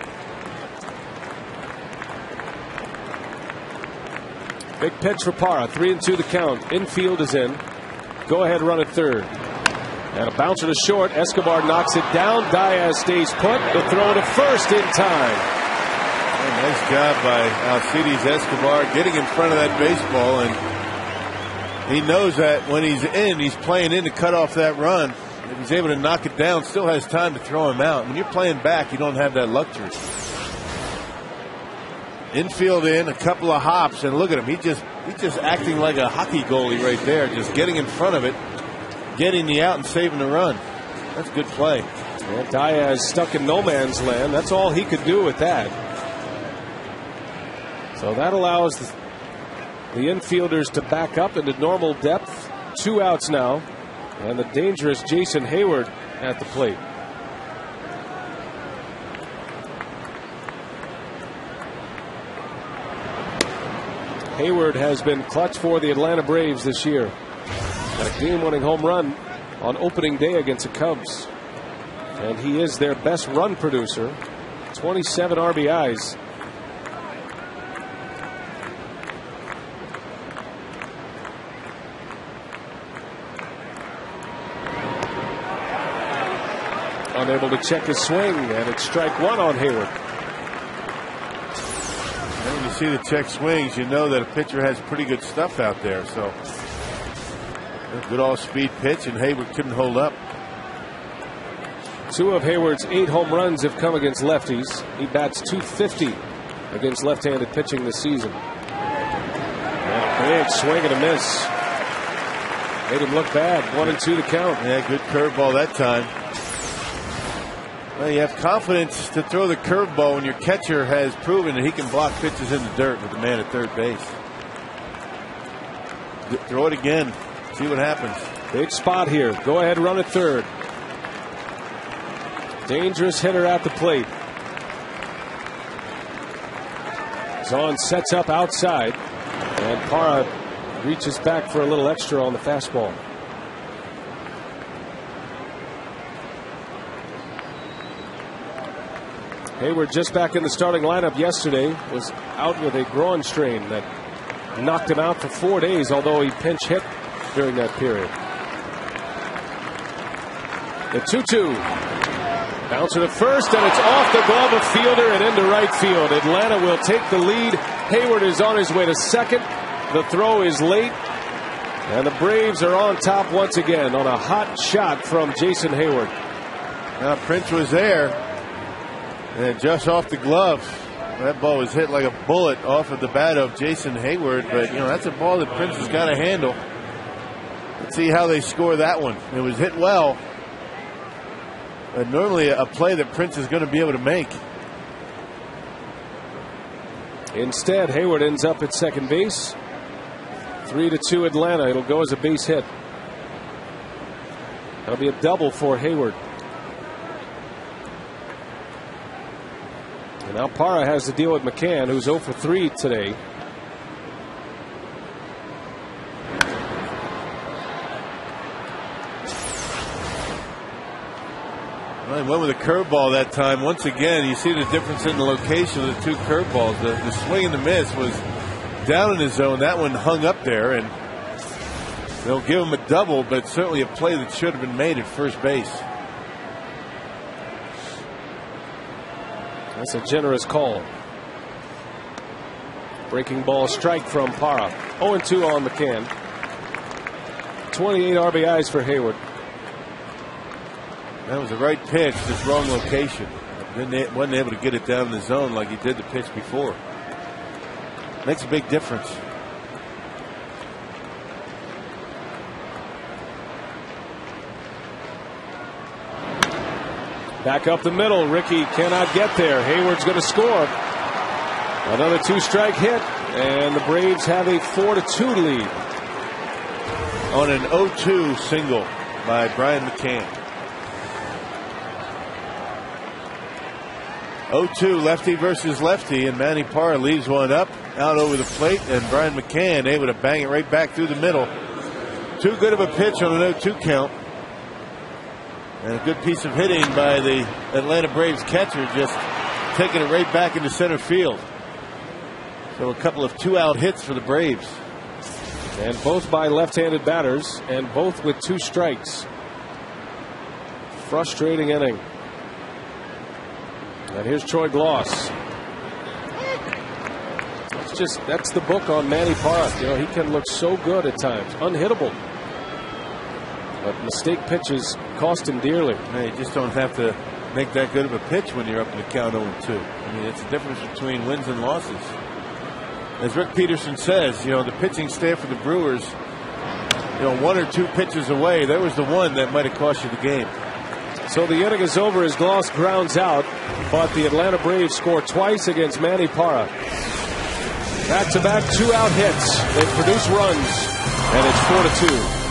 Big pitch for Parra. 3-2 the count. Infield is in. Go ahead run at third. And a bouncer to short. Escobar knocks it down. Diaz stays put. The throw to first in time. Oh, nice job by Alcides Escobar getting in front of that baseball, and he knows that when he's in, he's playing in to cut off that run. If he's able to knock it down, still has time to throw him out. When you're playing back, you don't have that luxury. Infield in, a couple of hops, and look at him. He's just acting like a hockey goalie right there, just getting in front of it, getting the out and saving the run. That's good play. Well, Diaz stuck in no man's land. That's all he could do with that. So that allows the infielders to back up into normal depth. 2 outs now, and the dangerous Jason Hayward at the plate. Hayward has been clutch for the Atlanta Braves this year. Got a game-winning home run on opening day against the Cubs. And he is their best run producer. 27 RBIs. Unable to check his swing, and it's strike one on Hayward. And when you see the check swings, you know that a pitcher has pretty good stuff out there. So a good all-speed pitch, and Hayward couldn't hold up. 2 of Hayward's 8 home runs have come against lefties. He bats .250 against left-handed pitching this season. Big swing and a miss. Made him look bad. 1-2 to count. Yeah, good curveball that time. Well, you have confidence to throw the curveball when your catcher has proven that he can block pitches in the dirt with the man at third base. Throw it again. See what happens. Big spot here. Go ahead, run at third. Dangerous hitter at the plate. Zahn sets up outside, and Parra reaches back for a little extra on the fastball. Hayward just back in the starting lineup yesterday. Was out with a groin strain that knocked him out for 4 days, although he pinch hit during that period. The 2-2. Bouncer to first, and it's off the glove of fielder and into right field. Atlanta will take the lead. Hayward is on his way to second. The throw is late, and the Braves are on top once again on a hot shot from Jason Hayward. Now Prince was there, and just off the glove. That ball was hit like a bullet off of the bat of Jason Hayward, but that's a ball that Prince has got to handle. Let's see how they score that one. It was hit well. Normally a play that Prince is going to be able to make. Instead, Hayward ends up at second base. 3-2 Atlanta. It'll go as a base hit. That'll be a double for Hayward. And now Parra has to deal with McCann, who's 0 for 3 today. Well, he went with a curveball that time. Once again, you see the difference in the location of the 2 curveballs. The swing and the miss was down in his zone. That one hung up there, and they'll give him a double, but certainly a play that should have been made at first base. That's a generous call. Breaking ball strike from Parra. 0-2 on McCann. 28 RBIs for Hayward. That was the right pitch, just wrong location. Wasn't able to get it down in the zone like he did the pitch before. Makes a big difference. Back up the middle. Ricky cannot get there. Hayward's going to score. Another 2-strike hit. And the Braves have a 4-2 lead. On an 0-2 single by Brian McCann. 0-2 lefty versus lefty, and Manny Parra leaves one up out over the plate, and Brian McCann able to bang it right back through the middle. Too good of a pitch on an 0-2 count. And a good piece of hitting by the Atlanta Braves catcher, just taking it right back into center field. So a couple of 2-out hits for the Braves. And both by left-handed batters, and both with 2 strikes. Frustrating inning. And here's Troy Gloss. That's the book on Manny Parra. You know, he can look so good at times, unhittable. But mistake pitches cost him dearly. You just don't have to make that good of a pitch when you're up in the count 0-2. I mean, it's the difference between wins and losses. As Rick Peterson says, you know, the pitching staff for the Brewers, you know, 1 or 2 pitches away, there was the one that might have cost you the game. So the inning is over as Gloss grounds out, but the Atlanta Braves score twice against Manny Parra. Back-to-back 2-out hits. They produce runs, and it's 4-2.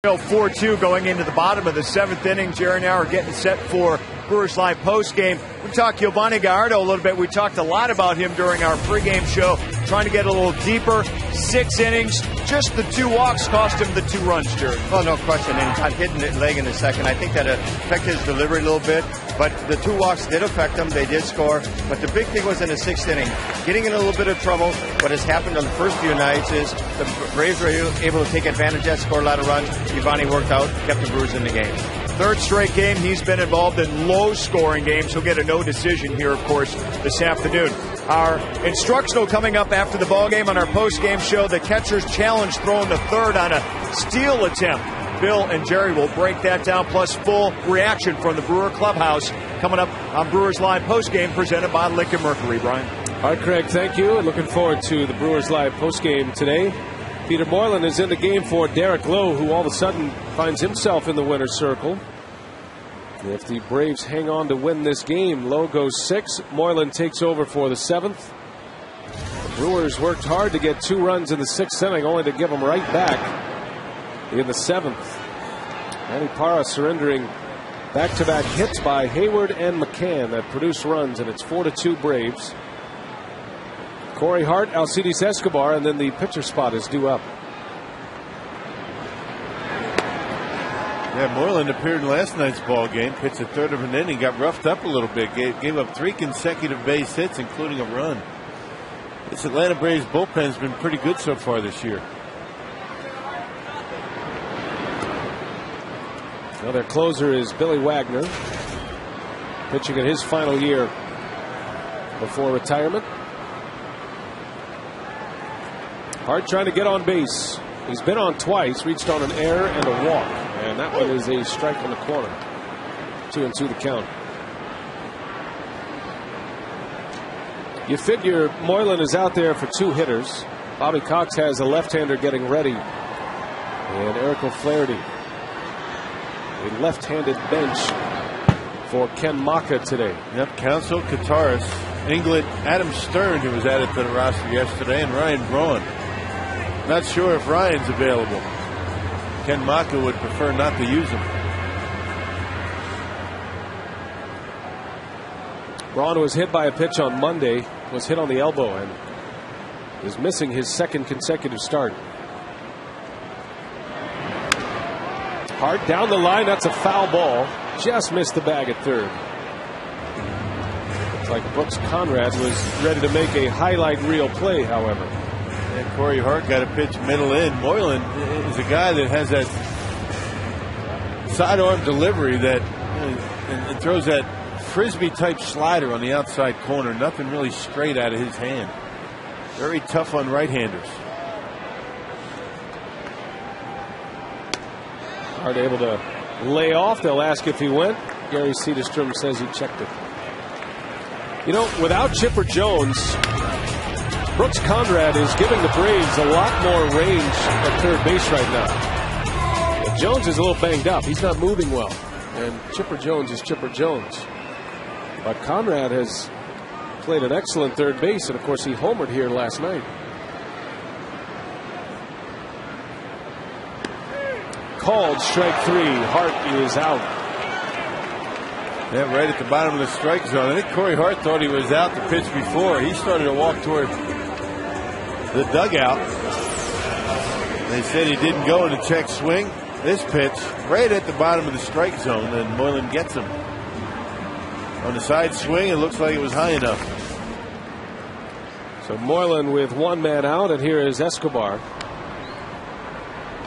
Still 4-2 going into the bottom of the 7th inning. Jerry and I are getting set for Brewers Live postgame. We talked Giovanni Gallardo a little bit. We talked a lot about him during our pregame show, trying to get a little deeper. 6 innings, just the 2 walks cost him the 2 runs, Jerry. Oh, no question. And got hit in the leg in the second. I think that affected his delivery a little bit. But the 2 walks did affect him. They did score. But the big thing was in the 6th inning, getting in a little bit of trouble. What has happened on the first few nights is the Braves were able to take advantage of that, score a lot of runs. Giovanni worked out, kept the Brewers in the game. 3rd straight game he's been involved in low-scoring games. He'll get a no decision here, of course, this afternoon. Our instructional coming up after the ballgame on our post-game show. The catcher's challenge thrown to third on a steal attempt. Bill and Jerry will break that down, plus full reaction from the Brewer clubhouse coming up on Brewers Live postgame presented by Lincoln Mercury. Brian. All right, Craig, thank you. And looking forward to the Brewers Live postgame today. Peter Moylan is in the game for Derek Lowe, who all of a sudden finds himself in the winner's circle. If the Braves hang on to win this game, Lowe goes 6. Moylan takes over for the 7th. The Brewers worked hard to get 2 runs in the 6th inning, only to give them right back in the 7th. Manny Parra surrendering back-to-back hits by Hayward and McCann that produce runs, and it's 4-2 Braves. Corey Hart, Alcides Escobar, and then the pitcher spot is due up. Yeah, Moylan appeared in last night's ball game, pitched a 1/3 of an inning, got roughed up a little bit, gave up 3 consecutive base hits, including a run. This Atlanta Braves bullpen has been pretty good so far this year. Well, their closer is Billy Wagner, pitching in his final year before retirement. Hart trying to get on base. He's been on twice, reached on an error and a walk, and that one is a strike in the corner. 2-2 the count. You figure Moylan is out there for 2 hitters. Bobby Cox has a left-hander getting ready, and Eric O'Flaherty, a left-handed bench for Ken Maka today. Yep, Council, Kataris, Inglet, Adam Stern, who was added to the roster yesterday, and Ryan Braun. Not sure if Ryan's available. Ken Maka would prefer not to use him. Braun was hit by a pitch on Monday, was hit on the elbow, and is missing his 2nd consecutive start. Hart down the line, that's a foul ball. Just missed the bag at third. Looks like Brooks Conrad was ready to make a highlight reel play, however. And Corey Hart got a pitch middle in. Moylan is a guy that has that sidearm delivery that and throws that frisbee type slider on the outside corner. Nothing really straight out of his hand. Very tough on right-handers. Hart able to lay off. They'll ask if he went. Gary Cederstrom says he checked it. You know, without Chipper Jones, Brooks Conrad is giving the Braves a lot more range at third base right now. But Jones is a little banged up. He's not moving well. And Chipper Jones is Chipper Jones. But Conrad has played an excellent third base, and of course he homered here last night. Called strike 3. Hart is out. Yeah, right at the bottom of the strike zone. I think Corey Hart thought he was out the pitch before. He started to walk toward the dugout. They said he didn't go in a check swing. This pitch right at the bottom of the strike zone, and Moylan gets him. On the side swing, it looks like it was high enough. So Moylan with 1 man out, and here is Escobar.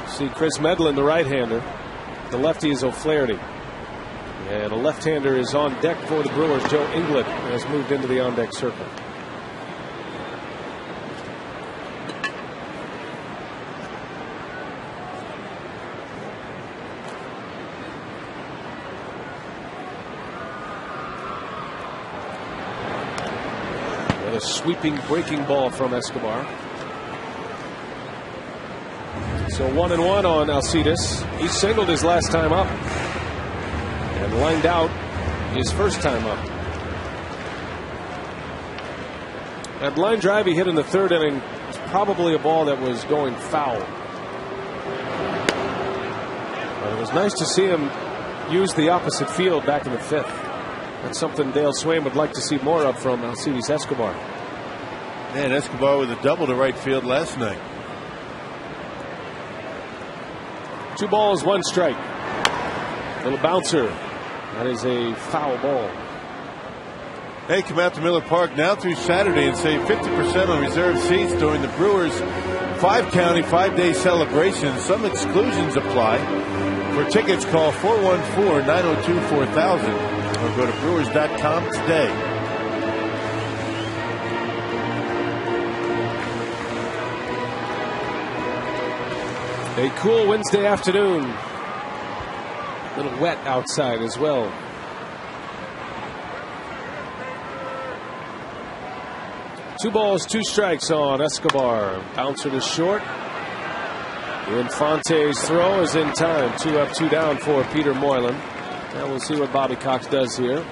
See Chris Medlin, the right-hander. The lefty is O'Flaherty. And a left-hander is on deck for the Brewers. Joe Inglet has moved into the on-deck circle. And a sweeping breaking ball from Escobar. So 1-1 on Alcides. He singled his last time up and lined out his first time up. That line drive he hit in the 3rd inning was probably a ball that was going foul. But it was nice to see him use the opposite field back in the 5th. That's something Dale Swain would like to see more of from Alcides Escobar. Man, Escobar with a double to right field last night. 2 balls, 1 strike. Little bouncer. That is a foul ball. Hey, come out to Miller Park now through Saturday and save 50% on reserved seats during the Brewers 5-county 5-day celebration. Some exclusions apply. For tickets, call 414-902-4000 or go to brewers.com today. A cool Wednesday afternoon. A little wet outside as well. Two balls, 2 strikes on Escobar. Bouncer to short. Infante's throw is in time. 2 up, 2 down for Peter Moylan. Now we'll see what Bobby Cox does here.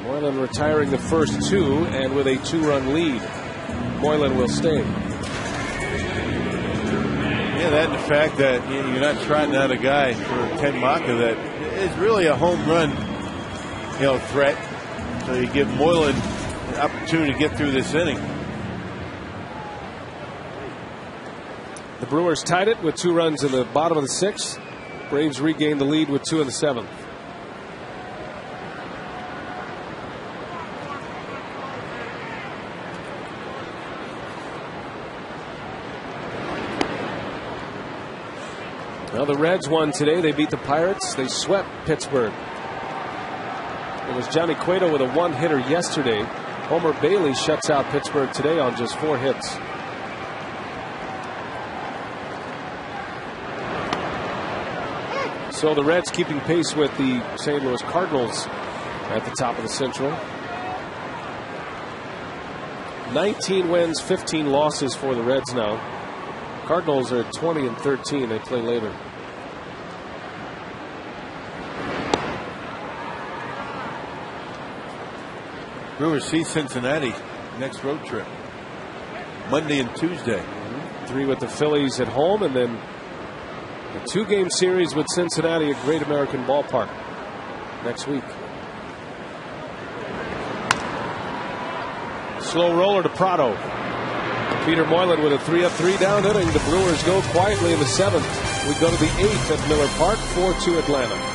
Moylan retiring the first 2 and with a 2-run lead. Moylan will stay. Yeah, that and the fact that you're not trotting out a guy for Ken Maka that is really a home run, threat. So you give Moylan an opportunity to get through this inning. The Brewers tied it with 2 runs in the bottom of the 6th. Braves regained the lead with 2 in the 7th. Well, the Reds won today. They beat the Pirates. They swept Pittsburgh. It was Johnny Cueto with a 1-hitter yesterday. Homer Bailey shuts out Pittsburgh today on just 4 hits. So the Reds keeping pace with the St. Louis Cardinals at the top of the Central. 19 wins, 15 losses for the Reds now. Cardinals are 20-13. They play later. Brewers see Cincinnati next road trip. Monday and Tuesday. 3 with the Phillies at home, and then a 2-game series with Cincinnati at Great American Ballpark next week. Slow roller to Prado. Peter Moylan with a 3-up, 3-down inning. The Brewers go quietly in the 7th. We go to the 8th at Miller Park, 4-2 Atlanta.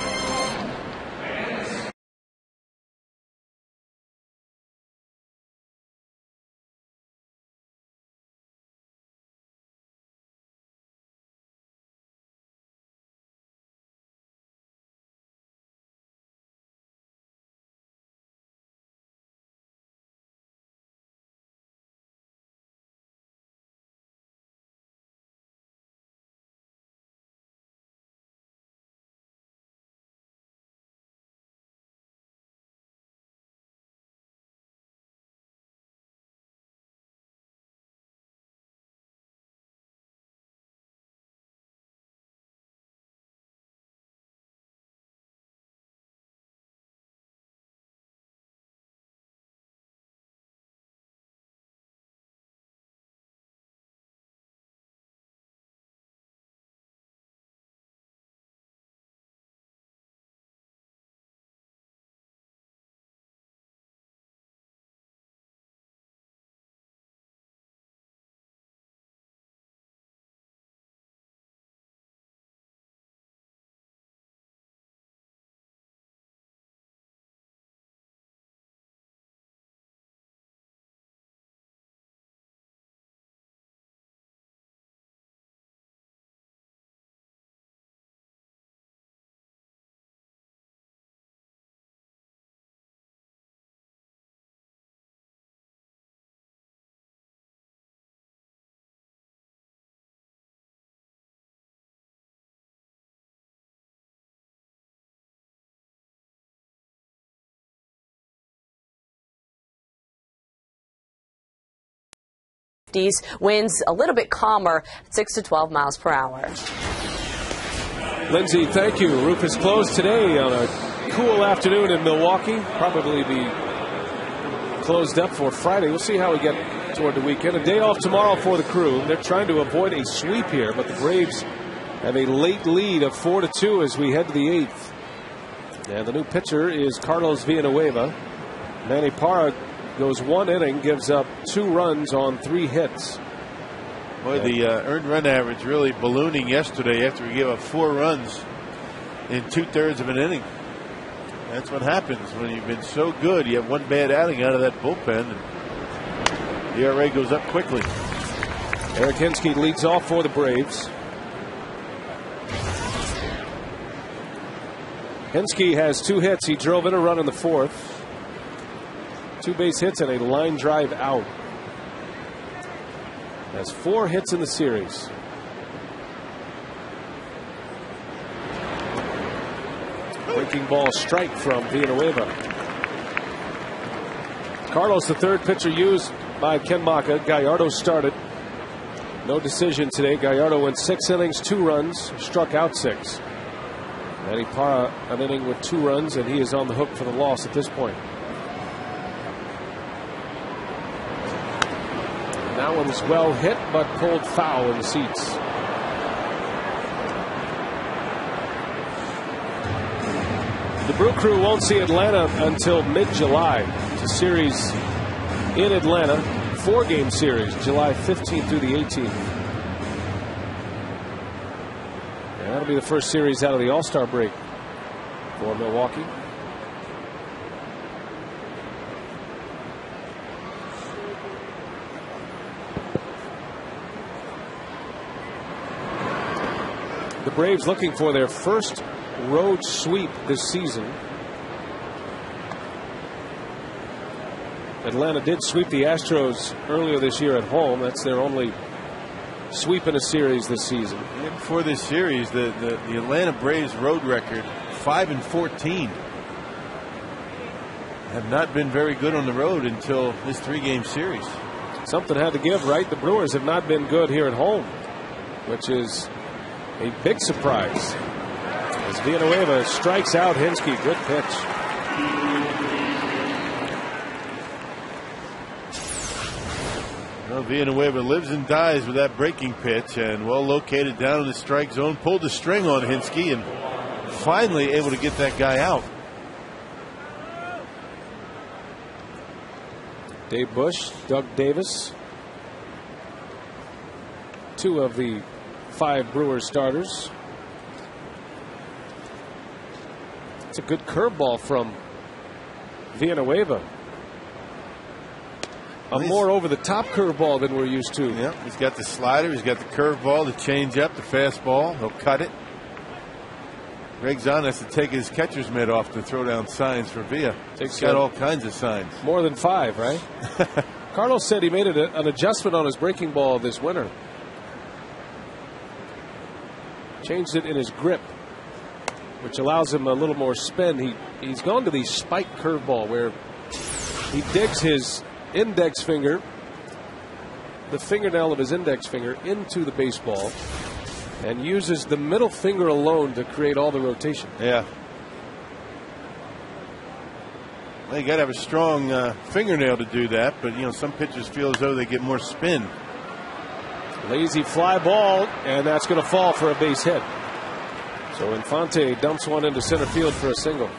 Winds a little bit calmer, 6 to 12 miles per hour. Lindsay, thank you. Roof is closed today on a cool afternoon in Milwaukee. Probably be closed up for Friday. We'll see how we get toward the weekend. A day off tomorrow for the Crew. They're trying to avoid a sweep here, but the Braves have a late lead of 4-2 as we head to the 8th. And the new pitcher is Carlos Villanueva. Manny Parra goes 1 inning, gives up 2 runs on 3 hits. Boy, the earned run average really ballooning yesterday after he gave up 4 runs in 2/3 of an inning. That's what happens when you've been so good. You have 1 bad outing out of that bullpen, and the ERA goes up quickly. Eric Hensky leads off for the Braves. Hensky has 2 hits. He drove in a run in the 4th. 2 base hits and a line drive out. Has 4 hits in the series. Breaking ball strike from Villanueva. Carlos, the 3rd pitcher used by Ken Maka. Gallardo started. No decision today. Gallardo went 6 innings, 2 runs, struck out 6. Manny Parra an inning with 2 runs, and he is on the hook for the loss at this point. That one was well hit, but pulled foul in the seats. The Brew Crew won't see Atlanta until mid-July. It's a series in Atlanta, 4-game series, July 15th through the 18th. And that'll be the first series out of the All-Star break for Milwaukee. The Braves looking for their first road sweep this season. Atlanta did sweep the Astros earlier this year at home. That's their only sweep in a series this season. Yeah, before this series, the Atlanta Braves road record 5-14. Have not been very good on the road until this 3-game series. Something had to give, right? The Brewers have not been good here at home, which is a big surprise. As Villanueva strikes out Hinske, good pitch. Well, Villanueva lives and dies with that breaking pitch, and well located down in the strike zone, pulled the string on Hinske, and finally able to get that guy out. Dave Bush, Doug Davis, 2 of the 5 Brewers starters. It's a good curveball from Villanueva. A more over-the-top curveball than we're used to. Yeah, he's got the slider, he's got the curveball, the changeup, the fastball. He'll cut it. Greg Zahn has to take his catcher's mitt off to throw down signs for Villa. He's got all kinds of signs. More than 5, right? Carlos said he made an adjustment on his breaking ball this winter. Changed it in his grip, which allows him a little more spin. He's gone to the spike curveball where he digs his index finger, the fingernail of his index finger, into the baseball and uses the middle finger alone to create all the rotation. Yeah. Well, you got to have a strong fingernail to do that, but you know, some pitchers feel as though they get more spin. Lazy fly ball, and that's going to fall for a base hit. So Infante dumps one into center field for a single.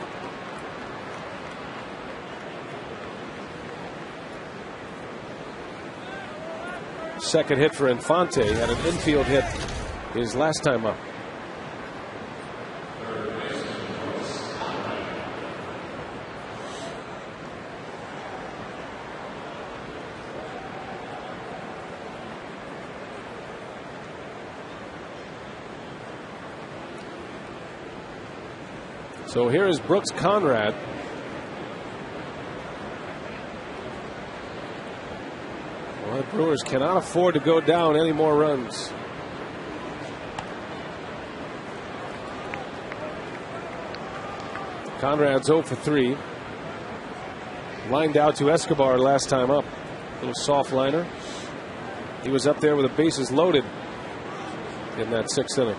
Second hit for Infante, had an infield hit his last time up. So here is Brooks Conrad. Well, the Brewers cannot afford to go down any more runs. Conrad's 0 for 3. Lined out to Escobar last time up. Little soft liner. He was up there with the bases loaded in that 6th inning.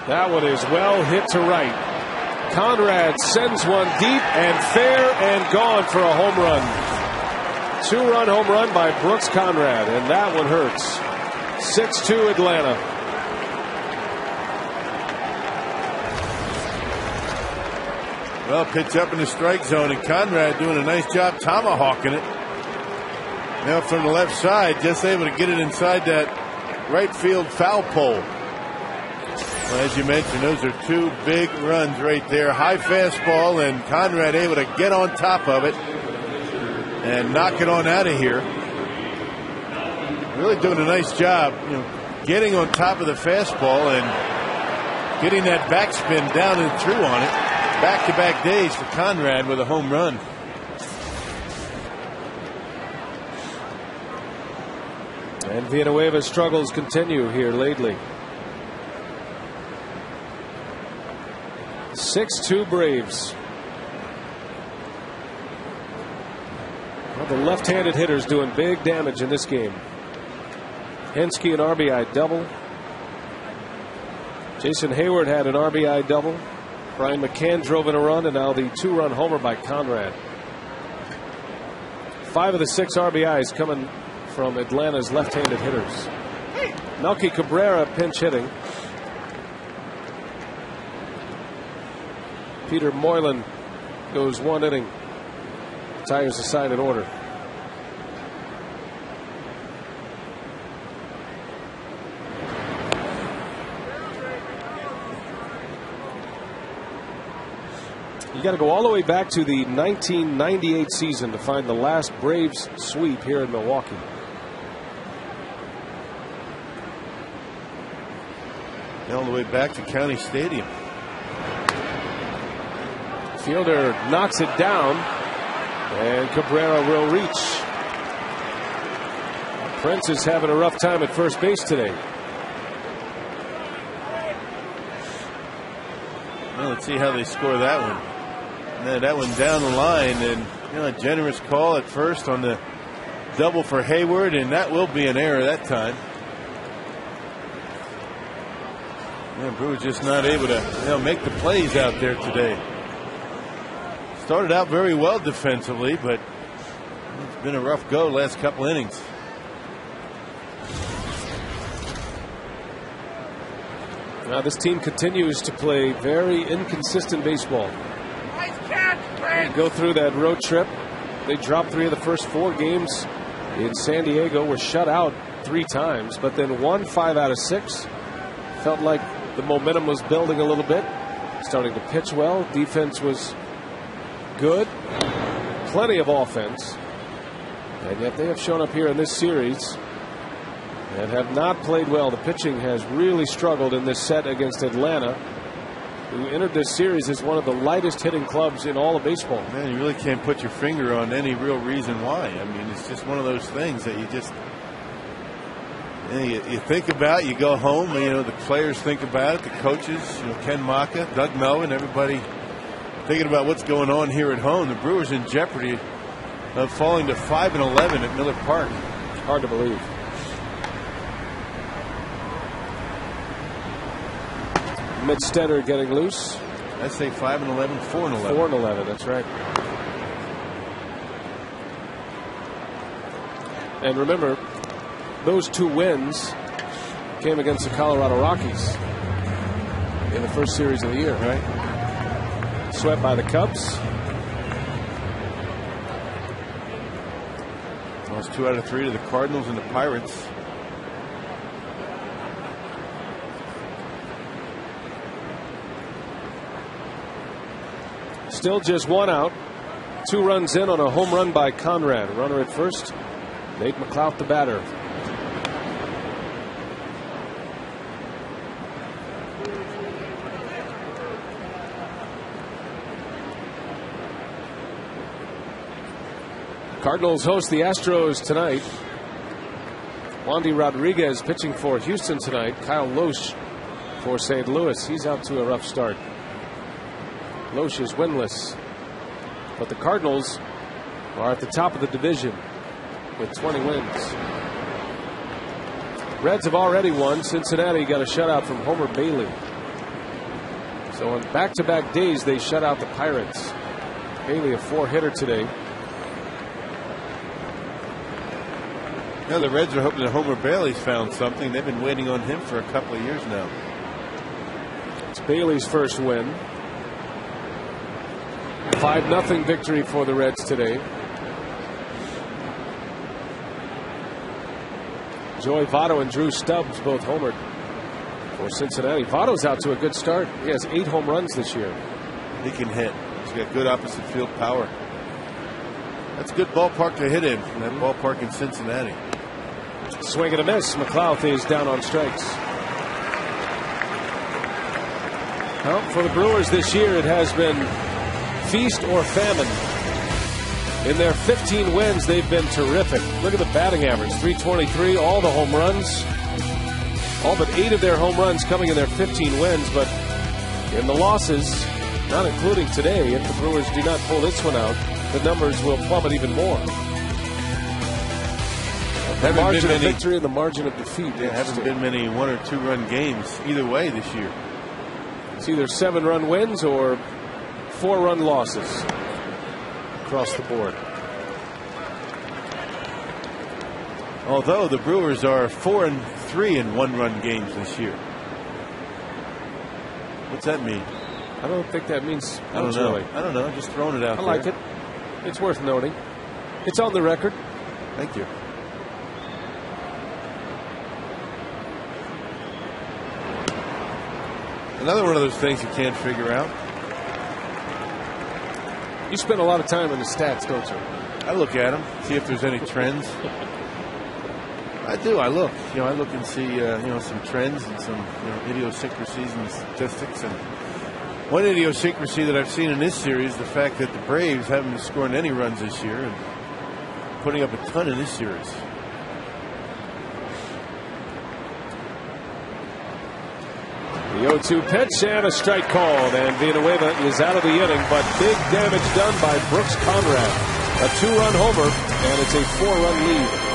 That one is well hit to right. Conrad sends one deep and fair and gone for a home run. 2-run home run by Brooks Conrad, and that one hurts. 6-2 Atlanta. Well, pitch up in the strike zone, and Conrad doing a nice job tomahawking it. Now from the left side, just able to get it inside that right field foul pole. Well, as you mentioned, those are 2 big runs right there. High fastball, and Conrad able to get on top of it and knock it on out of here. Really doing a nice job, you know, getting on top of the fastball and getting that backspin down and through on it. Back-to-back days for Conrad with a home run. And Villanueva's struggles continue here lately. 6-2 Braves. Well, the left-handed hitters doing big damage in this game. Hinske an RBI double. Jason Hayward had an RBI double. Brian McCann drove in a run, and now the 2-run homer by Conrad. 5 of the 6 RBIs coming from Atlanta's left-handed hitters. Melky Cabrera pinch hitting. Peter Moylan goes 1 inning. Tigers aside in order. You got to go all the way back to the 1998 season to find the last Braves sweep here in Milwaukee. all the way back to County Stadium. Fielder knocks it down, and Cabrera will reach. Prince is having a rough time at first base today. Well, let's see how they score that one. And that one down the line, and a generous call at first on the double for Hayward, and that will be an error that time. Brewers just not able to make the plays out there today. Started out very well defensively, but it's been a rough go last couple innings. Now this team continues to play very inconsistent baseball. They go through that road trip. They dropped 3 of the first 4 games in San Diego, were shut out 3 times, but then won 5 out of 6. Felt like the momentum was building a little bit. Starting to pitch well. Defense was good. Plenty of offense. And yet they have shown up here in this series and have not played well. The pitching has really struggled in this set against Atlanta, who entered this series as one of the lightest hitting clubs in all of baseball. Man, you really can't put your finger on any real reason why. I mean, it's just one of those things that you just you think about. You go home, the players think about it, the coaches, Ken Maka, Doug Melvin, everybody thinking about what's going on here at home. The Brewers in jeopardy of falling to 5-11 at Miller Park. Hard to believe. Mid-Stetter getting loose. I say 5-11, 4-11. 4-11, that's right. And remember, those 2 wins came against the Colorado Rockies in the first series of the year, right? Swept by the Cubs. Lost 2 out of 3 to the Cardinals and the Pirates. Still just 1 out. 2 runs in on a home run by Conrad. Runner at first. Nate McLeod, the batter. Cardinals host the Astros tonight. Wandy Rodriguez pitching for Houston tonight. Kyle Loesch for St. Louis. He's out to a rough start. Loesch is winless, but the Cardinals are at the top of the division with 20 wins. Reds have already won. Cincinnati got a shutout from Homer Bailey. So on back-to-back days, they shut out the Pirates. Bailey, a 4-hitter today. Yeah, the Reds are hoping that Homer Bailey's found something. They've been waiting on him for a couple of years now. It's Bailey's first win. 5-0 victory for the Reds today. Joey Votto and Drew Stubbs both homered for Cincinnati. Votto's out to a good start. He has 8 home runs this year. He can hit. He's got good opposite field power. That's a good ballpark to hit in, that ballpark in Cincinnati. Swing and a miss. McLeod is down on strikes. Well, for the Brewers this year, it has been feast or famine. In their 15 wins, they've been terrific. Look at the batting average, 323, all the home runs. All but 8 of their home runs coming in their 15 wins, but in the losses, not including today, if the Brewers do not pull this one out, the numbers will plummet even more. The margin of victory and the margin of defeat. There haven't been many 1 or 2 run games either way this year. It's either 7-run wins or 4-run losses across the board. Although the Brewers are 4-3 in 1-run games this year. What's that mean? I don't think that means I don't know. Really. I don't know. Just throwing it out there. I like it. It's worth noting. It's on the record. Thank you. Another one of those things you can't figure out. You spend a lot of time in the stats, don't you? I look at them, see if there's any trends. I do. I look. I look and see some trends and some idiosyncrasies and statistics. And one idiosyncrasy that I've seen in this series, the fact that the Braves haven't been scoring any runs this year and putting up a ton in this series. The 0-2 pitch and a strike called, and Villanueva is out of the inning, but big damage done by Brooks Conrad. A 2-run homer, and it's a 4-run lead.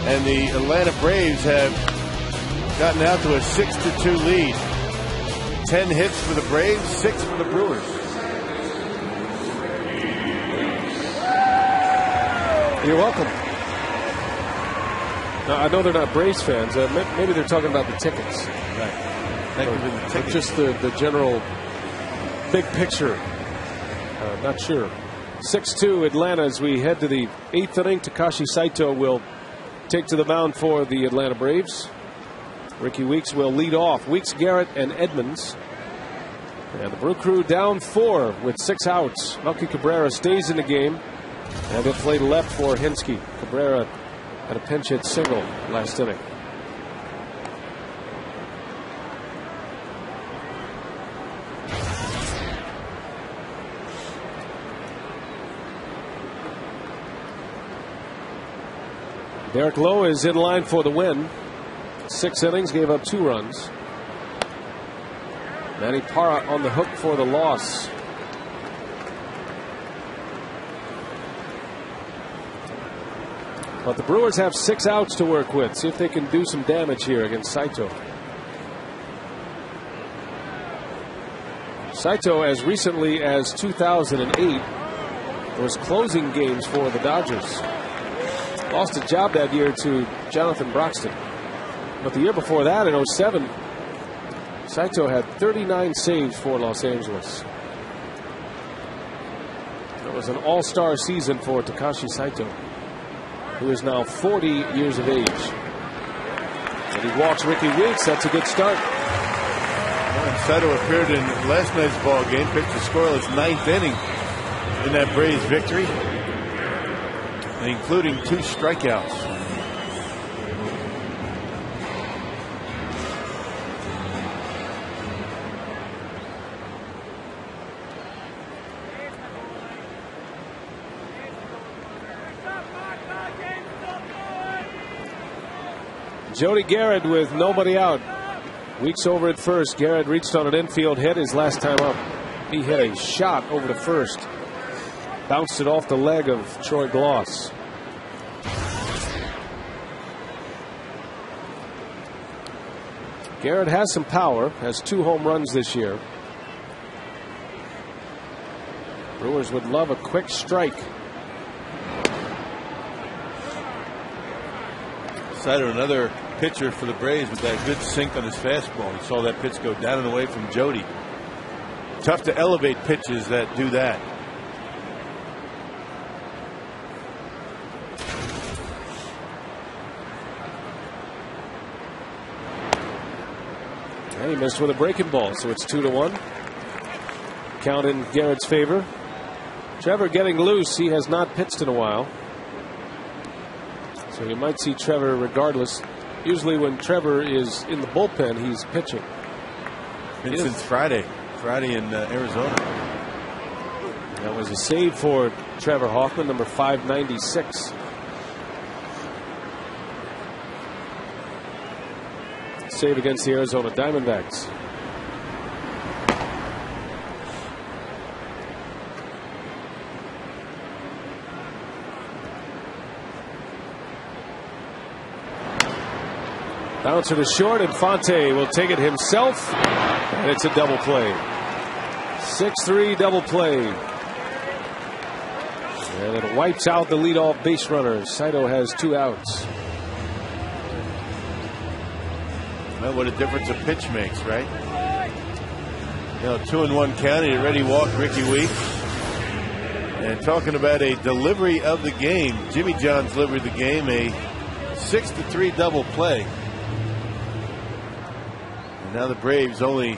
And the Atlanta Braves have gotten out to a 6-2 lead. 10 hits for the Braves, 6 for the Brewers. You're welcome. Now, I know they're not Braves fans. Maybe they're talking about the tickets. Right. Just the general big picture. Not sure. 6-2 Atlanta as we head to the 8th inning. Takashi Saito will take to the mound for the Atlanta Braves. Ricky Weeks will lead off. Weeks, Garrett, and Edmonds. And the Brew Crew down 4 with 6 outs. Melky Cabrera stays in the game. And he'll play left for Hinsky. Cabrera had a pinch hit single last inning. Derek Lowe is in line for the win. 6 innings, gave up 2 runs. Manny Parra on the hook for the loss. But the Brewers have 6 outs to work with. See if they can do some damage here against Saito. Saito, as recently as 2008, was closing games for the Dodgers. Lost a job that year to Jonathan Broxton. But the year before that, in 07, Saito had 39 saves for Los Angeles. It was an all-star season for Takashi Saito, who is now 40 years of age. And he walks Ricky Weeks. That's a good start. Saito appeared in last night's ball game, pitched a scoreless 9th inning in that Braves victory, including 2 strikeouts. Jody Garrett with nobody out. Weeks over at first. Garrett reached on an infield hit his last time up. He hit a shot over to first. Bounced it off the leg of Troy Gloss. Garrett has some power, has 2 home runs this year. Brewers would love a quick strike. Sider, another pitcher for the Braves with that good sink on his fastball. We saw that pitch go down and away from Jody. Tough to elevate pitches that do that. And he missed with a breaking ball, so it's 2-1. Count in Garrett's favor. Trevor getting loose. He has not pitched in a while, so you might see Trevor regardless. Usually when Trevor is in the bullpen, he's pitching. Been since Friday in Arizona. That was a save for Trevor Hoffman, number 596. Save against the Arizona Diamondbacks. Bouncer to short, and Fonte will take it himself, and it's a double play. 6-3 double play. And it wipes out the leadoff base runner. Saito has 2 outs. Well, what a difference a pitch makes, right? 2-1 count. He already walked Ricky Weeks. And talking about a delivery of the game, Jimmy John's delivered the game, a 6-3 double play. And now the Braves only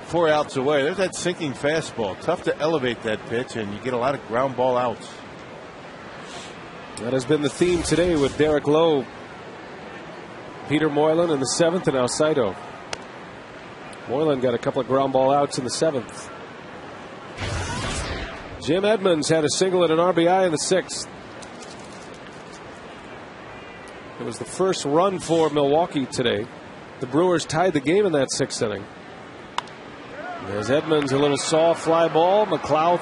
4 outs away. There's that sinking fastball. Tough to elevate that pitch, and you get a lot of ground ball outs. That has been the theme today with Derek Lowe, Peter Moylan in the 7th, and now Saito. Moylan got a couple of ground ball outs in the 7th. Jim Edmonds had a single and an RBI in the 6th. It was the first run for Milwaukee today. The Brewers tied the game in that 6th inning. There's Edmonds, a little soft fly ball. McLeod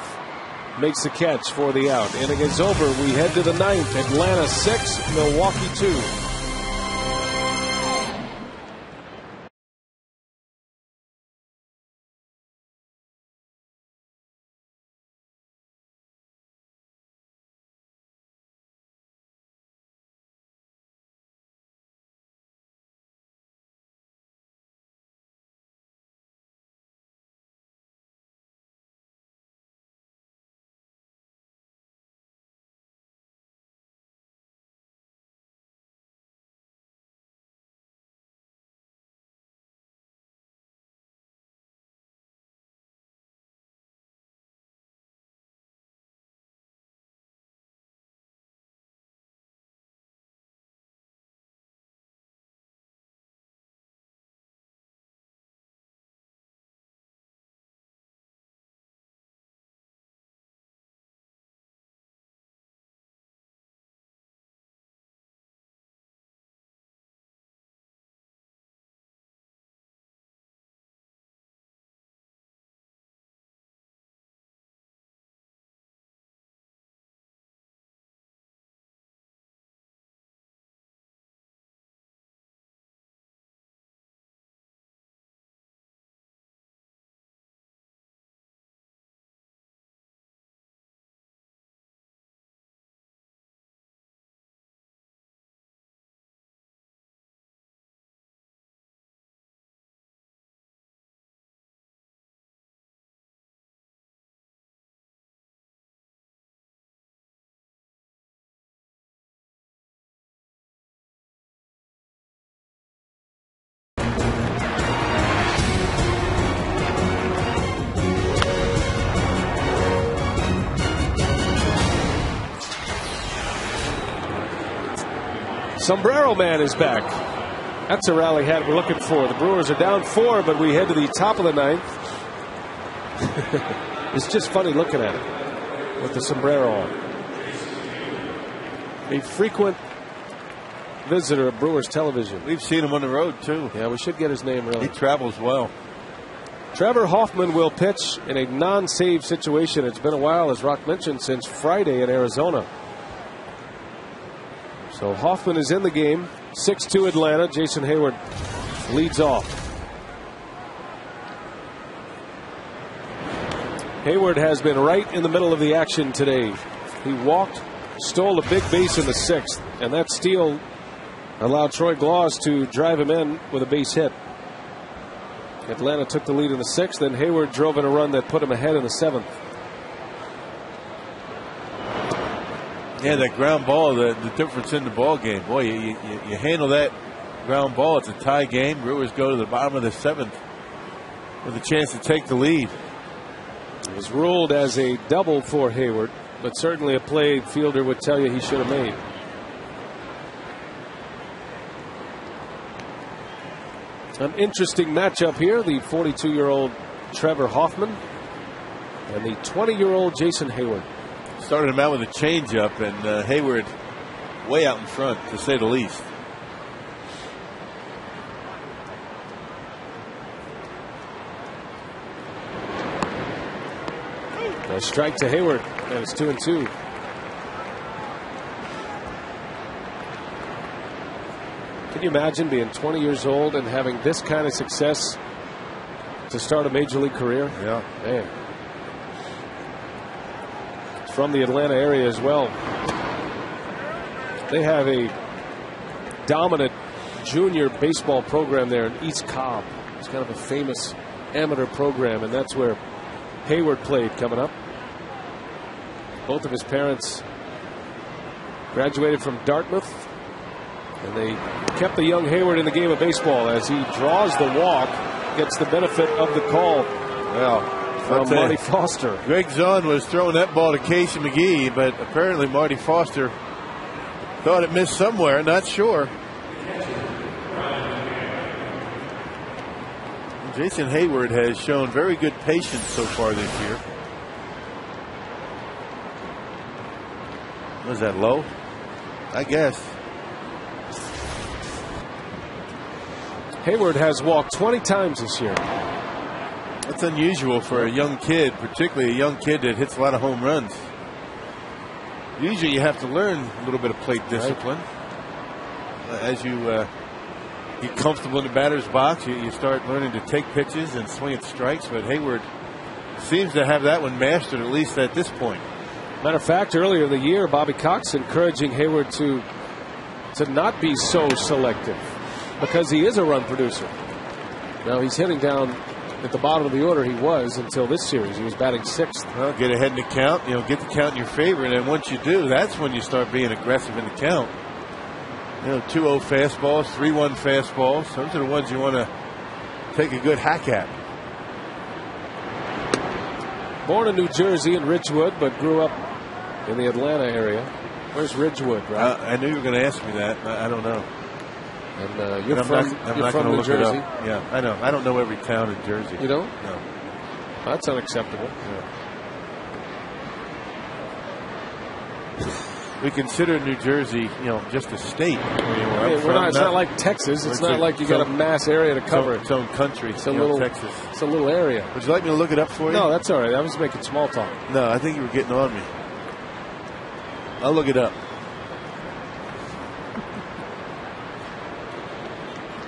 makes the catch for the out. Inning is over. We head to the 9th. Atlanta 6, Milwaukee 2. Sombrero Man is back. That's a rally hat we're looking for. The Brewers are down 4, but we head to the top of the 9th. It's just funny looking at it with the sombrero on. A frequent visitor of Brewers television. We've seen him on the road, too. Yeah, we should get his name really. He travels well. Trevor Hoffman will pitch in a non-save situation. It's been a while, as Rock mentioned, since Friday in Arizona. So Hoffman is in the game. 6-2 Atlanta. Jason Hayward leads off. Hayward has been right in the middle of the action today. He walked, stole a big base in the 6th, and that steal allowed Troy Gloss to drive him in with a base hit. Atlanta took the lead in the 6th, then Hayward drove in a run that put him ahead in the 7th. Yeah, that ground ball, the difference in the ball game. Boy, you handle that ground ball, it's a tie game. Brewers go to the bottom of the 7th with a chance to take the lead. It was ruled as a double for Hayward, but certainly a play fielder would tell you he should have made. An interesting matchup here. The 42-year-old Trevor Hoffman and the 20-year-old Jason Hayward. Started him out with a changeup, and Hayward way out in front, to say the least. A strike to Hayward, and it's 2-2. Can you imagine being 20 years old and having this kind of success to start a major league career? Yeah. Man. From the Atlanta area as well. They have a dominant junior baseball program there in East Cobb. It's kind of a famous amateur program, and that's where Hayward played coming up. Both of his parents graduated from Dartmouth, and they kept the young Hayward in the game of baseball as he draws the walk, gets the benefit of the call. Well, from Marty Foster. Greg Zahn was throwing that ball to Casey McGee, but apparently Marty Foster thought it missed somewhere, not sure. Jason Hayward has shown very good patience so far this year. Was that low? I guess. Hayward has walked 20 times this year. That's unusual for a young kid, particularly a young kid that hits a lot of home runs. Usually you have to learn a little bit of plate discipline. Right. As you get comfortable in the batter's box, you start learning to take pitches and swing at strikes, but Hayward seems to have that one mastered, at least at this point. Matter of fact, earlier in the year, Bobby Cox encouraging Hayward to not be so selective because he is a run producer. Now he's hitting down at the bottom of the order. He was until this series. He was batting 6th. Well, get ahead in the count, get the count in your favor, and then once you do, that's when you start being aggressive in the count. 2-0 fastballs, 3-1 fastballs. Those are the ones you want to take a good hack at. Born in New Jersey in Ridgewood, but grew up in the Atlanta area. Where's Ridgewood, right? I knew you were going to ask me that. I don't know. And you're from New Jersey? Yeah, I know. I don't know every town in Jersey. You don't? No. That's unacceptable. Yeah. We consider New Jersey, just a state. It's not like Texas. It's not like you got a mass area to cover. Its own country. It's a little Texas. It's a little area. Would you like me to look it up for you? No, that's all right. I was making small talk. No, I think you were getting on me. I'll look it up.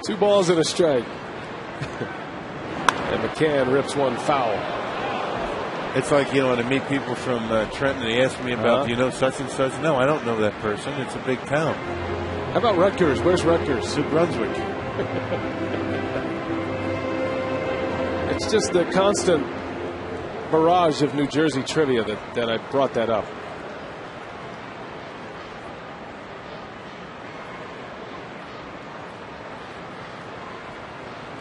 2 balls and a strike. And McCann rips one foul. It's like, when I meet people from Trenton, they ask me about, do you know such and such? No, I don't know that person. It's a big town. How about Rutgers? Where's Rutgers? New Brunswick. It's just the constant barrage of New Jersey trivia that I brought that up.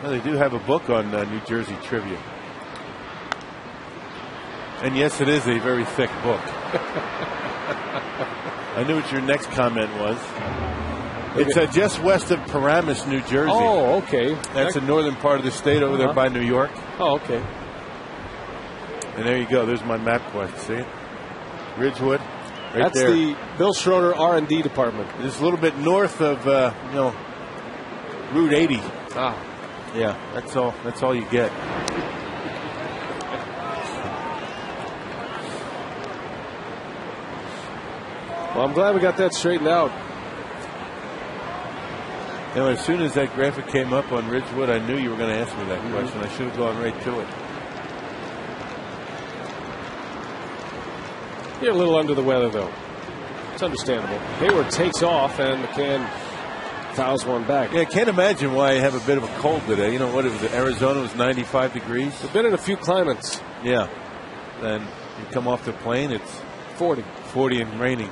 Well, they do have a book on New Jersey trivia. And yes, it is a very thick book. I knew what your next comment was. It's just west of Paramus, New Jersey. Oh, okay. That's the northern part of the state over there by New York. Oh, okay. And there you go. There's my map quest. See it? Ridgewood. Right That's there. the Bill Schroeder R&D department. It's a little bit north of, Route 80. Ah. Yeah, that's all you get. Well, I'm glad we got that straightened out. You know, as soon as that graphic came up on Ridgewood, I knew you were going to ask me that question. I should have gone right to it. You're a little under the weather, though. It's understandable. Hayward takes off, and McCann fouls one back. Yeah, I can't imagine why I have a bit of a cold today. You know what? It was Arizona was 95 degrees. We've been in a few climates. Yeah. Then you come off the plane, it's 40. 40 and raining.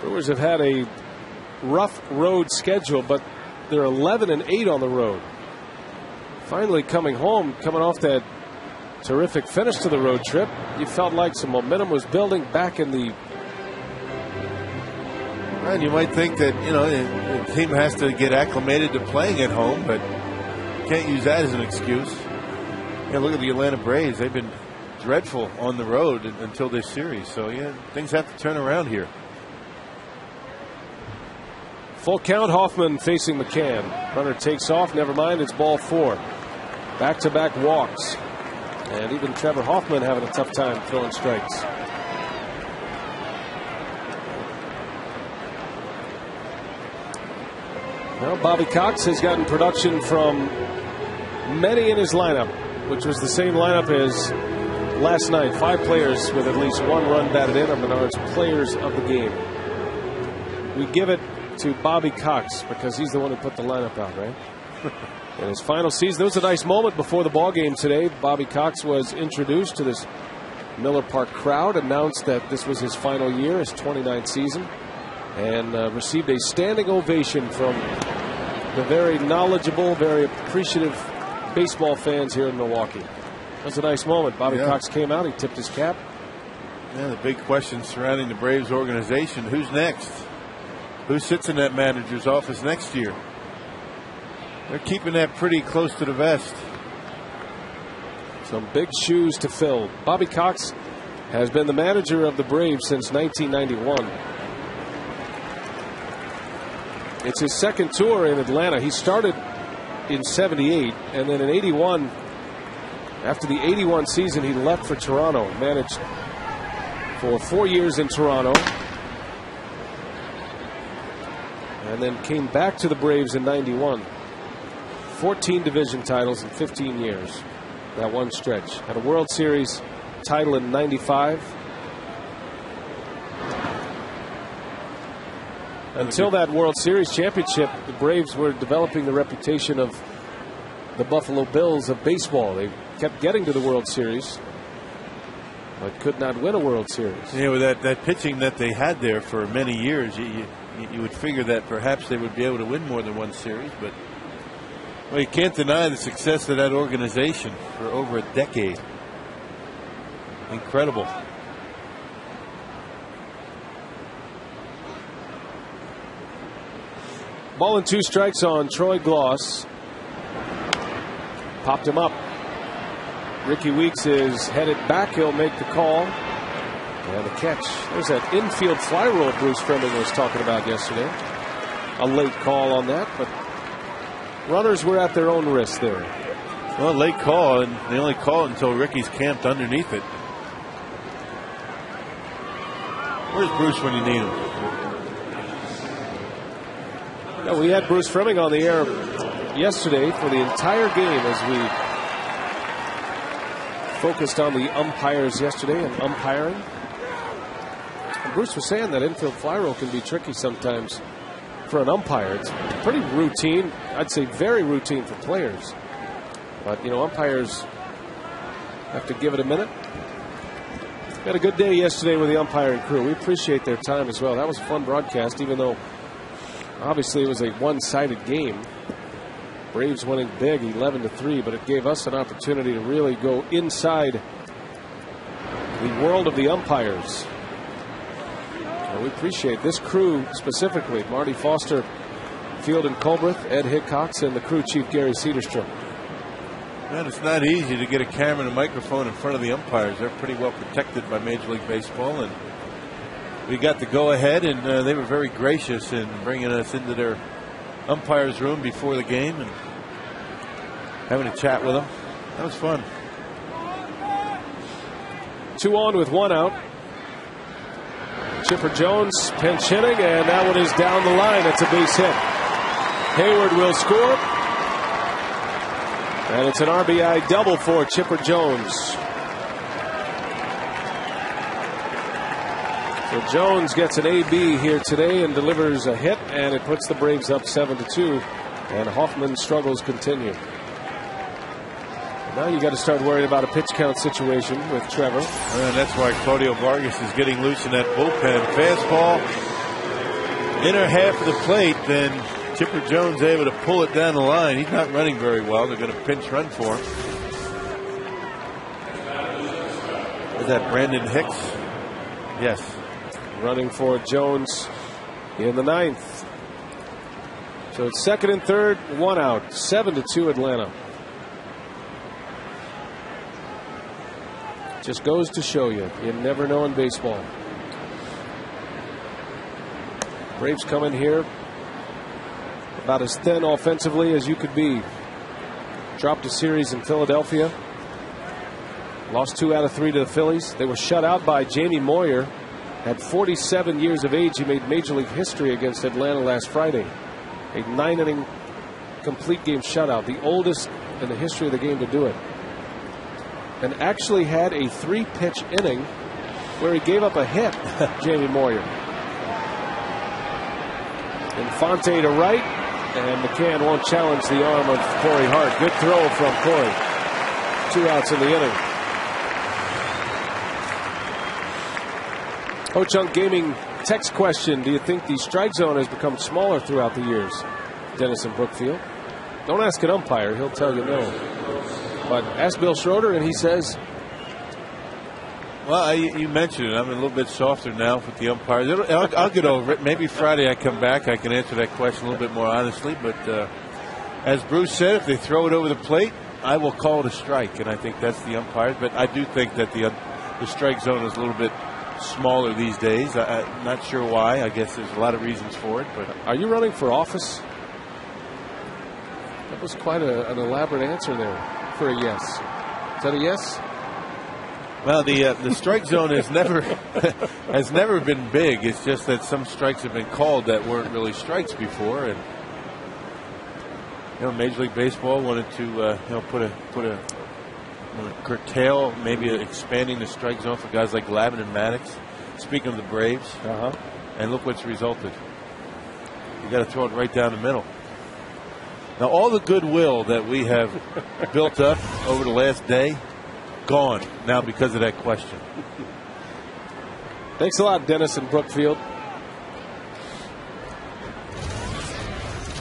Brewers have had a rough road schedule, but they're 11-8 on the road. Finally coming home, coming off that terrific finish to the road trip, you felt like some momentum was building back in the. And you might think that, you know, the team has to get acclimated to playing at home, but you can't use that as an excuse. Yeah, look at the Atlanta Braves. They've been dreadful on the road until this series. So, yeah, things have to turn around here. Full count, Hoffman facing McCann. Runner takes off. Never mind, it's ball 4. Back-to-back walks. And even Trevor Hoffman having a tough time throwing strikes. Well, Bobby Cox has gotten production from many in his lineup, which was the same lineup as last night. 5 players with at least 1 run batted in are Menard's players of the game. We give it to Bobby Cox because he's the one who put the lineup out, right? In his final season, there was a nice moment before the ball game today. Bobby Cox was introduced to this Miller Park crowd, announced that this was his final year, his 29th season, and received a standing ovation from the very knowledgeable, very appreciative baseball fans here in Milwaukee. It was a nice moment. Bobby Cox came out, he tipped his cap. Yeah, the big question surrounding the Braves organization, who's next? Who sits in that manager's office next year? They're keeping that pretty close to the vest. Some big shoes to fill. Bobby Cox has been the manager of the Braves since 1991. It's his second tour in Atlanta. He started in 78, and then in 81, after the 81 season, he left for Toronto. Managed for 4 years in Toronto. And then came back to the Braves in 91. 14 division titles in 15 years. That one stretch. Had a World Series title in 95. Until that World Series championship, the Braves were developing the reputation of the Buffalo Bills of baseball. They kept getting to the World Series, but could not win a World Series. You know, that pitching that they had there for many years, you would figure that perhaps they would be able to win more than one series, but well, you can't deny the success of that organization for over a decade. Incredible. Ball and 2 strikes on Troy Gloss. Popped him up. Ricky Weeks is headed back. He'll make the call. And the catch. There's that infield fly roll Bruce Fleming was talking about yesterday. A late call on that, but runners were at their own risk there. Well, late call, and they only call it until Ricky's camped underneath it. Where's Bruce when you need him? Yeah, we had Bruce Fleming on the air yesterday for the entire game as we focused on the umpires yesterday and umpiring. And Bruce was saying that infield fly roll can be tricky sometimes for an umpire. It's pretty routine. I'd say very routine for players. But, you know, umpires have to give it a minute. Had a good day yesterday with the umpiring crew. We appreciate their time as well. That was a fun broadcast, even though obviously it was a one-sided game. Braves winning big 11-3, but it gave us an opportunity to really go inside the world of the umpires. And we appreciate this crew specifically. Marty Foster, Field and Colbreth, Ed Hickox, and the crew chief Gary Cederstrom. Man, it's not easy to get a camera and a microphone in front of the umpires. They're pretty well protected by Major League Baseball, and we got the go-ahead, and they were very gracious in bringing us into their umpires' room before the game and having a chat with them. That was fun. 2 on with 1 out. Chipper Jones pinch hitting, and that one is down the line. It's a base hit. Hayward will score. And it's an RBI double for Chipper Jones. So Jones gets an AB here today and delivers a hit, and it puts the Braves up 7-2. And Hoffman's struggles continue. Now you got to start worrying about a pitch count situation with Trevor. And that's why Claudio Vargas is getting loose in that bullpen. Fastball, inner half of the plate, then Chipper Jones able to pull it down the line. He's not running very well. They're going to pinch run for him. Is that Brandon Hicks? Yes. Running for Jones in the 9th. So it's 2nd and 3rd, 1 out, 7-2 Atlanta. Just goes to show you never know in baseball. Braves come in here about as thin offensively as you could be. Dropped a series in Philadelphia. Lost 2 out of 3 to the Phillies. They were shut out by Jamie Moyer. At 47 years of age, he made Major League history against Atlanta last Friday. A 9-inning complete game shutout, the oldest in the history of the game to do it. And actually had a 3-pitch inning where he gave up a hit, Jamie Moyer. Infante to right, and McCann won't challenge the arm of Corey Hart. Good throw from Corey. 2 outs in the inning. Ho-Chunk Gaming text question: do you think the strike zone has become smaller throughout the years? Dennis in Brookfield. Don't ask an umpire, he'll tell you no. But ask Bill Schroeder, and he says, well, you mentioned it. I'm a little bit softer now with the umpires. I'll get over it. Maybe Friday I come back, I can answer that question a little bit more honestly. But as Bruce said, if they throw it over the plate, I will call it a strike, and I think that's the umpires. But I do think that the strike zone is a little bit smaller these days. I'm not sure why. I guess there's a lot of reasons for it. But are you running for office? That was quite an elaborate answer there for a yes. Is that a yes? Well, the strike zone has never been big. It's just that some strikes have been called that weren't really strikes before, and Major League Baseball wanted to curtail, maybe expanding the strike zone for guys like Glavine and Maddox. Speaking of the Braves, and look what's resulted. You got to throw it right down the middle. Now, all the goodwill that we have built up over the last day, gone now because of that question. Thanks a lot, Dennis in Brookfield.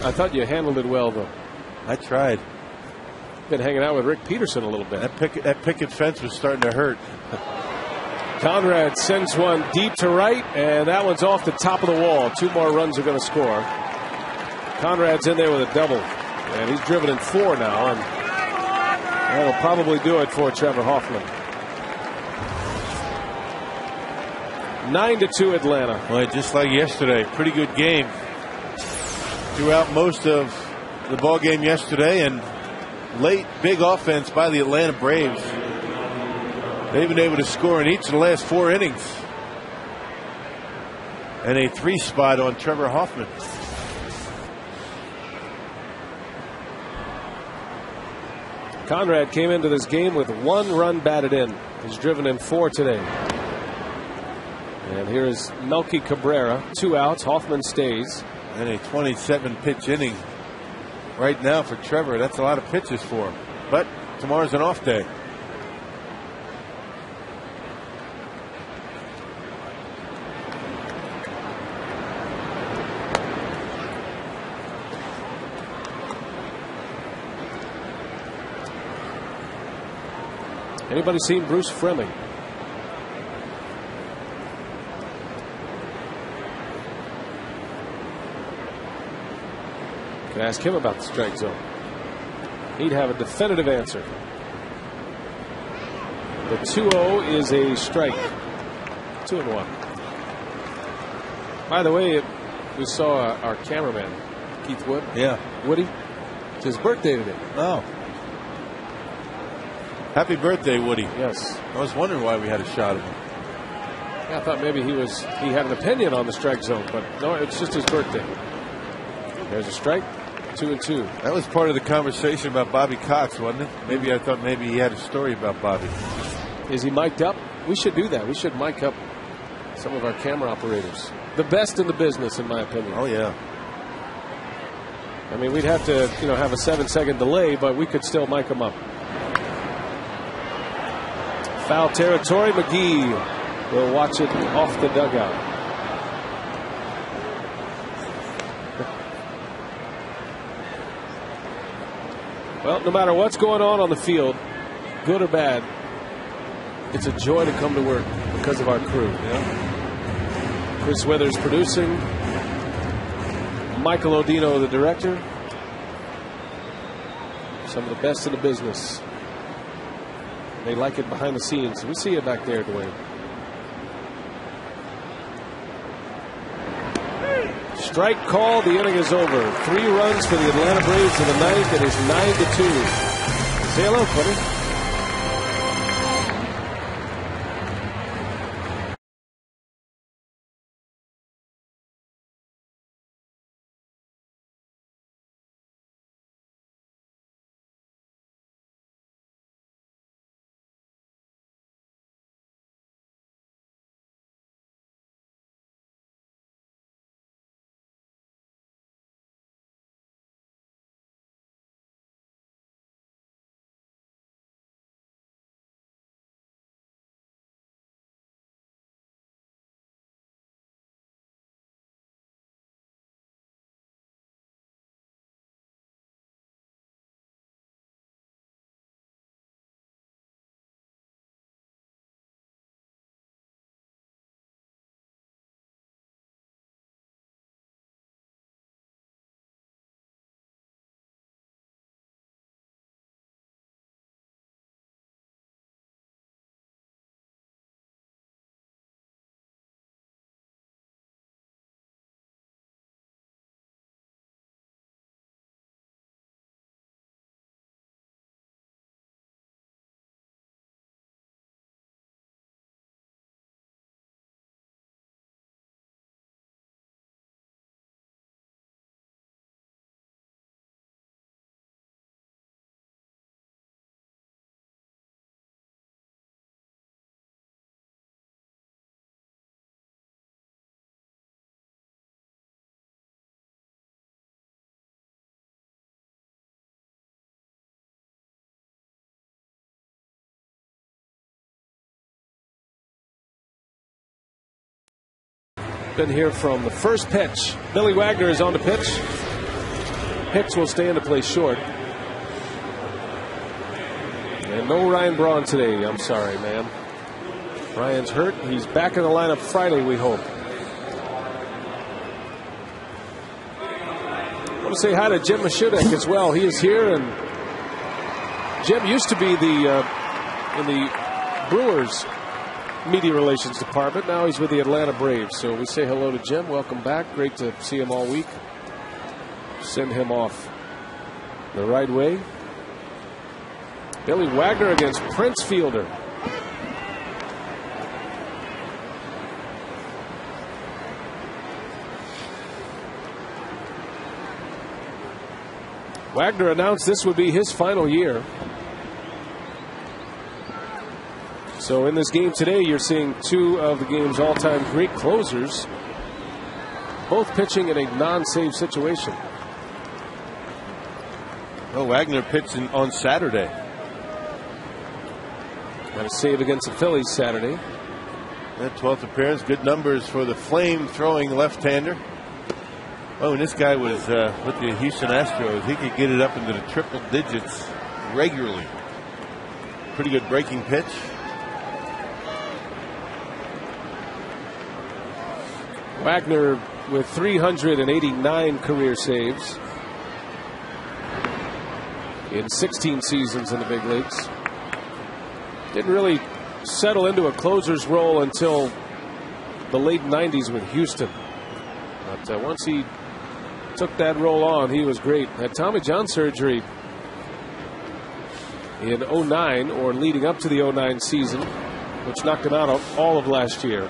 I thought you handled it well, though. I tried. Been hanging out with Rick Peterson a little bit. That picket fence was starting to hurt. Conrad sends one deep to right, and that one's off the top of the wall. 2 more runs are going to score. Conrad's in there with a double, and he's driven in 4 now, and that'll probably do it for Trevor Hoffman. 9-2 Atlanta. Well, just like yesterday, pretty good game. Throughout most of the ball game yesterday, and late big offense by the Atlanta Braves. They've been able to score in each of the last 4 innings, and a 3 spot on Trevor Hoffman. Conrad came into this game with 1 run batted in. He's driven in 4 today. And here's Melky Cabrera, 2 outs. Hoffman stays. And a 27-pitch inning right now for Trevor. That's a lot of pitches for him. But tomorrow's an off day. Anybody seen Bruce Fleming? Can ask him about the strike zone. He'd have a definitive answer. The 2-0 is a strike. 2-1. By the way, we saw our cameraman, Keith Wood. Yeah. Woody. It's his birthday today. Oh. Happy birthday, Woody. Yes. I was wondering why we had a shot of him. I thought maybe he had an opinion on the strike zone, but no, it's just his birthday. There's a strike, 2-2. That was part of the conversation about Bobby Cox, wasn't it? Maybe I thought maybe he had a story about Bobby. Is he mic'd up? We should do that. We should mic up some of our camera operators. The best in the business, in my opinion. Oh, yeah. I mean, we'd have to, have a 7-second delay, but we could still mic them up. Foul territory. McGee will watch it off the dugout. Well, no matter what's going on the field, good or bad, it's a joy to come to work because of our crew. Yeah? Chris Withers producing, Michael Odino the director, some of the best in the business. They like it behind the scenes. We see it back there, Dwayne. Strike call. The inning is over. 3 runs for the Atlanta Braves in the ninth. It is 9-2. Say hello, buddy. Been here from the first pitch. Billy Wagner is on the pitch. Hicks will stay in to play short. And no Ryan Braun today. I'm sorry, ma'am. Ryan's hurt. He's back in the lineup Friday, we hope. I want to say hi to Jim Mashudek as well. He is here, and Jim used to be in the Brewers media relations department. Now he's with the Atlanta Braves. So we say hello to Jim. Welcome back. Great to see him all week. Send him off the right way. Billy Wagner against Prince Fielder. Wagner announced this would be his final year. So in this game today, you're seeing 2 of the game's all-time great closers, both pitching in a non-save situation. Well, Wagner pitched on Saturday. Got a save against the Phillies Saturday. That 12th appearance, good numbers for the flame-throwing left-hander. Oh, and this guy was with the Houston Astros. He could get it up into the triple digits regularly. Pretty good breaking pitch. Wagner with 389 career saves in 16 seasons in the big leagues. Didn't really settle into a closer's role until the late 90s with Houston. But once he took that role on, he was great. Had Tommy John surgery in 09, or leading up to the 09 season, which knocked him out all of last year.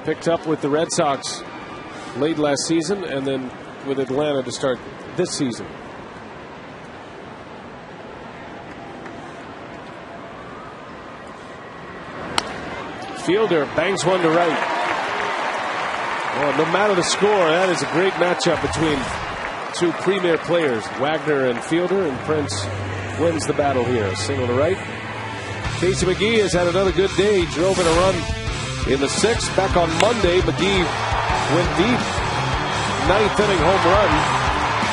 Picked up with the Red Sox late last season and then with Atlanta to start this season. Fielder bangs one to right. Well, no matter the score, that is a great matchup between two premier players, Wagner and Fielder, and Prince wins the battle here. A single to right. Casey McGee has had another good day. Drove in a run in the 6th. Back on Monday, McGee went deep. 9th inning home run.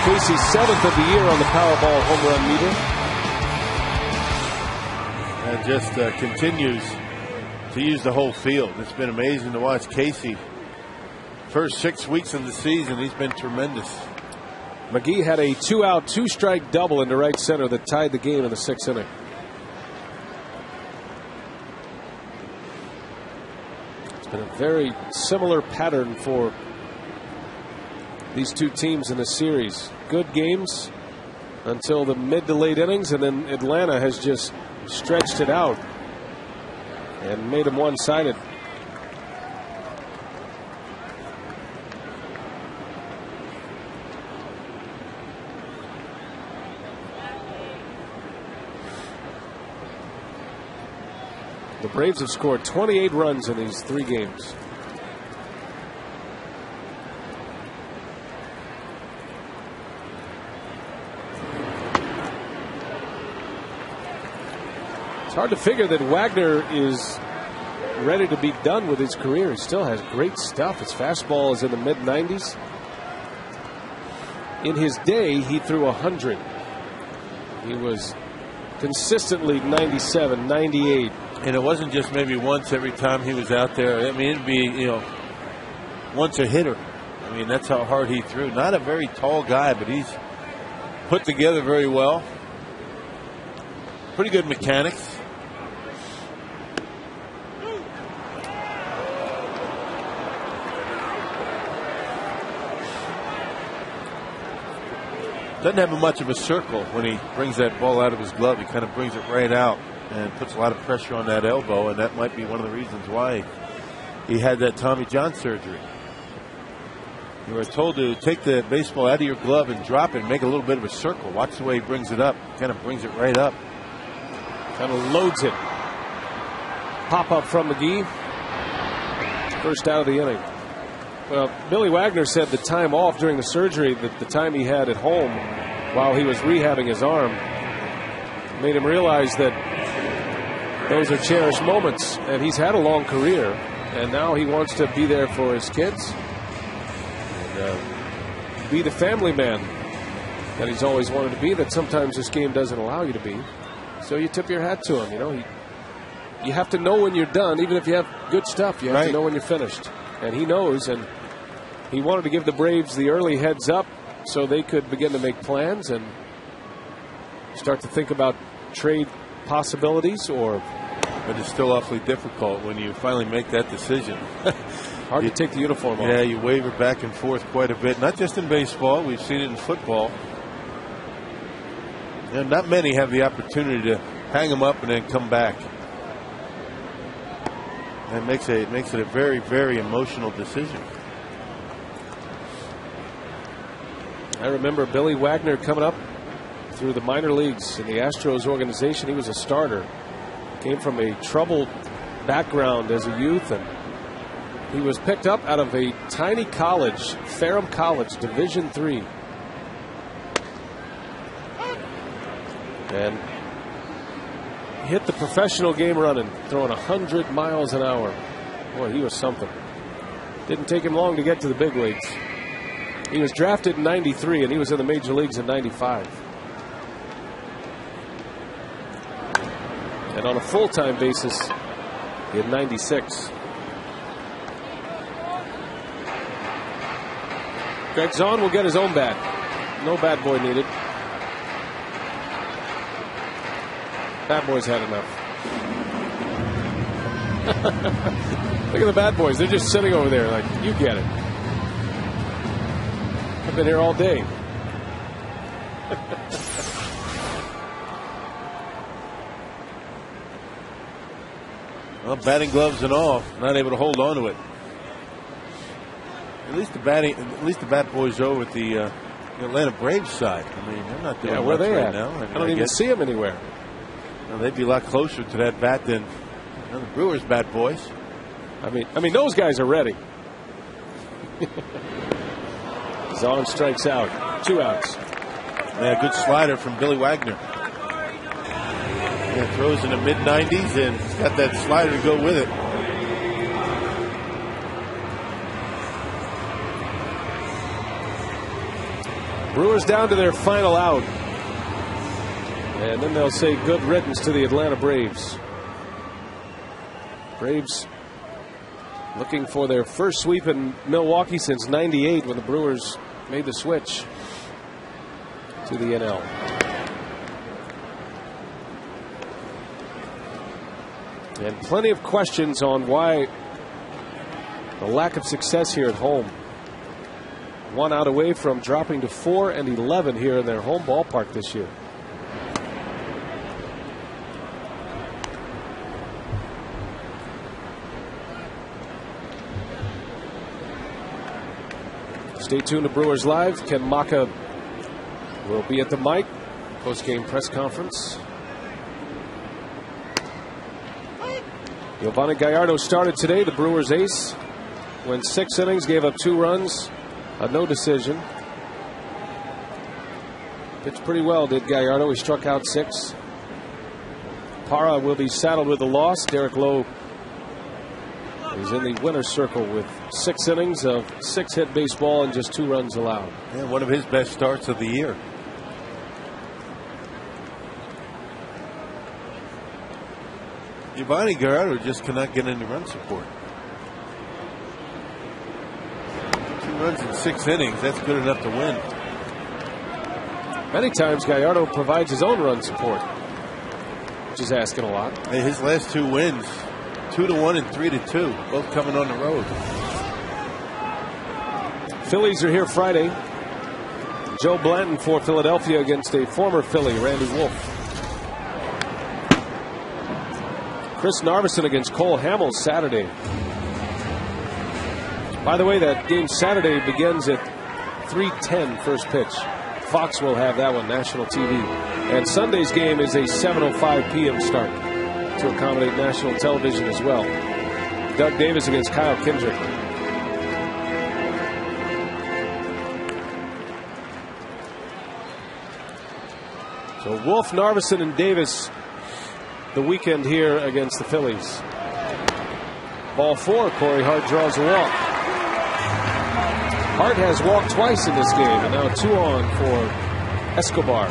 Casey's 7th of the year on the Powerball home run meter. And just continues to use the whole field. It's been amazing to watch Casey. First 6 weeks of the season, he's been tremendous. McGee had a 2-out, 2-strike double into right center that tied the game in the 6th inning. It's been a very similar pattern for these two teams in the series. Good games until the mid to late innings, and then Atlanta has just stretched it out and made them one-sided. The Braves have scored 28 runs in these 3 games. It's hard to figure that Wagner is ready to be done with his career. He still has great stuff. His fastball is in the mid-90s. In his day, he threw 100. He was consistently 97, 98. And it wasn't just maybe once every time he was out there. I mean, it'd be, once a hitter. I mean, that's how hard he threw. Not a very tall guy, but he's put together very well. Pretty good mechanics. Doesn't have much of a circle when he brings that ball out of his glove. He kind of brings it right out and puts a lot of pressure on that elbow, and that might be one of the reasons why he had that Tommy John surgery. You were told to take the baseball out of your glove and drop it and make a little bit of a circle. Watch the way he brings it up. Kind of brings it right up. Kind of loads it. Pop up from McGee. First out of the inning. Well, Billy Wagner said the time off during the surgery, that the time he had at home while he was rehabbing his arm, made him realize that those are cherished moments. And he's had a long career, and now he wants to be there for his kids and be the family man that he's always wanted to be, that sometimes this game doesn't allow you to be. So you tip your hat to him. You have to know when you're done. Even if you have good stuff, you have to know when you're finished. And he knows, and he wanted to give the Braves the early heads up so they could begin to make plans and start to think about trade possibilities. But it's still awfully difficult when you finally make that decision. Hard to take the uniform off. Yeah, you waver back and forth quite a bit. Not just in baseball. We've seen it in football. And not many have the opportunity to hang them up and then come back. That makes it a very, very emotional decision. I remember Billy Wagner coming up through the minor leagues in the Astros organization. He was a starter. Came from a troubled background as a youth, and he was picked up out of a tiny college, Ferrum College, Division III. And hit the professional game running, throwing 100 miles an hour. Boy, he was something. Didn't take him long to get to the big leagues. He was drafted in '93, and he was in the major leagues in '95. And on a full-time basis in '96. Greg Zahn will get his own bat. No bad boy needed. Bad boys had enough. Look at the bad boys. They're just sitting over there like, you get it. I've been here all day. Well, batting gloves and all, not able to hold on to it. At least the bat boys over at the Atlanta Braves side. I mean, they're not doing where much they right at? now. I don't even see them anywhere. Well, they'd be a lot closer to that bat than the Brewers bat boys. I mean, those guys are ready. Zahn strikes out. 2 outs. Yeah, good slider from Billy Wagner. Yeah, throws in the mid-90s, and he's got that slider to go with it. Brewers down to their final out. And then they'll say good riddance to the Atlanta Braves. Braves looking for their first sweep in Milwaukee since '98 when the Brewers made the switch to the NL. And plenty of questions on why the lack of success here at home. 1 out away from dropping to 4-11 here in their home ballpark this year. Stay tuned to Brewers Live. Ken Maka will be at the mic. Post-game press conference. Giovanni Gallardo started today, the Brewers ace. Went 6 innings, gave up 2 runs, a no decision. Pitched pretty well, did Gallardo. He struck out 6. Parra will be saddled with the loss. Derek Lowe is in the winner's circle with 6 innings of 6-hit baseball and just 2 runs allowed. Yeah, one of his best starts of the year. Giovanni Gallardo just cannot get any run support. 2 runs in 6 innings, that's good enough to win. Many times Gallardo provides his own run support, which is asking a lot. Hey, his last 2 wins, 2-1 and 3-2, both coming on the road. Phillies are here Friday. Joe Blanton for Philadelphia against a former Philly, Randy Wolf. Chris Narveson against Cole Hamels Saturday. By the way, that game Saturday begins at 3:10 first pitch. Fox will have that one, national TV. And Sunday's game is a 7:05 p.m. start to accommodate national television as well. Doug Davis against Kyle Kendrick. So Wolf, Narveson, and Davis the weekend here against the Phillies. Ball 4, Corey Hart draws a walk. Hart has walked twice in this game, and now 2 on for Escobar.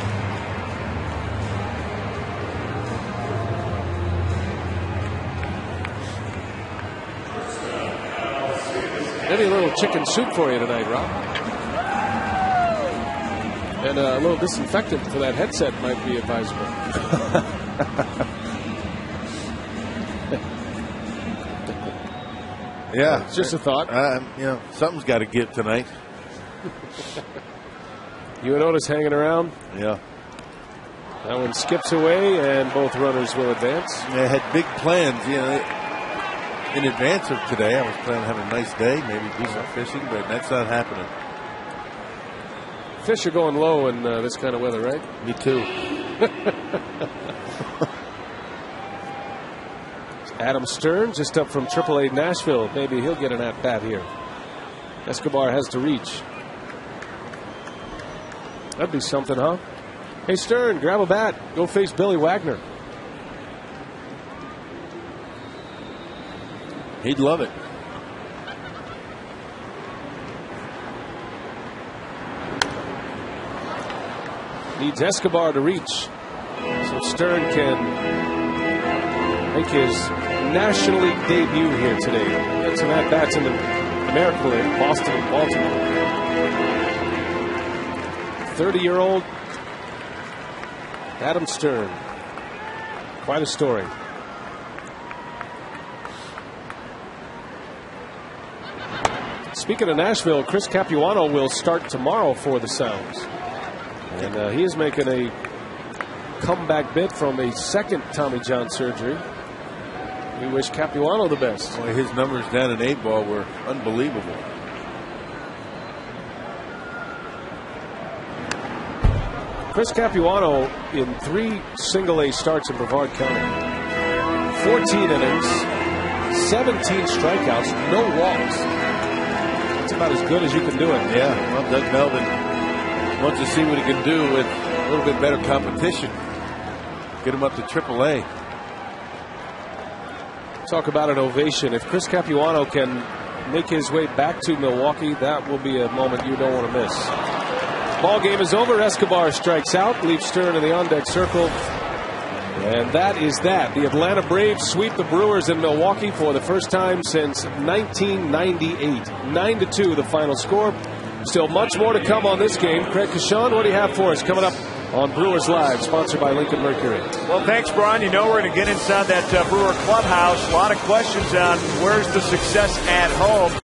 Maybe a little chicken soup for you tonight, Rob. And a little disinfectant for that headset might be advisable. Yeah, it's just a thought. Something's got to give tonight. You and Otis hanging around. Yeah. That one skips away, and both runners will advance. They had big plans, in advance of today. I was planning to have a nice day, maybe do some fishing, but that's not happening. Fish are going low in this kind of weather, right? Me too. Adam Stern just up from AAA Nashville. Maybe he'll get an at-bat here. Escobar has to reach. That'd be something, huh? Hey, Stern, grab a bat. Go face Billy Wagner. He'd love it. Needs Escobar to reach so Stern can make his National League debut here today. Get some at-bats in the American League, Boston and Baltimore. 30-year-old Adam Stern. Quite a story. Speaking of Nashville, Chris Capuano will start tomorrow for the Sounds. And he is making a comeback bid from a second Tommy John surgery. We wish Capuano the best. Boy, his numbers down in A-ball were unbelievable. Chris Capuano in 3 single-A starts in Brevard County. 14 innings, 17 strikeouts, no walks. That's about as good as you can do it. Yeah, well, Doug Melvin wants to see what he can do with a little bit better competition. Get him up to AAA. Talk about an ovation. If Chris Capuano can make his way back to Milwaukee, that will be a moment you don't want to miss. Ball game is over. Escobar strikes out, leaves Stern in the on-deck circle. And that is that. The Atlanta Braves sweep the Brewers in Milwaukee for the first time since 1998. 9-2 the final score. Still much more to come on this game. Craig Kashan, what do you have for us coming up on Brewers Live, sponsored by Lincoln Mercury? Well, thanks, Brian. You know we're going to get inside that Brewer clubhouse. A lot of questions on where's the success at home.